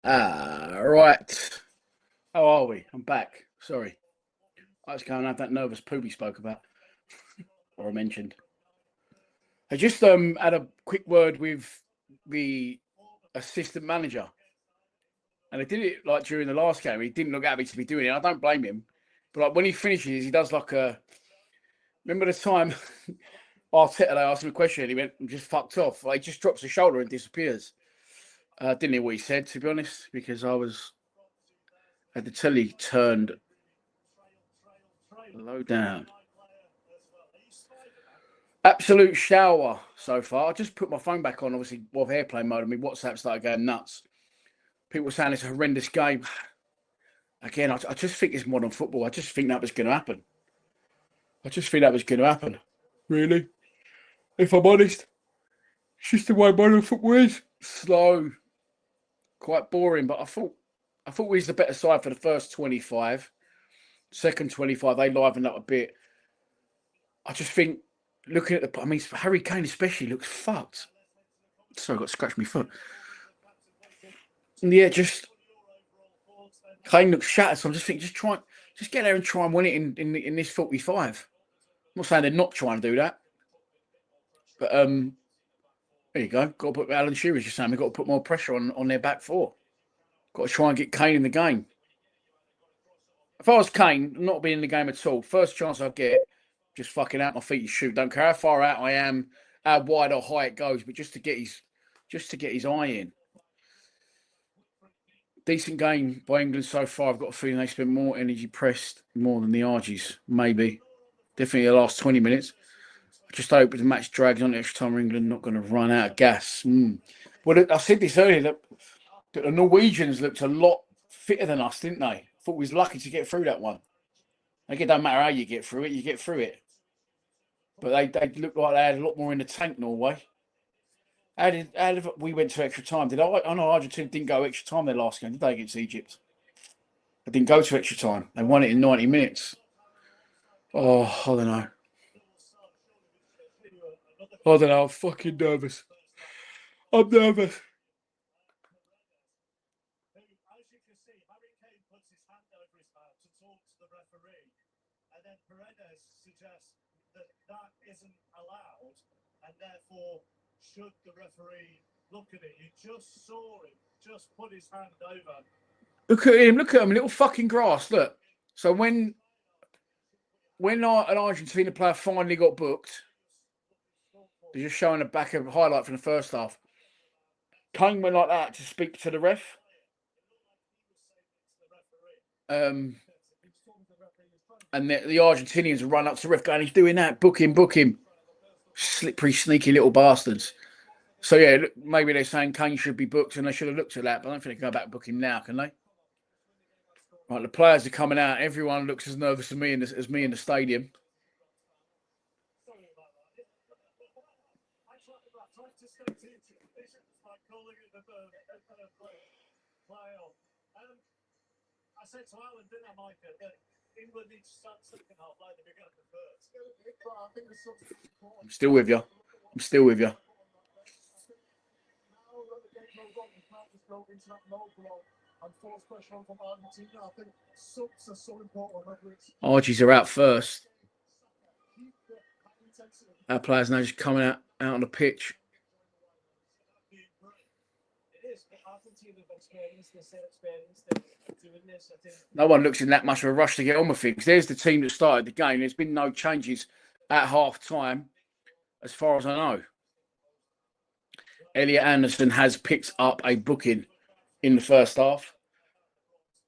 Right. How are we? I'm back. Sorry. I was going to have that nervous poo we spoke about, or I mentioned. I just had a quick word with the assistant manager, and I did it like during the last game. He didn't look happy to be doing it. I don't blame him, but like when he finishes, he does like a. Remember the time Arteta they asked him a question, he went and just fucked off. Like he just drops the shoulder and disappears. Didn't hear what he said, to be honest, because I had the telly turned low down. Absolute shower so far. I just put my phone back on, obviously, with airplane mode, and my WhatsApp started going nuts. People were saying it's a horrendous game. Again, I just think it's modern football. I just think that was going to happen. Really? If I'm honest, it's just the way modern football is. Slow, quite boring, but I thought we was the better side for the first 25. Second 25, they livened up a bit. I just think, looking at Harry Kane especially looks fucked. Sorry, I got to scratch my foot. Yeah, just Kane looks shattered. So I'm just thinking, just get there and try and win it in this 45. I'm not saying they're not trying to do that, but there you go. Got to put Alan Shearer's just saying we've got to put more pressure on their back four. Got to try and get Kane in the game. If I was Kane, not being in the game at all, first chance I get, just fucking out my feet and shoot. Don't care how far out I am, how wide or high it goes, but just to get his eye in. Decent game by England so far. I've got a feeling they spent more energy pressed more than the Argies. Maybe. Definitely the last 20 minutes. I just hope the match drags on extra time. England not going to run out of gas. Well, I said this earlier that the Norwegians looked a lot fitter than us, didn't they? Thought we was lucky to get through that one. Like, it don't matter how you get through it, you get through it. But they looked like they had a lot more in the tank, Norway. How did we went to extra time? I know Argentina didn't go extra time their last game, did they, against Egypt? They didn't go to extra time. They won it in 90 minutes. Oh, I don't know. I'm fucking nervous. I'm nervous. Should the referee look at it? You just saw him just put his hand over. Look at him, little fucking grass. Look. So when an Argentina player finally got booked, they're just showing the back of a highlight from the first half. Kane went like that to speak to the ref. And the Argentinians run up to the ref going, he's doing that, book him. Slippery, sneaky little bastards. So yeah, maybe they're saying Kane should be booked and they should have looked at that, but I don't think they can go back and book him now, can they? Right, the players are coming out. Everyone looks as nervous as me in the stadium. I said to Alan, didn't I, Micah, that England needs to start second half like they began the first. I'm still with you. Argies are out first. Our players now just coming out on the pitch. No one looks in that much of a rush to get on with things. There's the team that started the game. There's been no changes at half time, as far as I know. Elliot Anderson has picked up a booking in the first half.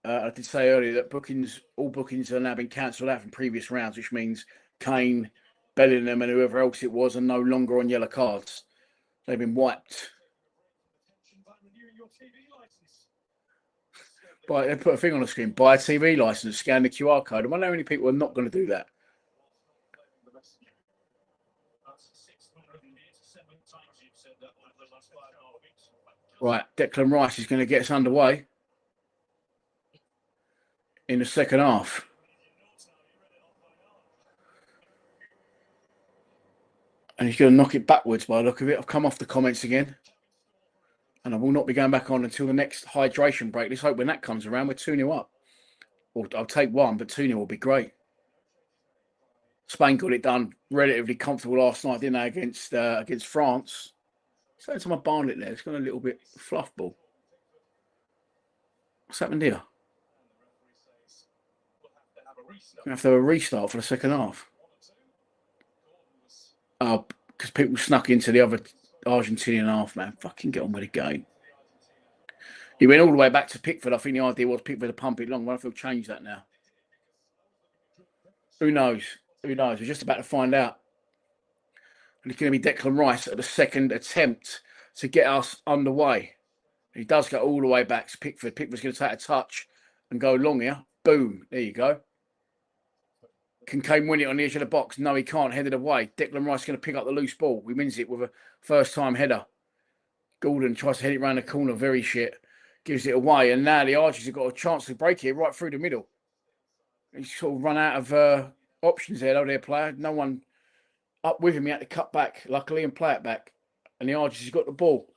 I did say earlier that all bookings are now been cancelled out from previous rounds, which means Kane, Bellingham, and whoever else it was are no longer on yellow cards. They've been wiped. They put a thing on the screen, buy a TV license, scan the QR code. I wonder how many people are not going to do that. Right, Declan Rice is going to get us underway in the second half. And he's going to knock it backwards by the look of it. I've come off the comments again. And I will not be going back on until the next hydration break. Let's hope when that comes around, we're 2-0 up. Or I'll take one, but 2-0 will be great. Spain got it done relatively comfortable last night, didn't they, against France. So it's my Barnet there. It's got a little bit fluff ball. What's happened here? Gonna have to have a restart for the second half. Oh, because people snuck into the other Argentinian half, man. Fucking get on with the game. He went all the way back to Pickford. I think the idea was Pickford to pump it long. I wonder if he'll change that now. Who knows? Who knows? We're just about to find out. And it's going to be Declan Rice at the second attempt to get us underway. He does go all the way back to Pickford. Pickford's going to take a touch and go long here. Boom. There you go. Can Kane win it on the edge of the box? No, he can't. Headed away. Declan Rice is going to pick up the loose ball. He wins it with a first-time header. Gordon tries to head it round the corner. Very shit. Gives it away. And now the Argies have got a chance to break it right through the middle. He's sort of run out of options there, though, their player. No one up with him. He had to cut back, luckily, and play it back. And the Argies has got the ball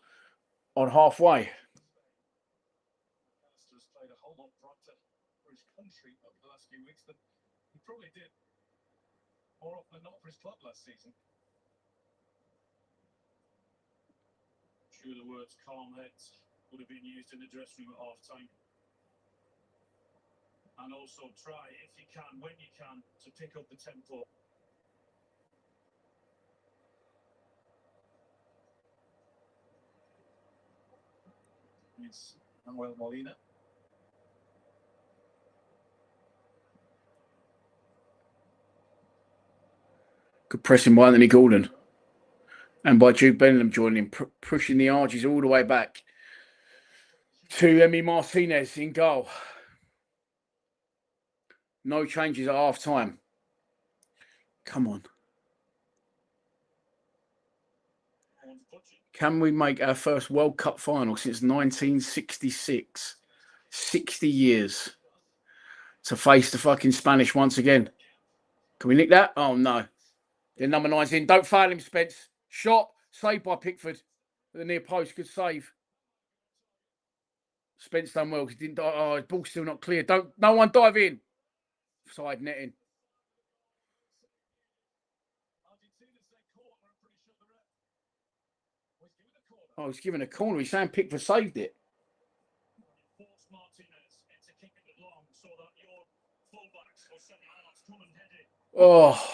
on halfway. Played a whole lot brighter for his country over the last few weeks than he probably did more often than not for his club last season. Sure, the words calm heads would have been used in the dressing room at half time. And also try, if you can, when you can, to pick up the tempo. It's Manuel Molina. Good pressing by Anthony Gordon. And by Jude Bellingham joining him, pushing the Argies all the way back to Emi Martinez in goal. No changes at half time. Come on. Can we make our first World Cup final since 1966? 60 years to face the fucking Spanish once again. Can we nick that? Oh, no. The number 9's in. Don't fail him, Spence. Shot. Saved by Pickford. At the near post. Good save. Spence done well because he didn't die. Oh, his ball's still not clear. No one dive in. Side netting. Oh, he's given a corner. He's saying Pickford saved it. Oh.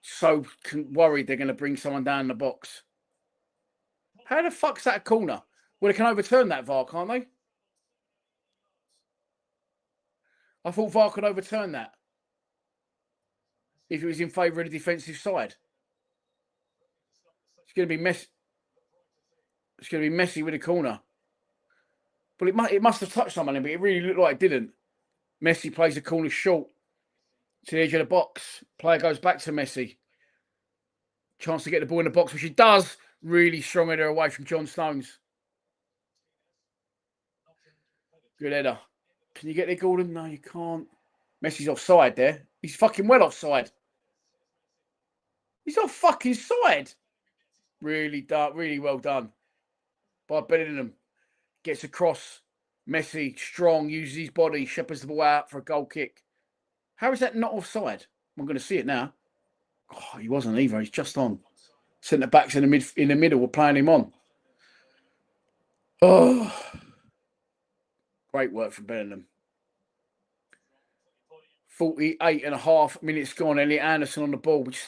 So worried they're going to bring someone down the box. How the fuck's that a corner? Well, they can overturn that VAR, can't they? I thought VAR could overturn that if it was in favour of the defensive side. It's going to be messy. It's going to be messy with the corner. But it must have touched someone, but it really looked like it didn't. Messi plays the corner short to the edge of the box. Player goes back to Messi. Chance to get the ball in the box, which he does. Really strong header away from John Stones. Good header. Can you get there, Gordon? No, you can't. Messi's offside there. He's fucking well offside. He's off fucking side. Really well done by Bellingham. Gets across. Messi, strong, uses his body, shepherds the ball out for a goal kick. How is that not offside? I'm going to see it now. Oh, he wasn't either. He's just on. Centre backs in the middle were playing him on. Oh, great work from Bellingham. 48.5 minutes gone. Elliot Anderson on the ball. Which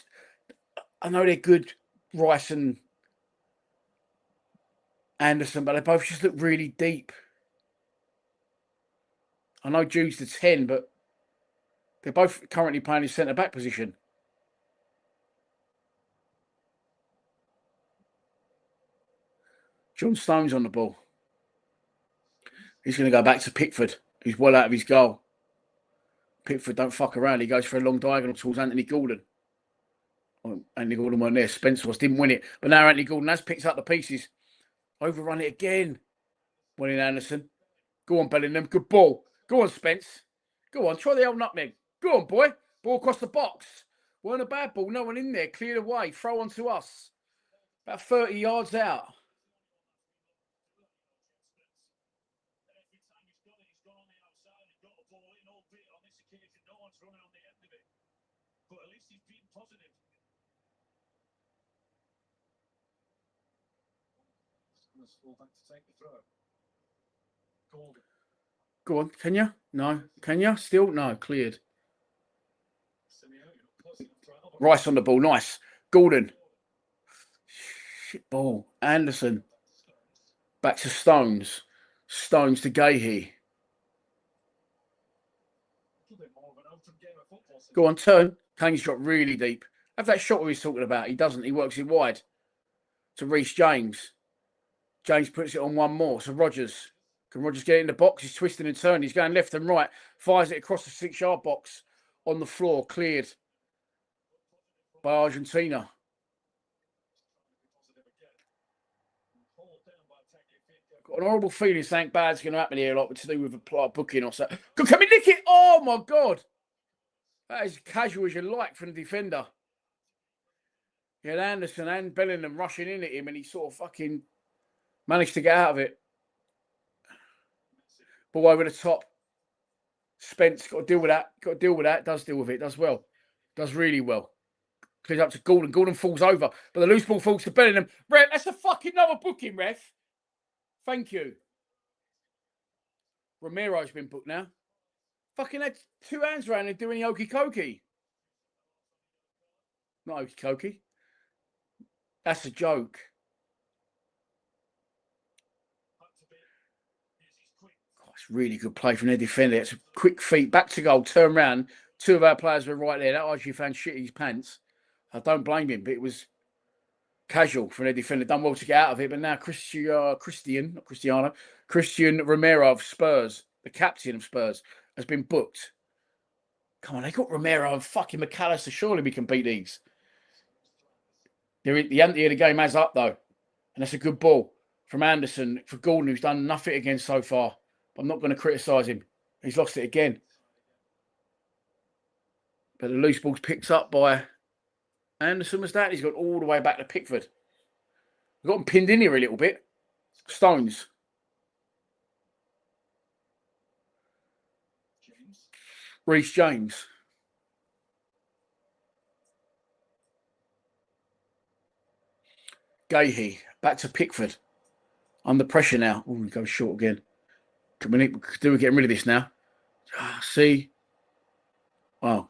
I know they're good, Rice and Anderson, but they both just look really deep. I know Jude's the 10, but they're both currently playing in centre back position. John Stones on the ball. He's going to go back to Pickford. He's well out of his goal. Pickford don't fuck around. He goes for a long diagonal towards Anthony Gordon. Oh, Anthony Gordon weren't there. Spencer didn't win it. But now Anthony Gordon has picked up the pieces. Overrun it again. William Anderson. Go on, Bellingham. Good ball. Go on, Spence. Go on. Try the old nutmeg. Go on, boy. Ball across the box. Weren't a bad ball. No one in there. Cleared away. Throw on to us. About 30 yards out. Thomas fullback to take the throw. Golden. Go on, can you? No. Can you? Still? No, cleared. Rice on the ball, nice. Gordon. Shit ball. Anderson. Back to Stones. Stones to Gahey. Go on, turn. Kane's dropped really deep. Have that shot we was talking about. He doesn't. He works it wide to Reece James. James puts it on one more. So Rodgers. Can Rodgers get in the box? He's twisting and turning. He's going left and right. Fires it across the 6-yard box. On the floor. Cleared by Argentina. Got an horrible feeling something bad's going to happen here, like to do with a booking or something. Can we nick it? Oh, my God. That is casual as you like from the defender. He had Anderson and Bellingham rushing in at him, and he sort of fucking managed to get out of it. Ball over the top. Spence got to deal with that. Got to deal with that. Does deal with it. Does well. Does really well. Clears up to Gordon. Gordon falls over, but the loose ball falls to Bellingham. Ref, that's a fucking another booking, ref. Thank you. Romero's been booked now. Fucking had 2 hands around and doing the okey cokey. Not okey cokey. That's a joke. Oh, it's really good play from their defender. It's a quick feet, back to goal, turn round. 2 of our players were right there. That Archie fan shit his pants. I don't blame him, but it was casual from their defender. Done well to get out of it, but now Christian Romero of Spurs, the captain of Spurs, has been booked. Come on, they got Romero and fucking McAllister. Surely we can beat these. The ante of the game has up, though. And that's a good ball from Anderson for Gordon, who's done nothing against so far. But I'm not going to criticise him. He's lost it again. But the loose ball's picked up by Anderson. Was that? He's gone all the way back to Pickford. We've got him pinned in here a little bit. Stones. Reece James. Gahey. Back to Pickford. Under pressure now. Oh, he goes short again. We're getting rid of this now. See? Wow.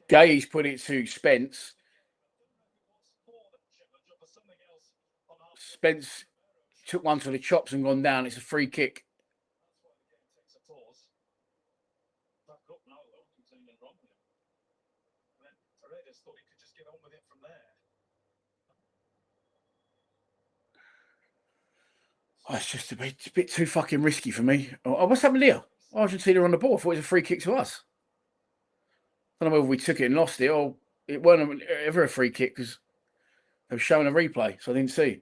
Gahey's put it to Spence. Spence took one to the chops and gone down. It's a free kick. Oh, it's just a bit too fucking risky for me. Oh, what's happened here? Argentina on the ball. I thought it was a free kick to us. I don't know whether we took it and lost it, or it weren't ever a free kick because they were showing a replay, so I didn't see.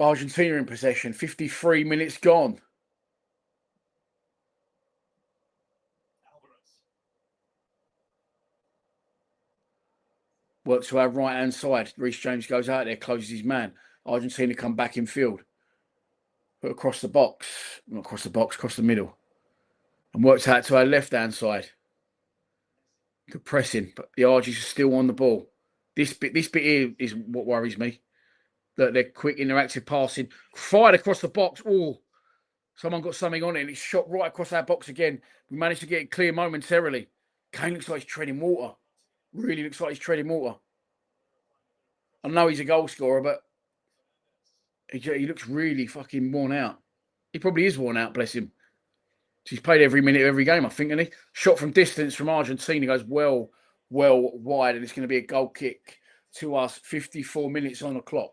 Argentina in possession. 53 minutes gone. Work to our right-hand side. Reece James goes out there, closes his man. Argentina come back in field. Put across the box. Not across the box, across the middle. And works out to our left-hand side. Good pressing, but the Argies are still on the ball. This bit here is what worries me. That they're quick, interactive passing. Fired across the box. Oh, someone got something on it and it's shot right across our box again. We managed to get it clear momentarily. Kane looks like he's treading water. Really looks like he's treading water. I know he's a goal scorer, but he looks really fucking worn out. He probably is worn out, bless him. He's played every minute of every game, I think, hasn't he? Shot from distance from Argentina goes well wide, and it's going to be a goal kick to us. 54 minutes on the clock.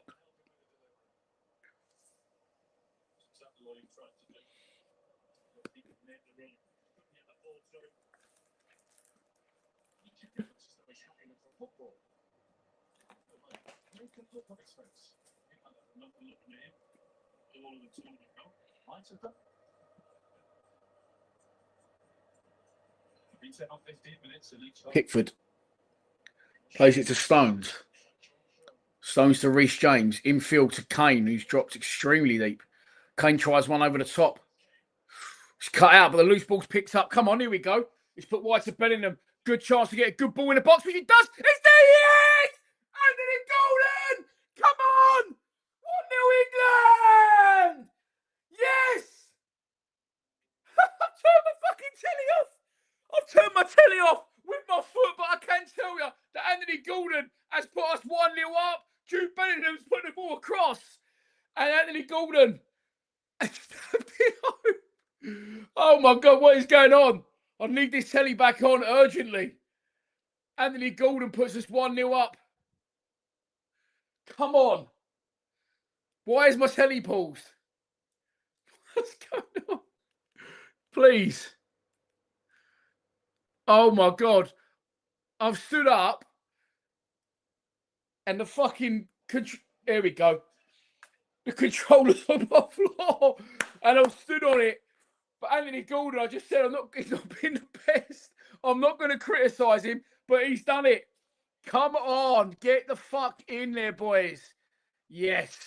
Pickford plays it to Stones. Stones to Reece James. Infield to Kane, who's dropped extremely deep. Kane tries one over the top. It's cut out, but the loose ball's picked up. Come on, here we go. It's put wide to Bellingham. Good chance to get a good ball in the box, which he does. It's there, he is! Anthony Golden! Come on! 1-0 Anthony Gordon has put us 1-0 up. Jude Bellingham's put the ball across. And Anthony Gordon. Oh my God, what is going on? I need this telly back on urgently. Anthony Gordon puts us 1-0 up. Come on. Why is my telly paused? What's going on? Please. Oh my God. I've stood up and the fucking... There we go. The controller's on the floor and I've stood on it. But Anthony Gordon, I just said he's not been the best. I'm not going to criticise him, but he's done it. Come on, get the fuck in there, boys. Yes.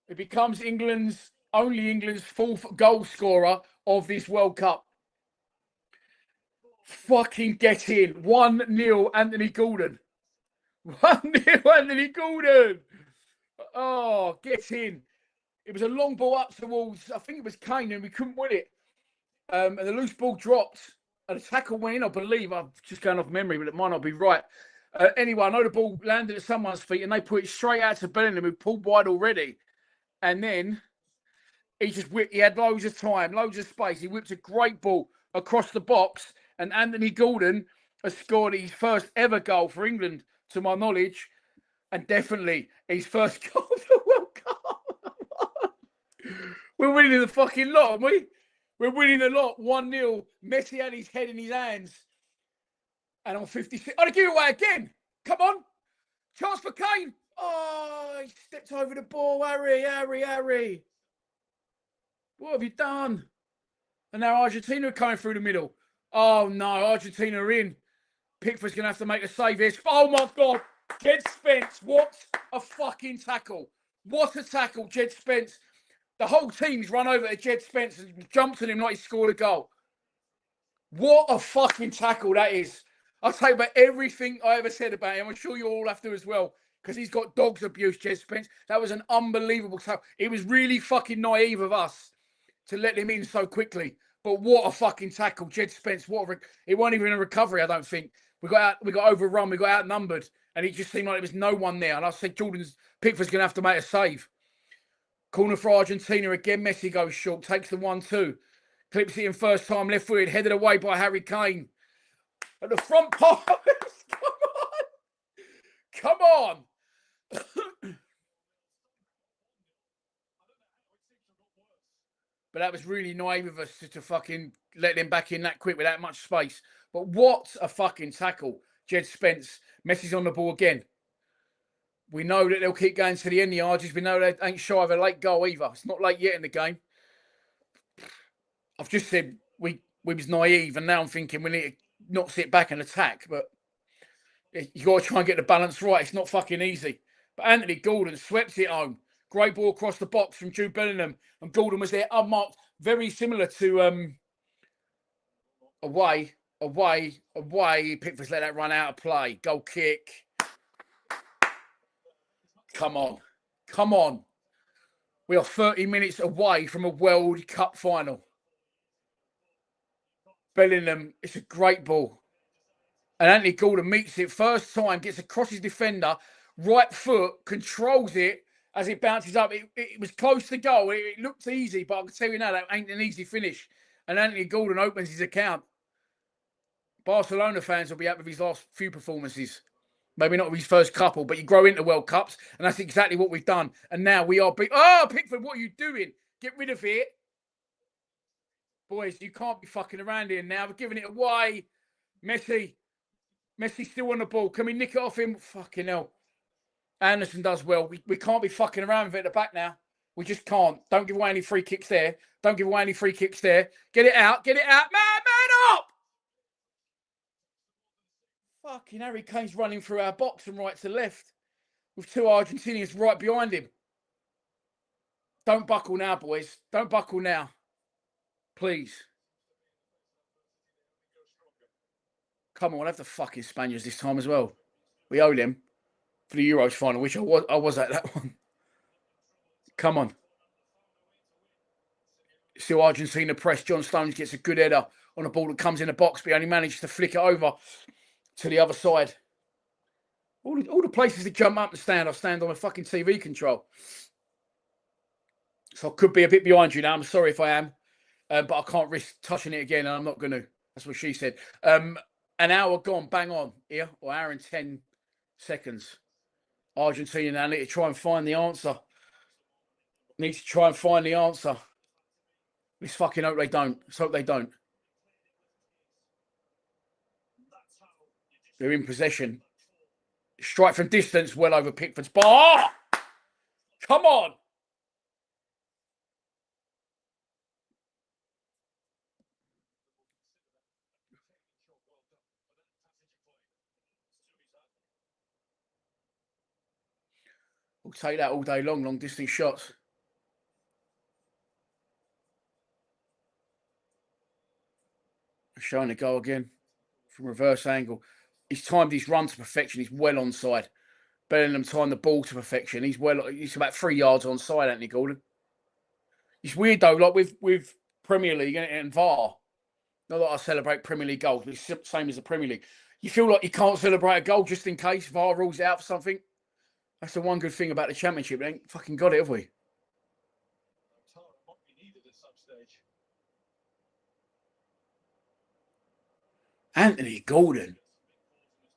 It becomes England's fourth goal scorer of this World Cup. Fucking get in. 1-0 Anthony Gordon. 1-0 Anthony Gordon. Oh, get in. It was a long ball up towards, I think it was Kane, and we couldn't win it. And the loose ball dropped. And the tackle went in, I believe. I'm just going off memory, but it might not be right. Anyway, I know the ball landed at someone's feet, and they put it straight out to Bellingham, who pulled wide already. And then he just whipped. He had loads of time, loads of space. He whipped a great ball across the box. And Anthony Gordon has scored his first ever goal for England, to my knowledge. And definitely his first goal of the World Cup. We're winning the fucking lot, aren't we? We're winning the lot. 1-0. Messi had his head in his hands. And on 56. Oh, they give it away again. Come on. Chance for Kane. Oh, he stepped over the ball. Harry. What have you done? And now Argentina are coming through the middle. Oh, no. Argentina are in. Pickford's going to have to make a save here. Oh, my God. Jed Spence. What a fucking tackle. What a tackle, Jed Spence. The whole team's run over to Jed Spence and jumped on him like he scored a goal. What a fucking tackle that is. I'll tell you about everything I ever said about him. I'm sure you all have to as well, because he's got dog's abuse, Jed Spence. That was an unbelievable tackle. It was really fucking naive of us to let him in so quickly. But what a fucking tackle, Jed Spence. It wasn't even a recovery, I don't think. We got overrun, we got outnumbered, and it just seemed like there was no one there. And I said, Pickford's going to have to make a save. Corner for Argentina again. Messi goes short, takes the 1-2. Clips it in first time, left footed, headed away by Harry Kane. At the front post. Come on. But that was really naive of us to fucking let them back in that quick with that much space. But what a fucking tackle. Jed Spence. Messi's on the ball again. We know that they'll keep going to the end, the Argies. We know they ain't shy of a late goal either. It's not late yet in the game. I've just said we was naive, and now I'm thinking we need to not sit back and attack. But you got to try and get the balance right. It's not fucking easy. But Anthony Gordon swept it home. Great ball across the box from Jude Bellingham. And Gordon was there unmarked. Very similar to away. Pickford's let that run out of play. Goal kick. Come on. We are 30 minutes away from a World Cup final. Bellingham, it's a great ball. And Anthony Gordon meets it first time, gets across his defender, right foot, controls it as it bounces up. It was close to goal. It looked easy, but I can tell you now, that ain't an easy finish. And Anthony Gordon opens his account. Barcelona fans will be happy with his last few performances. Maybe not his first couple, but you grow into World Cups, and that's exactly what we've done. And now we are big. Oh, Pickford, what are you doing? Get rid of it. Boys, you can't be fucking around here now. We're giving it away. Messi still on the ball. Can we nick it off him? Fucking hell. Anderson does well. We can't be fucking around with it at the back now. We just can't. Don't give away any free kicks there. Get it out. Man up! Fucking Harry Kane's running through our box from right to left with two Argentinians right behind him. Don't buckle now, boys. Don't buckle now. Please. Come on, have the fucking Spaniards this time as well. We owe them for the Euros final, which I was at that one. Come on. Still Argentina press. John Stones gets a good header on a ball that comes in the box, but he only managed to flick it over to the other side. All the places that jump up and stand, I stand on a fucking TV control. So I could be a bit behind you now. I'm sorry if I am. But I can't risk touching it again, and I'm not going to. That's what she said. An hour gone, bang on here, or hour and 10 seconds. Argentina now need to try and find the answer. Need to try and find the answer. Let's fucking hope they don't. Let's hope they don't. They're in possession. Strike from distance, well over Pickford's bar. Come on. We'll take that all day long distance shots. Showing the goal again from reverse angle. He's timed his run to perfection. He's well onside. Bellingham timed the ball to perfection. He's about 3 yards onside, Anthony Gordon. It's weird though, like with Premier League and VAR. Not that I celebrate Premier League goals, but it's the same as the Premier League. You feel like you can't celebrate a goal just in case VAR rules it out for something. That's the one good thing about the Championship. We ain't fucking got it, have we? Anthony Gordon.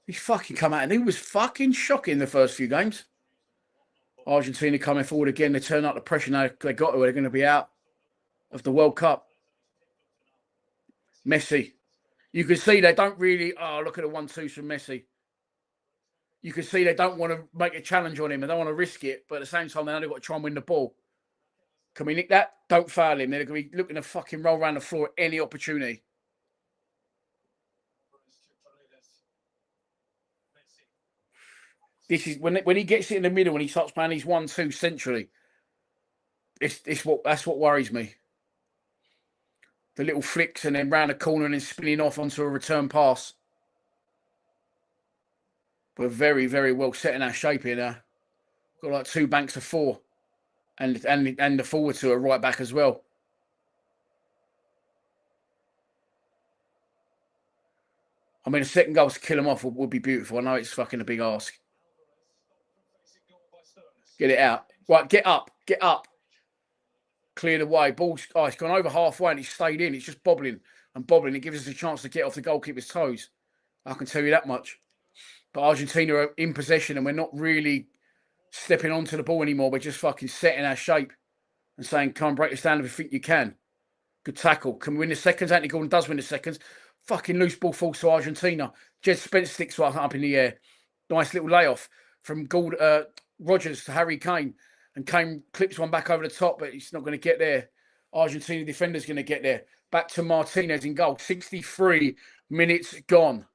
He's fucking come out and he was fucking shocking the first few games. Argentina coming forward again. They turn up the pressure now. They got to. They're going to be out of the World Cup. Messi. You can see they don't really... Oh, look at the 1-2s from Messi. You can see they don't want to make a challenge on him. They don't want to risk it. But at the same time, they only got to try and win the ball. Can we nick that? Don't foul him. They're going to be looking to fucking roll around the floor at any opportunity. This is when he gets it in the middle and he starts playing his 1-2 centrally. That's what worries me. The little flicks and then round the corner and then spinning off onto a return pass. We're very, very well set in our shape here now. Got like 2 banks of 4. And the forward to a right back as well. I mean, a second goal to kill him off would be beautiful. I know it's fucking a big ask. Get it out. Right, get up. Get up. Clear the way. Ball's... Oh, it's gone over halfway and it's stayed in. It's just bobbling and bobbling. It gives us a chance to get off the goalkeeper's toes. I can tell you that much. But Argentina are in possession and we're not really stepping onto the ball anymore. We're just fucking setting our shape and saying, come on, break this down if you think you can. Good tackle. Can we win the seconds? Anthony Gordon does win the seconds. Fucking loose ball falls to Argentina. Jed Spence sticks right up in the air. Nice little layoff from Rodgers to Harry Kane. And Kane clips one back over the top, but he's not going to get there. Argentina defender's going to get there. Back to Martinez in goal. 63 minutes gone.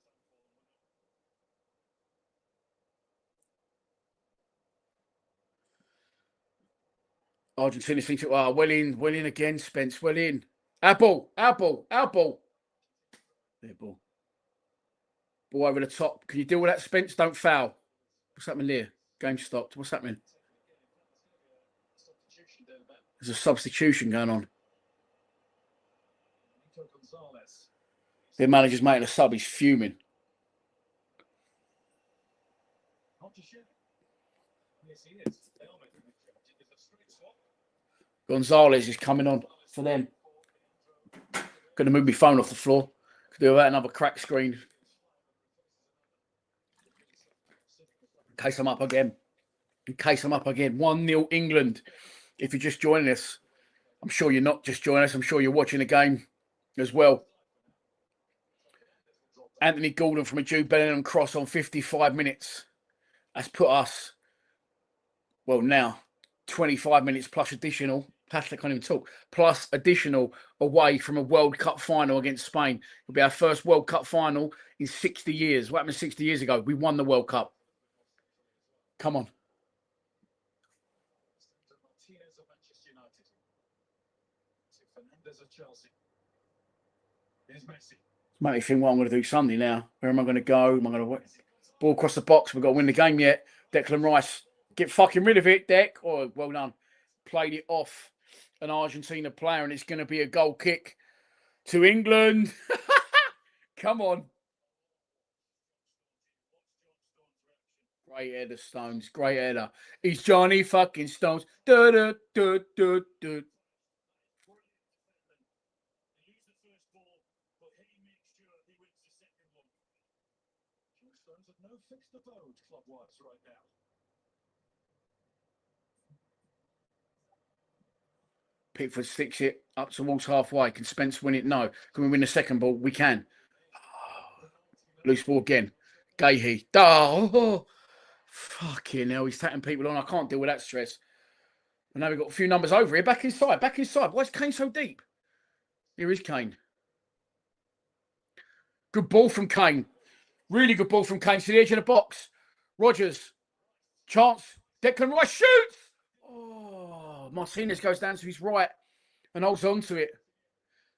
Argentina think, well in again, Spence, well in. Our ball. There, ball. Ball over the top. Can you deal with that, Spence? Don't foul. What's happening there? Game stopped. What's happening? There's a substitution going on. Their manager's making a sub. He's fuming. Gonzalez is coming on for them. Going to move my phone off the floor. Could do that another crack screen. In case I'm up again. 1-0 England. If you're just joining us, I'm sure you're not just joining us. I'm sure you're watching the game as well. Anthony Gordon from a Jude Bellingham cross on 55 minutes. That's put us, well, now 25 minutes plus additional. Patrick can't even talk. Plus additional away from a World Cup final against Spain. It'll be our first World Cup final in 60 years. What happened 60 years ago? We won the World Cup. Come on. Make me think what I'm going to do Sunday now. Where am I going to go? Am I going to ball across the box? We've got to win the game yet. Declan Rice, get fucking rid of it, Dec. Oh, well done. Played it off an Argentina player, and it's going to be a goal kick To England. Come on. Great header, Stones. Great header. He's Johnny fucking Stones. Du, du, du, du, du. Stones have no fixed abode club-wise right now. Pickford sticks it up towards halfway. Can Spence win it? No. Can we win the second ball? We can. Loose ball again. Gahey. Oh, fucking hell. He's tapping people on. I can't deal with that stress. And now we've got a few numbers over here. Back inside. Back inside. Why is Kane so deep? Here is Kane. Good ball from Kane. Really good ball from Kane to the edge of the box. Rodgers. Chance. Declan Rice shoots. Oh, Martinez goes down to his right and holds on to it.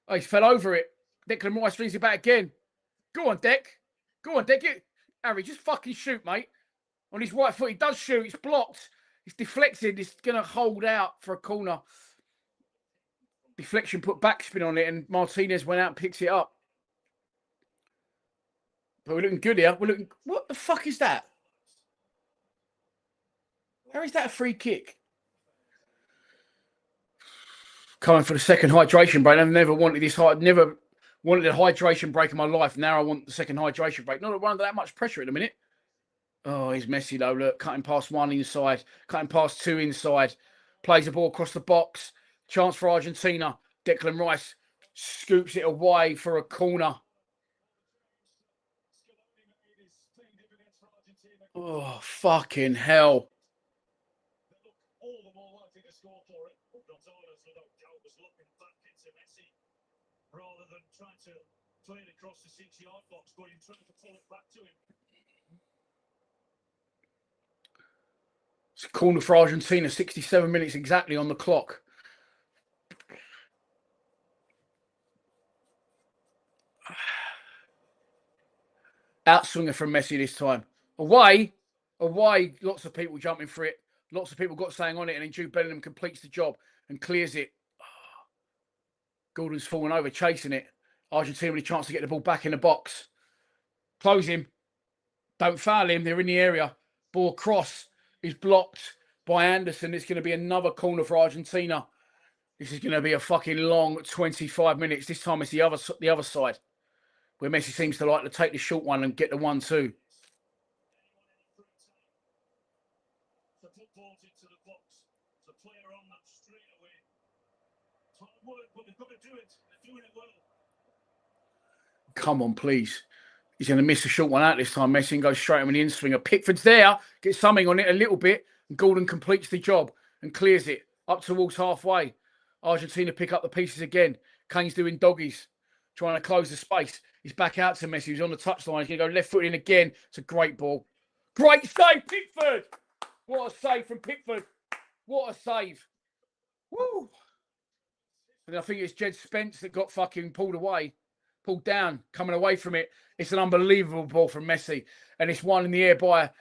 Oh, he fell over it. Declan Rice brings it back again. Go on, Deck. Go on, Deck. Harry, just fucking shoot, mate. On his right foot, he does shoot. It's blocked. It's deflected. It's going to hold out for a corner. Deflection put backspin on it, and Martinez went out and picks it up. But we're looking good here. We're looking. What the fuck is that? How is that a free kick? Coming for the second hydration break. I've never wanted this. Never wanted a hydration break in my life. Now I want the second hydration break. Not under that much pressure at the minute. Oh, he's Messi though. Look, cutting past one inside, cutting past two inside. Plays the ball across the box. Chance for Argentina. Declan Rice scoops it away for a corner. Oh, fucking hell. All the more likely to score for it. Gonzalez, without doubt, was looking back into Messi rather than trying to play it across the 6-yard box, but he's trying to pull it back to him. It's a corner for Argentina. 67 minutes exactly on the clock. Outswinger from Messi this time. Away. Lots of people jumping for it. Lots of people got saying on it, and then Jude Bellingham completes the job and clears it. Gordon's falling over, chasing it. Argentina with a chance to get the ball back in the box. Close him. Don't foul him. They're in the area. Ball across is blocked by Anderson. It's going to be another corner for Argentina. This is going to be a fucking long 25 minutes. This time it's the other side, where Messi seems to like to take the short one and get the 1-2. Come on, please. He's going to miss a short one out this time. Messi goes straight on the in-swinger. Pickford's there, gets something on it a little bit, and Gordon completes the job and clears it up towards halfway. Argentina pick up the pieces again. Kane's doing doggies, trying to close the space. He's back out to Messi. He's on the touchline. He's going to go left foot in again. It's a great ball. Great save, Pickford. What a save from Pickford. What a save. Woo. And I think it's Jed Spence that got fucking pulled down, coming away from it. It's an unbelievable ball from Messi. And it's one in the air by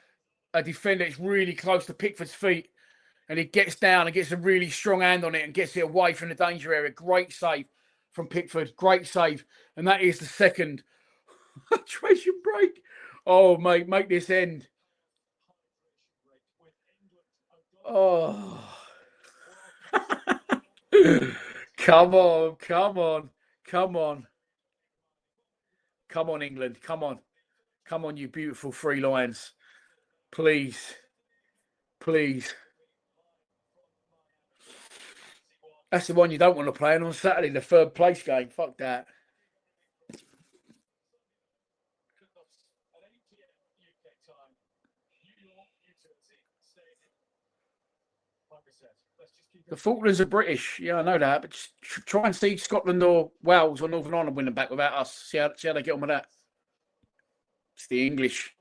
a defender. It's really close to Pickford's feet. And he gets down and gets a really strong hand on it and gets it away from the danger area. Great save from Pickford. Great save. And that is the second hydration break. Oh, mate, make this end. Oh. Come on, come on, come on. Come on, England. Come on. Come on, you beautiful three lions. Please. Please. That's the one you don't want to play on Saturday, the third place game. Fuck that. The Falklands are British. Yeah, I know that. But just try and see Scotland or Wales or Northern Ireland winning back without us. See how they get on with that. It's the English.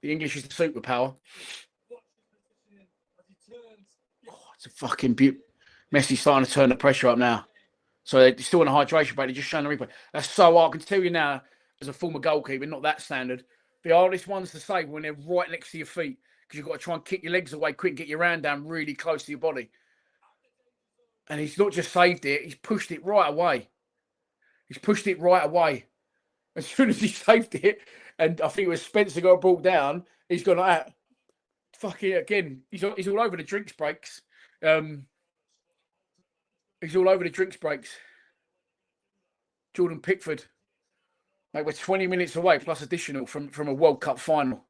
The English is the superpower. Oh, it's a fucking beauty. Messi's starting to turn the pressure up now. So they're still in a hydration break. They're just showing the replay. That's so hard. I can tell you now, as a former goalkeeper, not that standard. The hardest ones to save when they're right next to your feet, because you've got to try and kick your legs away quick, get your hand down really close to your body. And he's not just saved it, he's pushed it right away. He's pushed it right away. As soon as he saved it, and I think it was Spencer got brought down, he's gone like that. Fucking again, he's all over the drinks breaks. He's all over the drinks breaks. Jordan Pickford. Mate, we're 20 minutes away plus additional from a World Cup final.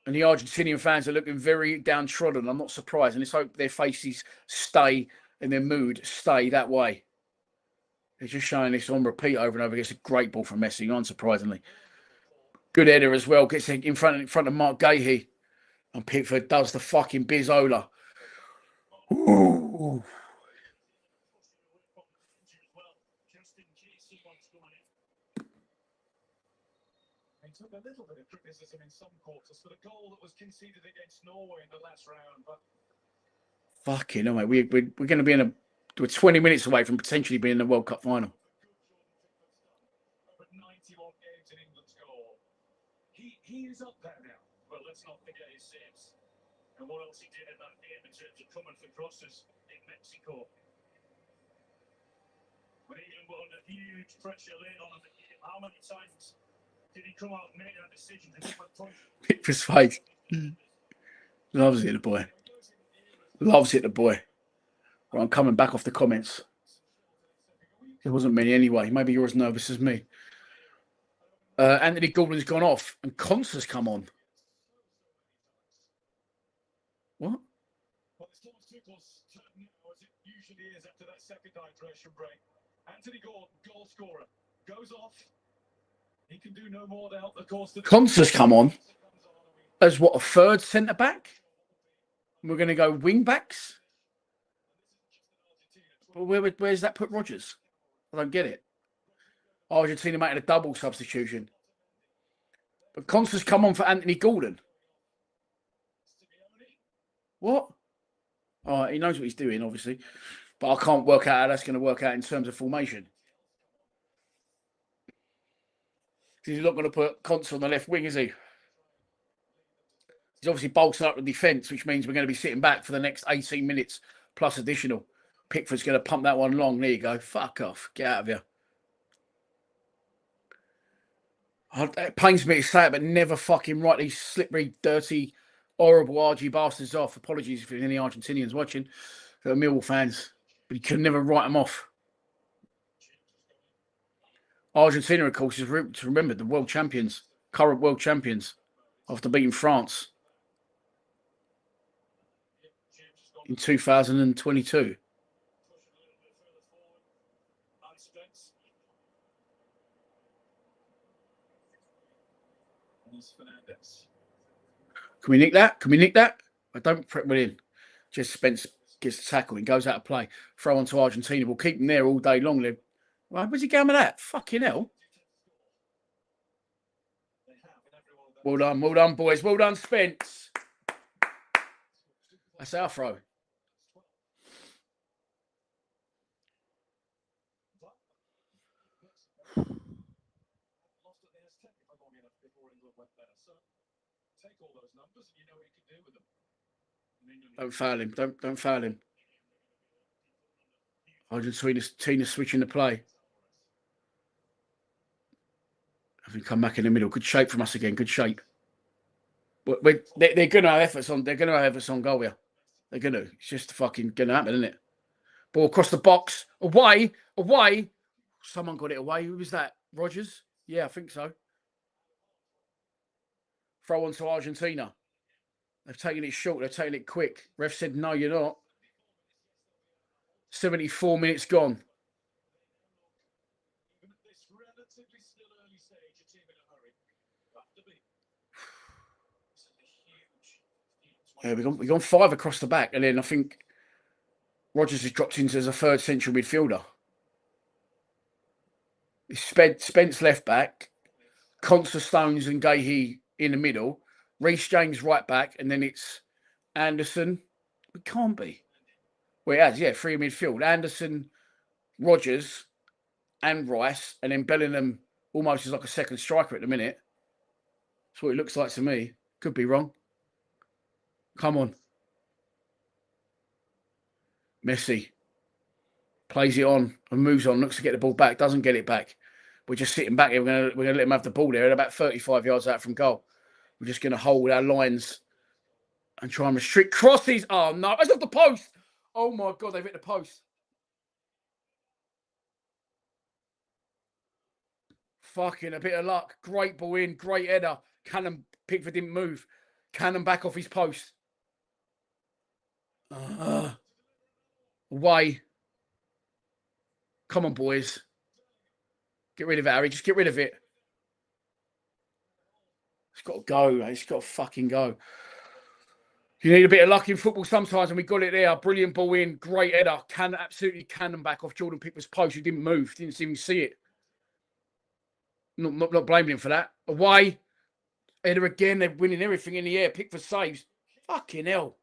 And the Argentinian fans are looking very downtrodden. I'm not surprised. And let's hope their faces stay and their mood stay that way. They're just showing this on repeat over and over. It's a great ball from Messi, unsurprisingly. Good header as well. Gets in front of Mark Gahey. And Pickford does the fucking Bizzola. Ooh. He took a little bit of criticism in some quarters for the goal that was conceded against Norway in the last round, but fucking hell, mate. We're going to be we're 20 minutes away from potentially being in the World Cup final. over 91 games in England's goal. He is up there now. Well, let's not forget his saves. And what else he did in that game in terms of coming for crosses in Mexico. When England were under huge pressure laid on him, how many times did he come out and make that decision to come and punch? Pickford's face. Loves it, the boy. Loves it, the boy. Right, I'm coming back off the comments. It wasn't many anyway. Maybe you're as nervous as me. Anthony Gordon's gone off and Concer's come on. What? Well, it's Thomas Tuchel's turn now, as it usually is after that second hydration break. Anthony Gordon, goal scorer, goes off. He can do no more to help the course. Concer's come on as what, a third centre back? We're going to go wing backs. Well, where's that put Rodgers? I don't get it. Argentina making a double substitution. But Concer's come on for Anthony Gordon. What? Oh, he knows what he's doing, obviously. But I can't work out how that's going to work out in terms of formation. He's not going to put Concer on the left wing, is he? He's obviously bolstered up the defence, which means we're going to be sitting back for the next 18 minutes plus additional. Pickford's going to pump that one long. There you go. Fuck off. Get out of here. It pains me to say it, but never fucking write these slippery, dirty, horrible RG bastards off. Apologies if there's any Argentinians watching. They're Millwall fans. But you can never write them off. Argentina, of course, is to remember the world champions, current world champions, after beating France in 2022. Can we nick that? Can we nick that? I don't prep within. Just Spence gets the tackle and goes out of play. Throw on to Argentina. We'll keep them there all day long. Right, where's he going with that? Fucking hell. Well done, boys. Well done, Spence. That's our throw. Don't foul him. Don't foul him. Argentina switching the play. Having come back in the middle. Good shape from us again. Good shape. They're going to have efforts on. They're going to have efforts on goal here. They're going to. It's just fucking going to happen, isn't it? Ball across the box. Away. Someone got it away. Who was that? Rodgers? Yeah, I think so. Throw on to Argentina. They've taken it short. They're taking it quick. Ref said, no, you're not. 74 minutes gone. Yeah, we've gone 5 across the back. And then I think Rodgers has dropped into as a third central midfielder. Spence left back. Concer, Stones and Gahey in the middle. Reece James right back. And then it's Anderson. It can't be. Well, it has, yeah, 3 in midfield. Anderson, Rodgers and Rice. And then Bellingham almost is like a second striker at the minute. That's what it looks like to me. Could be wrong. Come on. Messi. Plays it on and moves on, looks to get the ball back, doesn't get it back. We're just sitting back here. We're gonna let him have the ball there at about 35 yards out from goal. We're just gonna hold our lines and try and restrict crosses. Oh no, it's off the post. Oh my god, they've hit the post. Fucking a bit of luck. Great ball in, great header. Cannon Pickford didn't move. Cannon back off his post. Away. Come on, boys. Get rid of it, Harry. Just get rid of it. It's got to go. It's got to fucking go. You need a bit of luck in football sometimes, and we got it there. Brilliant ball in. Great header. Absolutely cannon back off Jordan Pickford's post. He didn't move. Didn't even see it. Not blaming him for that. Away. Header again. They're winning everything in the air. Pickford saves. Fucking hell.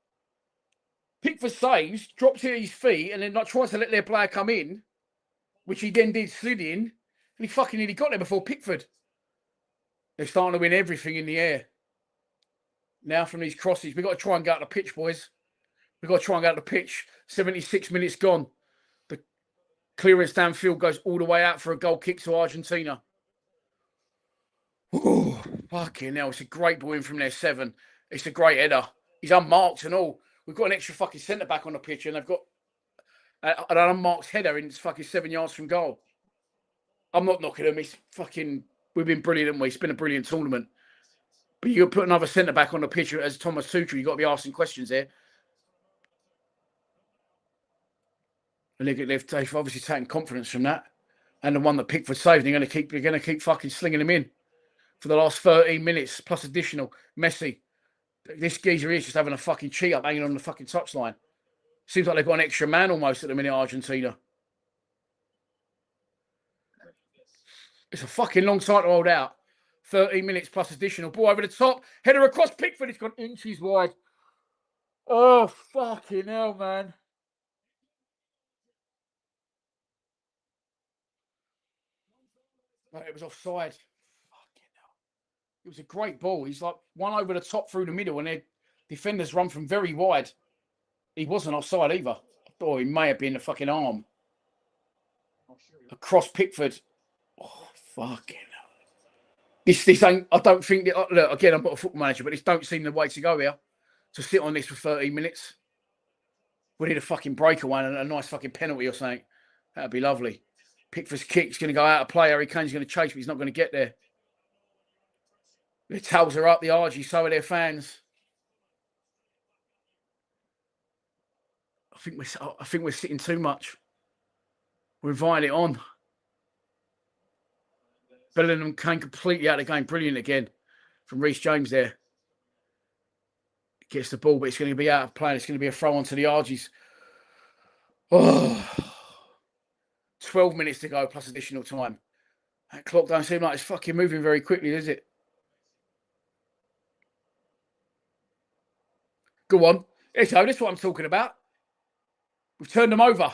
Pickford saves, drops it at his feet, and then tries to let their player come in, which he then did, slid in, and he fucking nearly got there before Pickford. They're starting to win everything in the air. Now from these crosses, we've got to try and get out the pitch, boys. We've got to try and get out the pitch. 76 minutes gone. The clearance downfield goes all the way out for a goal kick to Argentina. Oh, fucking hell. It's a great ball in from their 7. It's a great header. He's unmarked and all. We've got an extra fucking centre-back on the pitch, and they've got an unmarked header, and it's fucking 7 yards from goal. I'm not knocking them. It's fucking... We've been brilliant, haven't we? It's been a brilliant tournament. But you put another centre-back on the pitch as Thomas Tuchel, you've got to be asking questions there. And they've obviously taken confidence from that. And the one that Pickford saved, they're going to keep fucking slinging them in for the last 13 minutes, plus additional. Messi. This geezer is just having a fucking cheat up hanging on the fucking touchline. Seems like they've got an extra man almost at the minute, Argentina. It's a fucking long time to hold out. 13 minutes plus additional. Ball over the top. Header across Pickford. It's gone inches wide. Oh, fucking hell, man. It was offside. Fucking hell. It was a great ball. He's like one over the top through the middle, and their defenders run from very wide. He wasn't offside either. I thought he may have been a fucking arm. Across Pickford. Oh, fucking hell. This ain't, I don't think, look, again, I'm not a football manager, but this don't seem the way to go here. To sit on this for 13 minutes. We need a fucking breakaway and a nice fucking penalty or something. That'd be lovely. Pickford's kick's going to go out of play. Harry Kane's going to chase, but he's not going to get there. Their towels are up, the RG, so are their fans. I think we're sitting too much. We're inviting it on. Bellingham came completely out of the game. Brilliant again from Reece James there. Gets the ball, but it's going to be out of play. It's going to be a throw on to the Argies. Oh, 12 minutes to go plus additional time. That clock don't seem like it's fucking moving very quickly, does it? Go on. That's what I'm talking about. We've turned them over.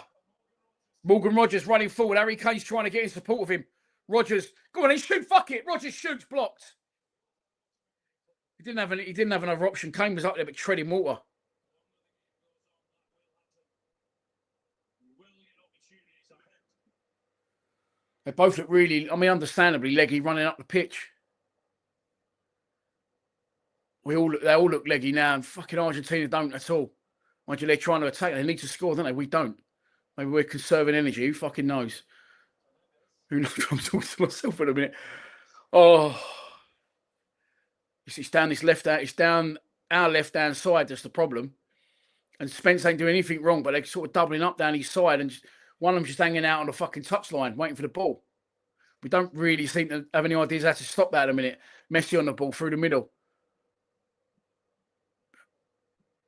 Morgan Rogers running forward. Harry Kane's trying to get in support of him. Rogers, go on, he shoot, fuck it. Rogers shoots, blocked. He didn't have another option. Kane was up there, but treading water. They both look really, understandably leggy running up the pitch. They all look leggy now, and fucking Argentina don't at all. Mind you, they're trying to attack. They need to score, don't they? We don't. Maybe we're conserving energy. Who fucking knows? Who knows? I'm talking to myself in a minute. Oh. It's down this left hand. It's down our left-hand side. That's the problem. And Spence ain't doing anything wrong, but they're sort of doubling up down his side, and one of them just hanging out on the fucking touchline, waiting for the ball. We don't really seem to have any ideas how to stop that at a minute. Messi on the ball through the middle.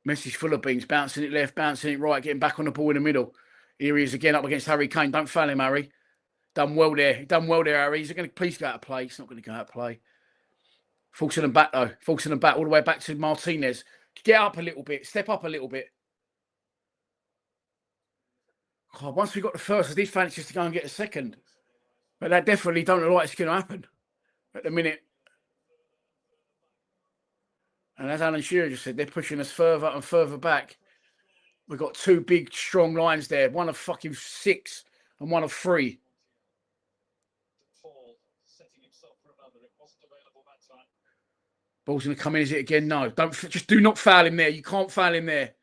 Messi's full of beans, bouncing it left, bouncing it right, getting back on the ball in the middle. Here he is again up against Harry Kane. Don't foul him, Harry. Done well there. Done well there, Harry. He's going to please go out of play. He's not going to go out of play. Forcing them back, though. Forcing them back all the way back to Martinez. Get up a little bit. Step up a little bit. Oh, once we got the first, I did fancy just to go and get a second. But that definitely don't look like it's going to happen at the minute. And as Alan Shearer just said, they're pushing us further and further back. We've got two big, strong lines there. One of fucking 6 and one of 3. Paul setting himself for another. It wasn't available that time. Ball's going to come in, is it again? No. Just do not foul him there. You can't foul him there.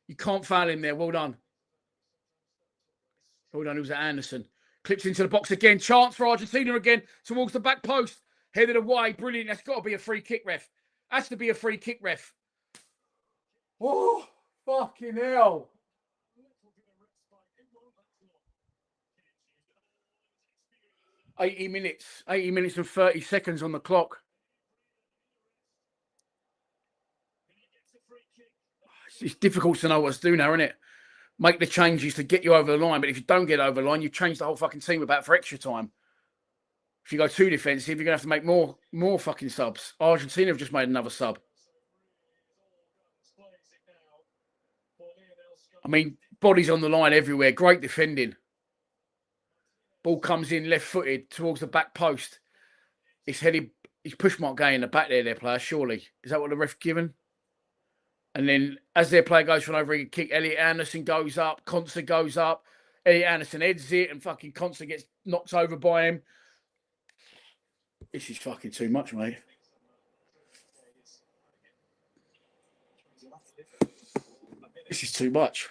You can't foul him there. Well done. Well done. It was Anderson. Clips into the box again. Chance for Argentina again towards the back post. Headed away. Brilliant. That's got to be a free kick, ref. Has to be a free kick, ref. Oh, fucking hell. 80 minutes. 80 minutes and 30 seconds on the clock. It's difficult to know what to do now, isn't it? Make the changes to get you over the line. But if you don't get over the line, you've changed the whole fucking team about for extra time. If you go too defensive, you're going to have to make more fucking subs. Argentina have just made another sub. I mean, bodies on the line everywhere. Great defending. Ball comes in left-footed towards the back post. It's headed. He's push mark going in the back there, their player, surely. Is that what the ref given? And then as their player goes for an overhead kick, Elliot Anderson goes up, Conser goes up. Elliot Anderson heads it and fucking Conser gets knocked over by him. This is fucking too much, mate. This is too much.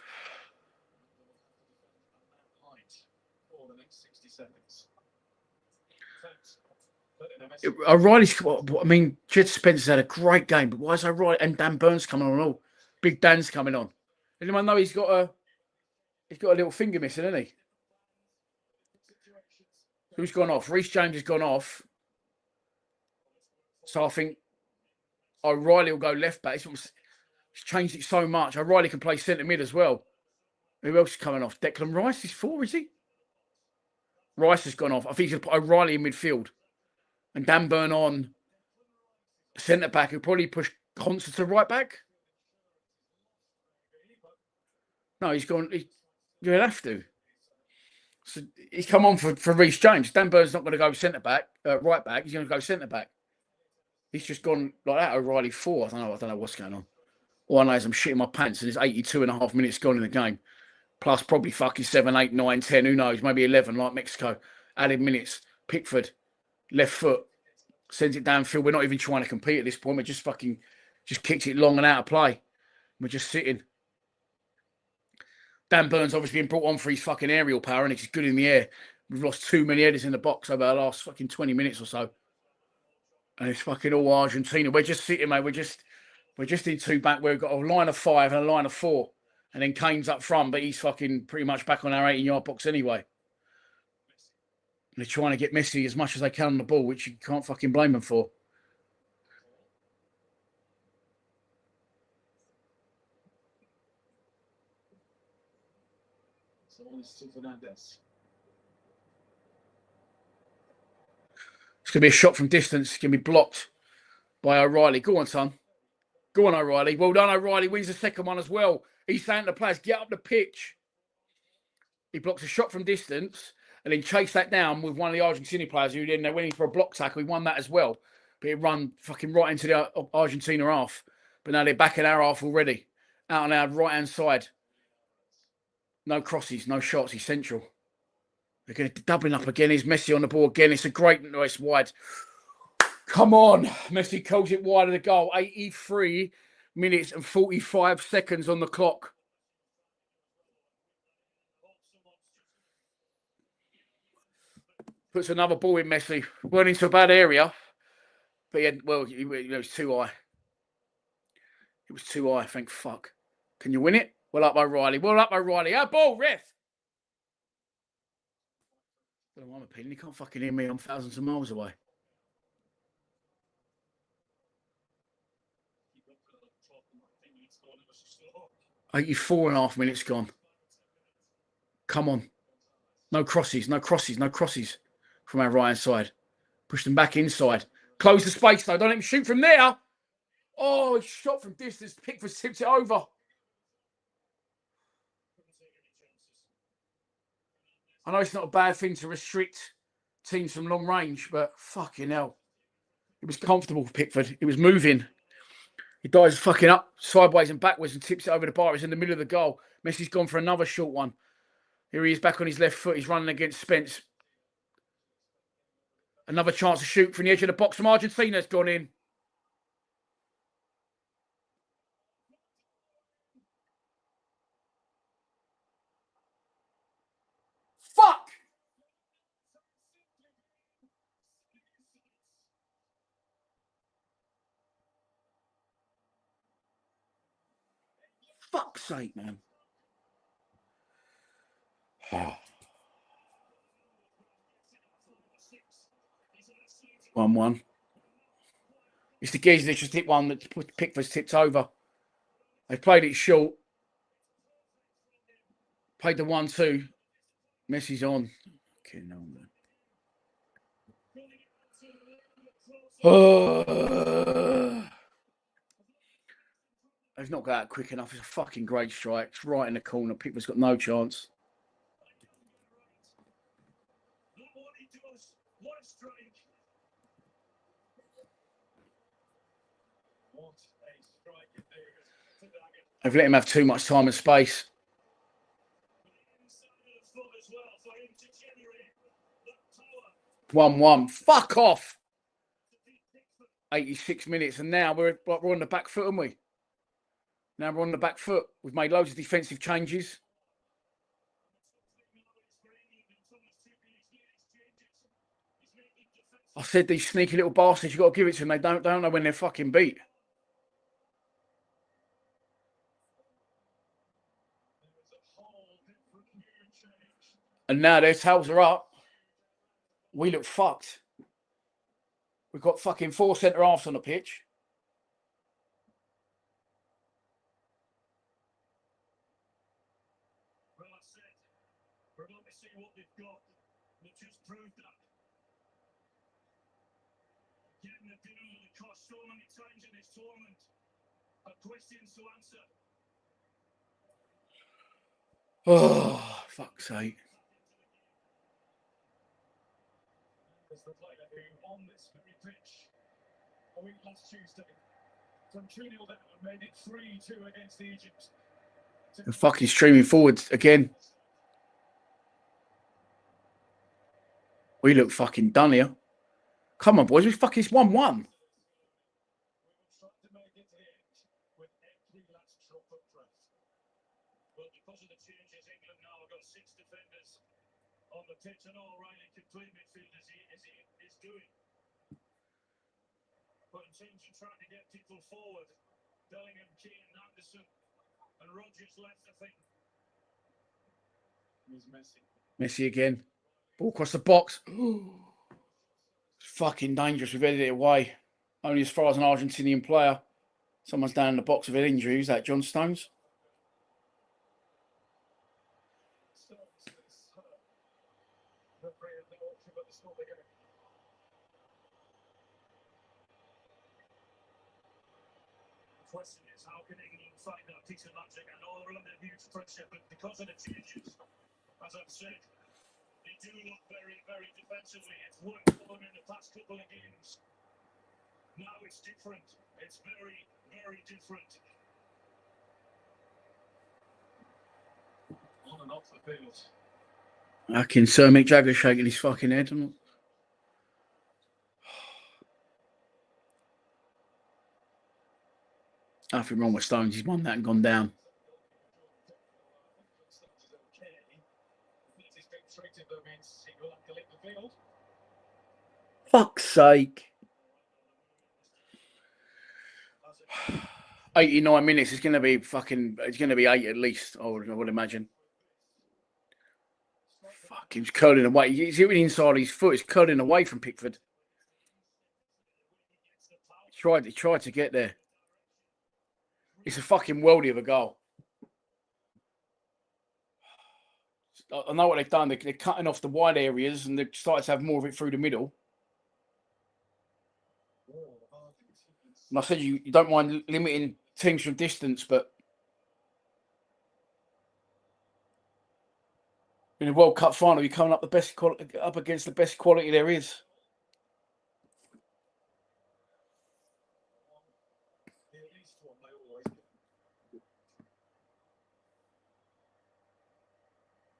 O'Reilly's, I mean, Jed Spencer's had a great game, but why is O'Reilly and Dan Burns coming on all? Big Dan's coming on. Anyone know he's got a little finger missing, hasn't he? Who's gone off? Reece James has gone off. So I think O'Reilly will go left back. He's changed it so much. O'Reilly can play centre mid as well. Who else is coming off? Declan Rice is 4, is he? Rice has gone off. I think he's going to put O'Reilly in midfield. And Dan Burn on centre back. He'll probably push Conser to right back. No, he's gone. You'll have to. So he's come on for Reece James. Dan Burn's not going to go centre back, right back. He's going to go centre back. He's just gone like that. O'Reilly 4. I don't know what's going on. All I know is I'm shitting my pants and there's 82 and a half minutes gone in the game. Plus probably fucking 7, 8, 9, 10. Who knows? Maybe 11 like Mexico. Added minutes. Pickford. Left foot. Sends it downfield. We're not even trying to compete at this point. We're just kicked it long and out of play. We're just sitting. Dan Burns obviously been brought on for his fucking aerial power and he's good in the air. We've lost too many headers in the box over the last fucking 20 minutes or so. And it's fucking all Argentina. We're just sitting, mate. We're just in 2 back. We've got a line of 5 and a line of 4. And then Kane's up front, but he's fucking pretty much back on our 18-yard box anyway. And they're trying to get Messi as much as they can on the ball, which you can't fucking blame them for. It's going to be a shot from distance. It's going to be blocked by O'Reilly. Go on, son. Go on, O'Reilly. Well done, O'Reilly. Wins the second one as well. He's saying to the players, get up the pitch. He blocks a shot from distance and then chased that down with one of the Argentina players who then they went in for a block tackle. He won that as well. But it run fucking right into the Argentina half. But now they're back in our half already. Out on our right-hand side. No crosses, no shots. He's central. They're going to doubling up again. He's Messi on the ball again. It's a great nice wide. Come on. Messi calls it wide of the goal. 83 minutes and 45 seconds on the clock. Puts another ball in Messi. Went into a bad area. But he had, well, it was too high. It was too high, thank fuck. Can you win it? Well up by Riley. Well up by Riley. Our ball, ref. I don't know what I'm opinion. You can't fucking hear me. I'm thousands of miles away. "84 and a half minutes gone. Come on. No crosses, no crosses, no crosses from our right-hand side. Push them back inside. Close the space, though. Don't let him shoot from there. Oh, he shot from distance. Pickford tipped it over. I know it's not a bad thing to restrict teams from long range, but fucking hell. It was comfortable for Pickford. It was moving. He dives fucking up sideways and backwards and tips it over the bar. It's in the middle of the goal. Messi's gone for another short one. Here he is back on his left foot. He's running against Spence. Another chance to shoot from the edge of the box from Argentina has gone in. Fuck! Fuck's sake, man. 1-1. It's the geezer that just hit one that Pickford's tipped over. They played it short. Played the 1-2. Messi's on. Okay, no, man. They've not got out quick enough. It's a fucking great strike. It's right in the corner. Pickford's got no chance. They've let him have too much time and space. 1-1. Fuck off. 86 minutes, and now we're on the back foot, aren't we? Now we're on the back foot. We've made loads of defensive changes. I said these sneaky little bastards, you've got to give it to them. They don't know when they're fucking beat. And now their tails are up. We look fucked. We've got fucking 4 centre-halves on the pitch. Well, I said, we're going to see what they've got. They've just proved that. Getting the deal that cost so many times in this tournament. Have questions to answer. Oh, fuck's sake. As the player who on this very pitch a week last Tuesday from 2-0 down and made it 3-2 against Egypt. They're fucking streaming forwards again. We look fucking done here. Come on, boys. We fucking 1-1. Because of the changes, England now have got 6 defenders on the pitch and all right in complete midfield as he is doing. But in terms of trying to get people forward, Bellingham, Keane, Anderson and Rodgers left, I think. Here's Messi. Messi again. Ball across the box. It's fucking dangerous. We've headed it away. Only as far as an Argentinian player. Someone's down in the box with an injury. Who's that? John Stones? The question is, how can England find that piece of magic? I know they're under huge pressure, but because of the changes, as I've said, they do look very, very defensively. It's worked for them in the past couple of games. Now it's different. It's very, very different. On and off the field. Fucking Sir Mick Jagger shaking his fucking head. Nothing wrong with Stones. He's won that and gone down. Fuck's sake. 89 minutes. It's going to be fucking... It's going to be 8 at least, I would imagine. Fuck, he's curling away. He's hitting inside his foot. He's curling away from Pickford. He tried to get there. It's a fucking worldie of a goal. I know what they've done. They're cutting off the wide areas and they've started to have more of it through the middle. And I said you don't mind limiting teams from distance, but in a World Cup final, you're coming up up against the best quality there is. at least one they always do.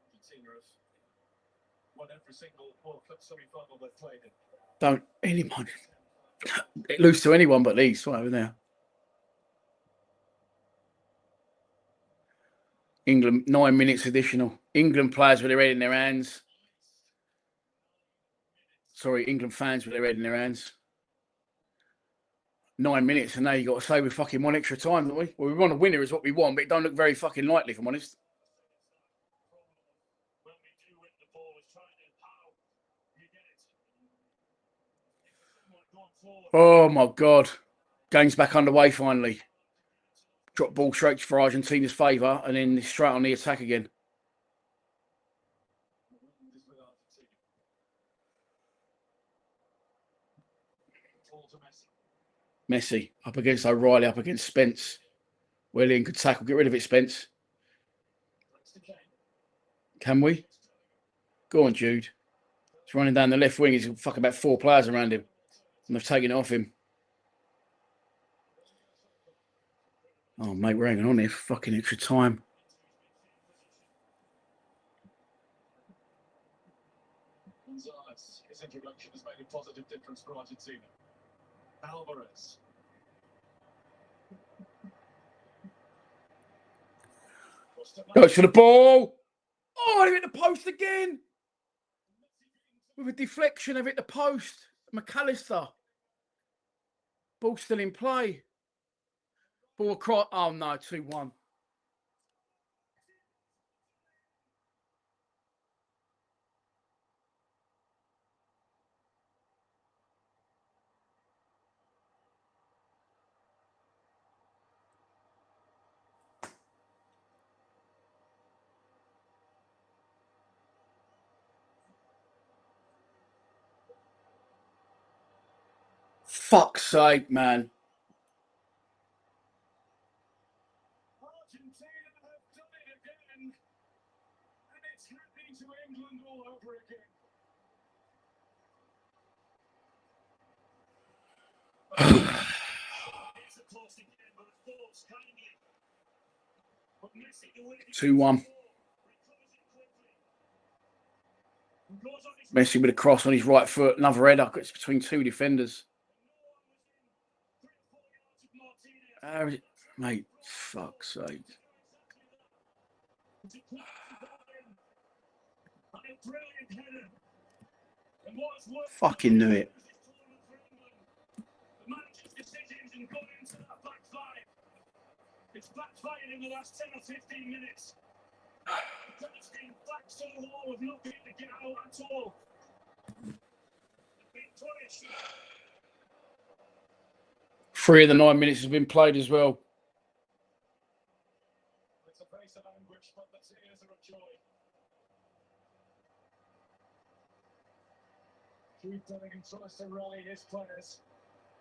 Argentina have won every single World Cup semi-final they've played in. Don't anyone lose to anyone but these right over there. England, 9 minutes additional. England players with their head in their hands. Sorry, England fans with their head in their hands. 9 minutes, and now you got to say we fucking want extra time, don't we? Well, we want a winner is what we want, but it don't look very fucking likely, if I'm honest. When we do win, the ball is trying to pow. You get it. Someone gone forward. Oh my God. Game's back underway finally. Drop ball straight for Argentina's favour, and then straight on the attack again. Messi up against O'Reilly, up against Spence. Willian could tackle. Get rid of it, Spence. Can we? Go on, Jude. He's running down the left wing. He's fucking about 4 players around him. And they've taken it off him. Oh, mate, we're hanging on here for fucking extra time. His introduction has made a positive difference for Argentina. Alvarez. Goes for the ball. Oh, they hit the post again. With a deflection, they've hit the post. McAllister. Ball still in play. Ball across. Oh, no, 2-1. Fuck's sake, man. Argentina have done it again. And it's happening to England all over again. It's a close again, but it falls kindly. But Messi, the way 2-1. Messi with a cross on his right foot. Another header. It's between 2 defenders. Mate, fuck's sake. Fucking knew it. It's backfired in the last 10 or 15 minutes. It's been back to the wall with nothing to get out at all. Been punished. 3 of the 9 minutes has been played as well. It's a face of anguish, but the tears are of joy. Jude Bellingham tries to rally his players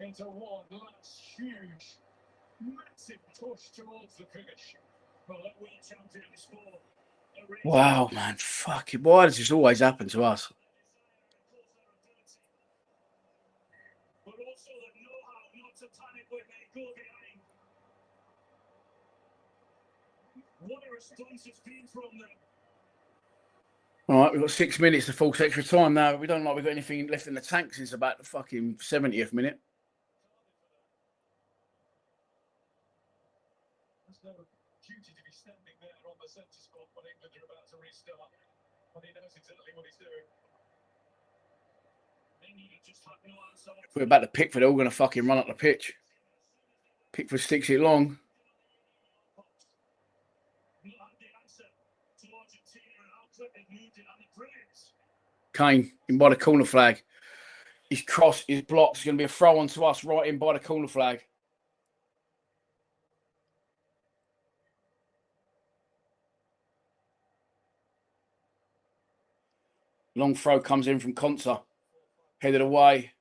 into one last huge, massive push towards the finish. Well, that world champion is for. Wow, man. Fucking, why does this always happen to us? But also the know-how not to panic when they go behind. What a response it's been from them. All right, we've got 6 minutes to force extra time now. We don't look like we've got anything left in the tank since about the fucking 70th minute. There's no duty to be standing there on the centre spot when England are about to restart. And he knows exactly what he's doing. We're about to Pickford, they're all going to fucking run up the pitch. Pickford sticks it long. Kane in by the corner flag. His cross, his block's going to be a throw on to us right in by the corner flag. Long throw comes in from Konsa. Headed away.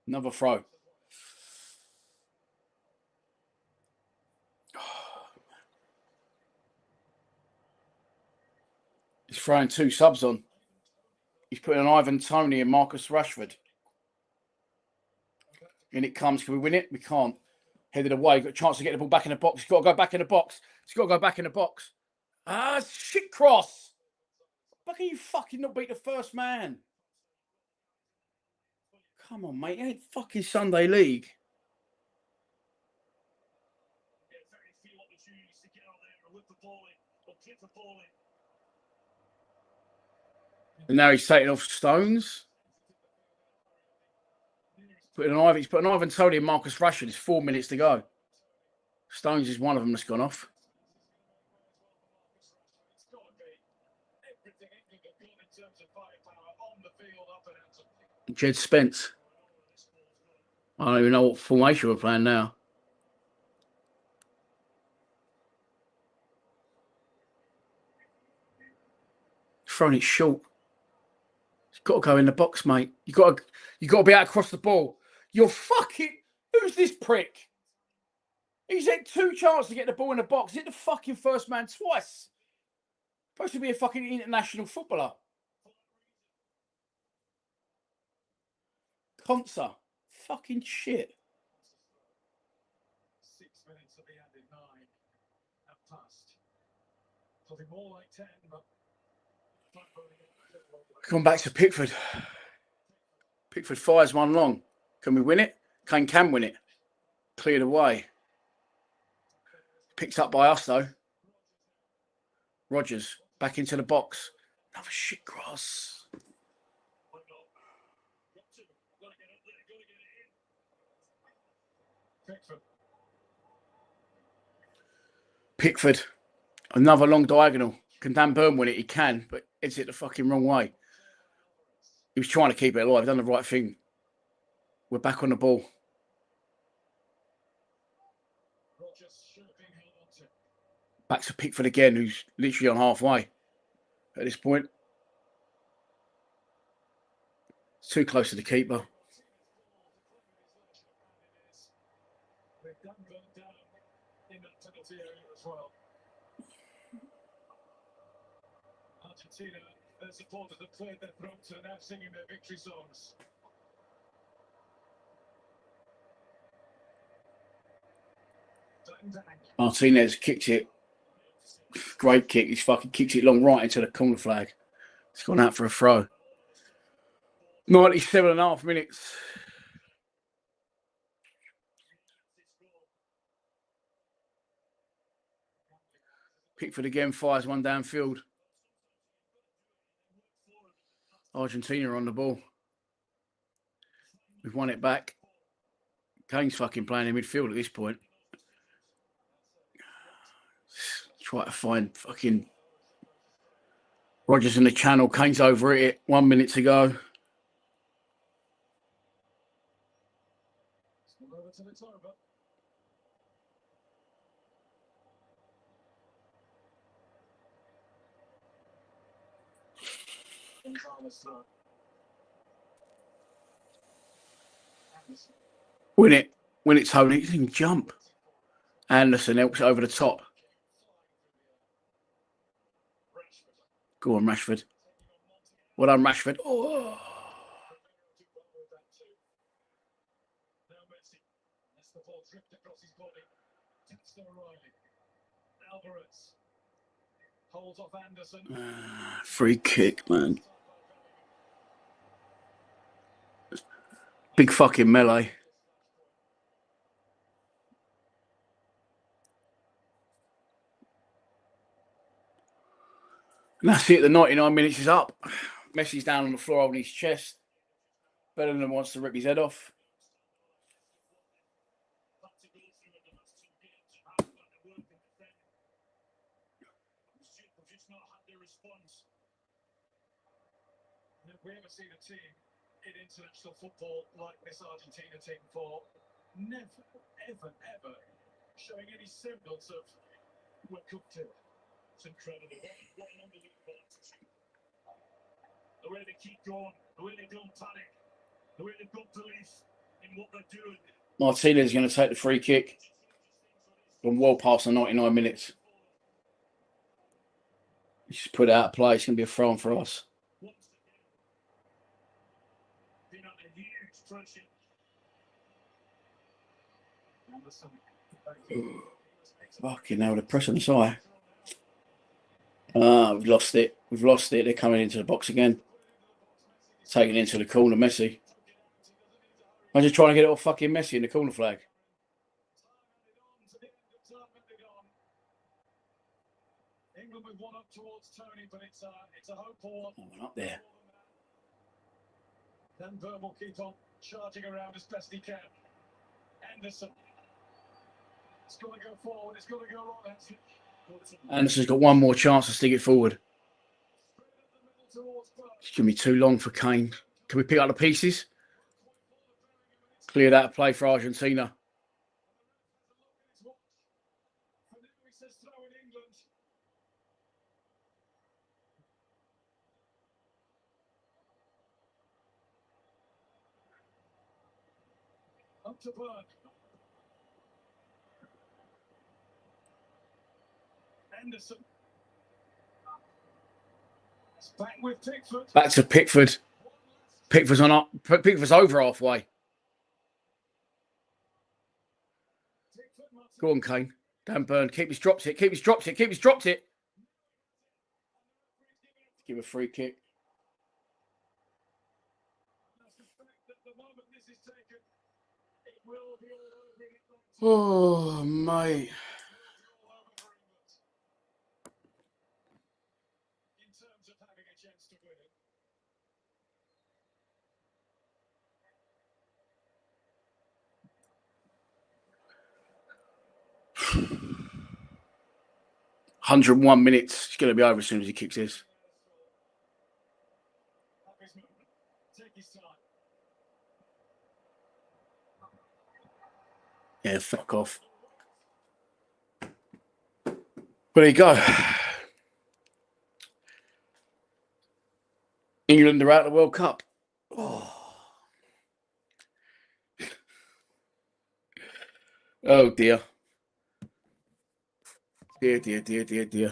Another throw. He's throwing 2 subs on. He's putting Ivan Toney and Marcus Rashford. In it comes. Can we win it? We can't. Headed away. Got a chance to get the ball back in the box. He's got to go back in the box. He's got to go back in the box. Ah, shit cross. How can you fucking not beat the first man? Come on, mate. It ain't fucking Sunday League. And now he's taking off Stones. He's put an Ivan Toney and Marcus Rashford. It's 4 minutes to go. Stones is one of them that's gone off. Jed Spence. I don't even know what formation we're playing now. Throwing it short. It's got to go in the box, mate. You got to be out across the ball. You're fucking. Who's this prick? He's had 2 chances to get the ball in the box. Hit the fucking first man twice. Supposed to be a fucking international footballer. Consa. Fucking shit. 6 minutes at the end in 9 have passed. Something more like 10, but come back to Pickford. Pickford fires one long. Can we win it? Kane can win it. Cleared away. Picked up by us though. Rodgers back into the box. Another shit cross. Pickford. Another long diagonal. Can Dan Burn win it? He can, but it's it the fucking wrong way. He was trying to keep it alive. Done the right thing. We're back on the ball. Back to Pickford again, who's literally on halfway at this point. It's too close to the keeper. Argentina, their supporters have cleared their throats and are now singing their victory songs. Martinez kicked it. Great kick. He's fucking kicked it long right into the corner flag. It's gone out for a throw. 97.5 minutes. Pickford again fires one downfield. Argentina on the ball. We've won it back. Kane's fucking playing in midfield at this point. Try to find fucking Rodgers in the channel. Kane's over it. 1 minute to go. Win it. Win it, Tony. He didn't even jump. Anderson helps it over the top. Go on, Rashford. Well done, Rashford. Oh. Free kick, man. Big fucking melee. And that's it. The 99 minutes is up. Messi's down on the floor holding his chest. Bellingham wants to rip his head off. We ever seen a team in international football like this Argentina team for never, ever, ever showing any semblance of World Cup to. It's incredible. What an unbelievable attitude. The way they keep going, the way they don't panic, the way they've got belief in what they're doing. Martinez is going to take the free kick. Gone well past the 99 minutes. He's just put it out of play. It's going to be a throw-in for us. Fucking hell, the press on the side. We've lost it. We've lost it. They're coming into the box again. Taking it into the corner, Messi. I'm just trying to get it off fucking Messi in the corner flag. England with one up towards Tony, but it's a hopeful one up there. Then Verb will keep on charging around as best he can. Anderson. It's got to go forward. It's got to go on. Anderson's got one more chance to stick it forward. It's going to be too long for Kane. Can we pick up the pieces? Clear that play for Argentina. Up to Burn. Anderson. It's back with Pickford. Back to Pickford. Pickford's on up. Pickford's over halfway. Go on, Kane. Dan Burn. Keep his drops it. Keep his drops it. Keep his drops it. Give a free kick. Oh, mate. In terms of having a chance to win it. 101 minutes. It's going to be over as soon as he kicks this. Take his time. Yeah, fuck off. But there you go. England are out of the World Cup. Oh dear. Dear, dear, dear, dear, dear.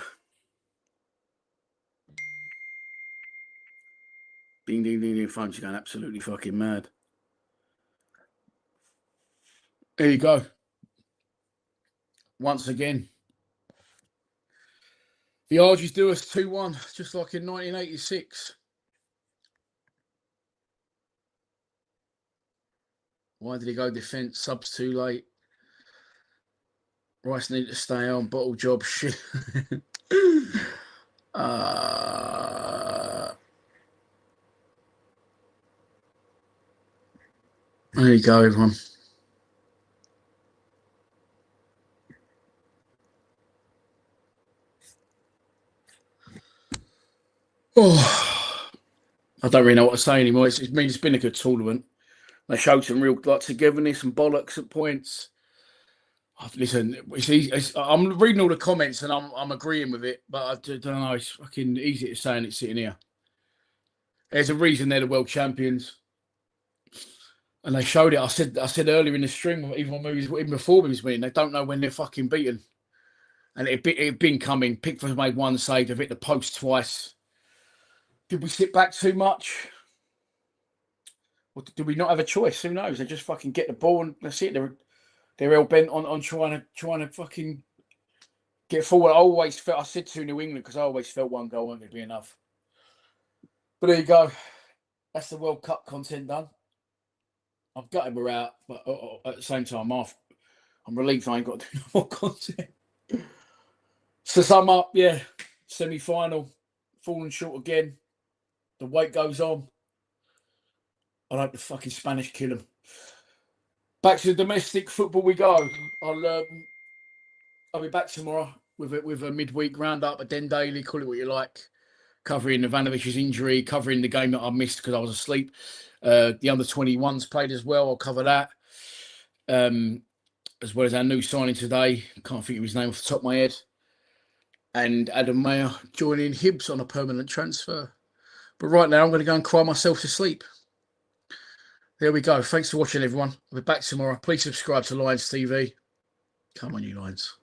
Ding, ding, ding, ding. Phone's going absolutely fucking mad. There you go. Once again. The Argies do us 2-1, just like in 1986. Why did he go defence? Subs too late. Rice need to stay on. Bottle job. Shit. There you go, everyone. Oh, I don't really know what to say anymore. It's been a good tournament. They showed some real togetherness and bollocks at points. Listen, I'm reading all the comments and I'm agreeing with it, but I don't know. It's fucking easy to say and it's sitting here. There's a reason they're the world champions, and they showed it. I said earlier in the stream, even before we was winning, they don't know when they're fucking beaten, and it'd been coming. Pickford made one save, they've hit the post twice. Did we sit back too much? Or did we not have a choice? Who knows? They just fucking get the ball and that's it. They're all bent on trying to fucking get forward. I said to New England because I always felt one goal won't be enough. But there you go. That's the World Cup content done. I've gutted we're out, but at the same time, I'm relieved I ain't got to do no more content. To sum up, yeah, semi-final, falling short again. The wait goes on. I hope the fucking Spanish kill them. Back to the domestic football we go. I'll be back tomorrow with a midweek roundup, a Den Daily, call it what you like, covering Ivanovic's injury, covering the game that I missed because I was asleep. The under-21s played as well. I'll cover that. As well as our new signing today. Can't think of his name off the top of my head. And Adam Mayer joining Hibs on a permanent transfer. But right now, I'm going to go and cry myself to sleep. There we go. Thanks for watching, everyone. I'll be back tomorrow. Please subscribe to Lions TV. Come on, you Lions.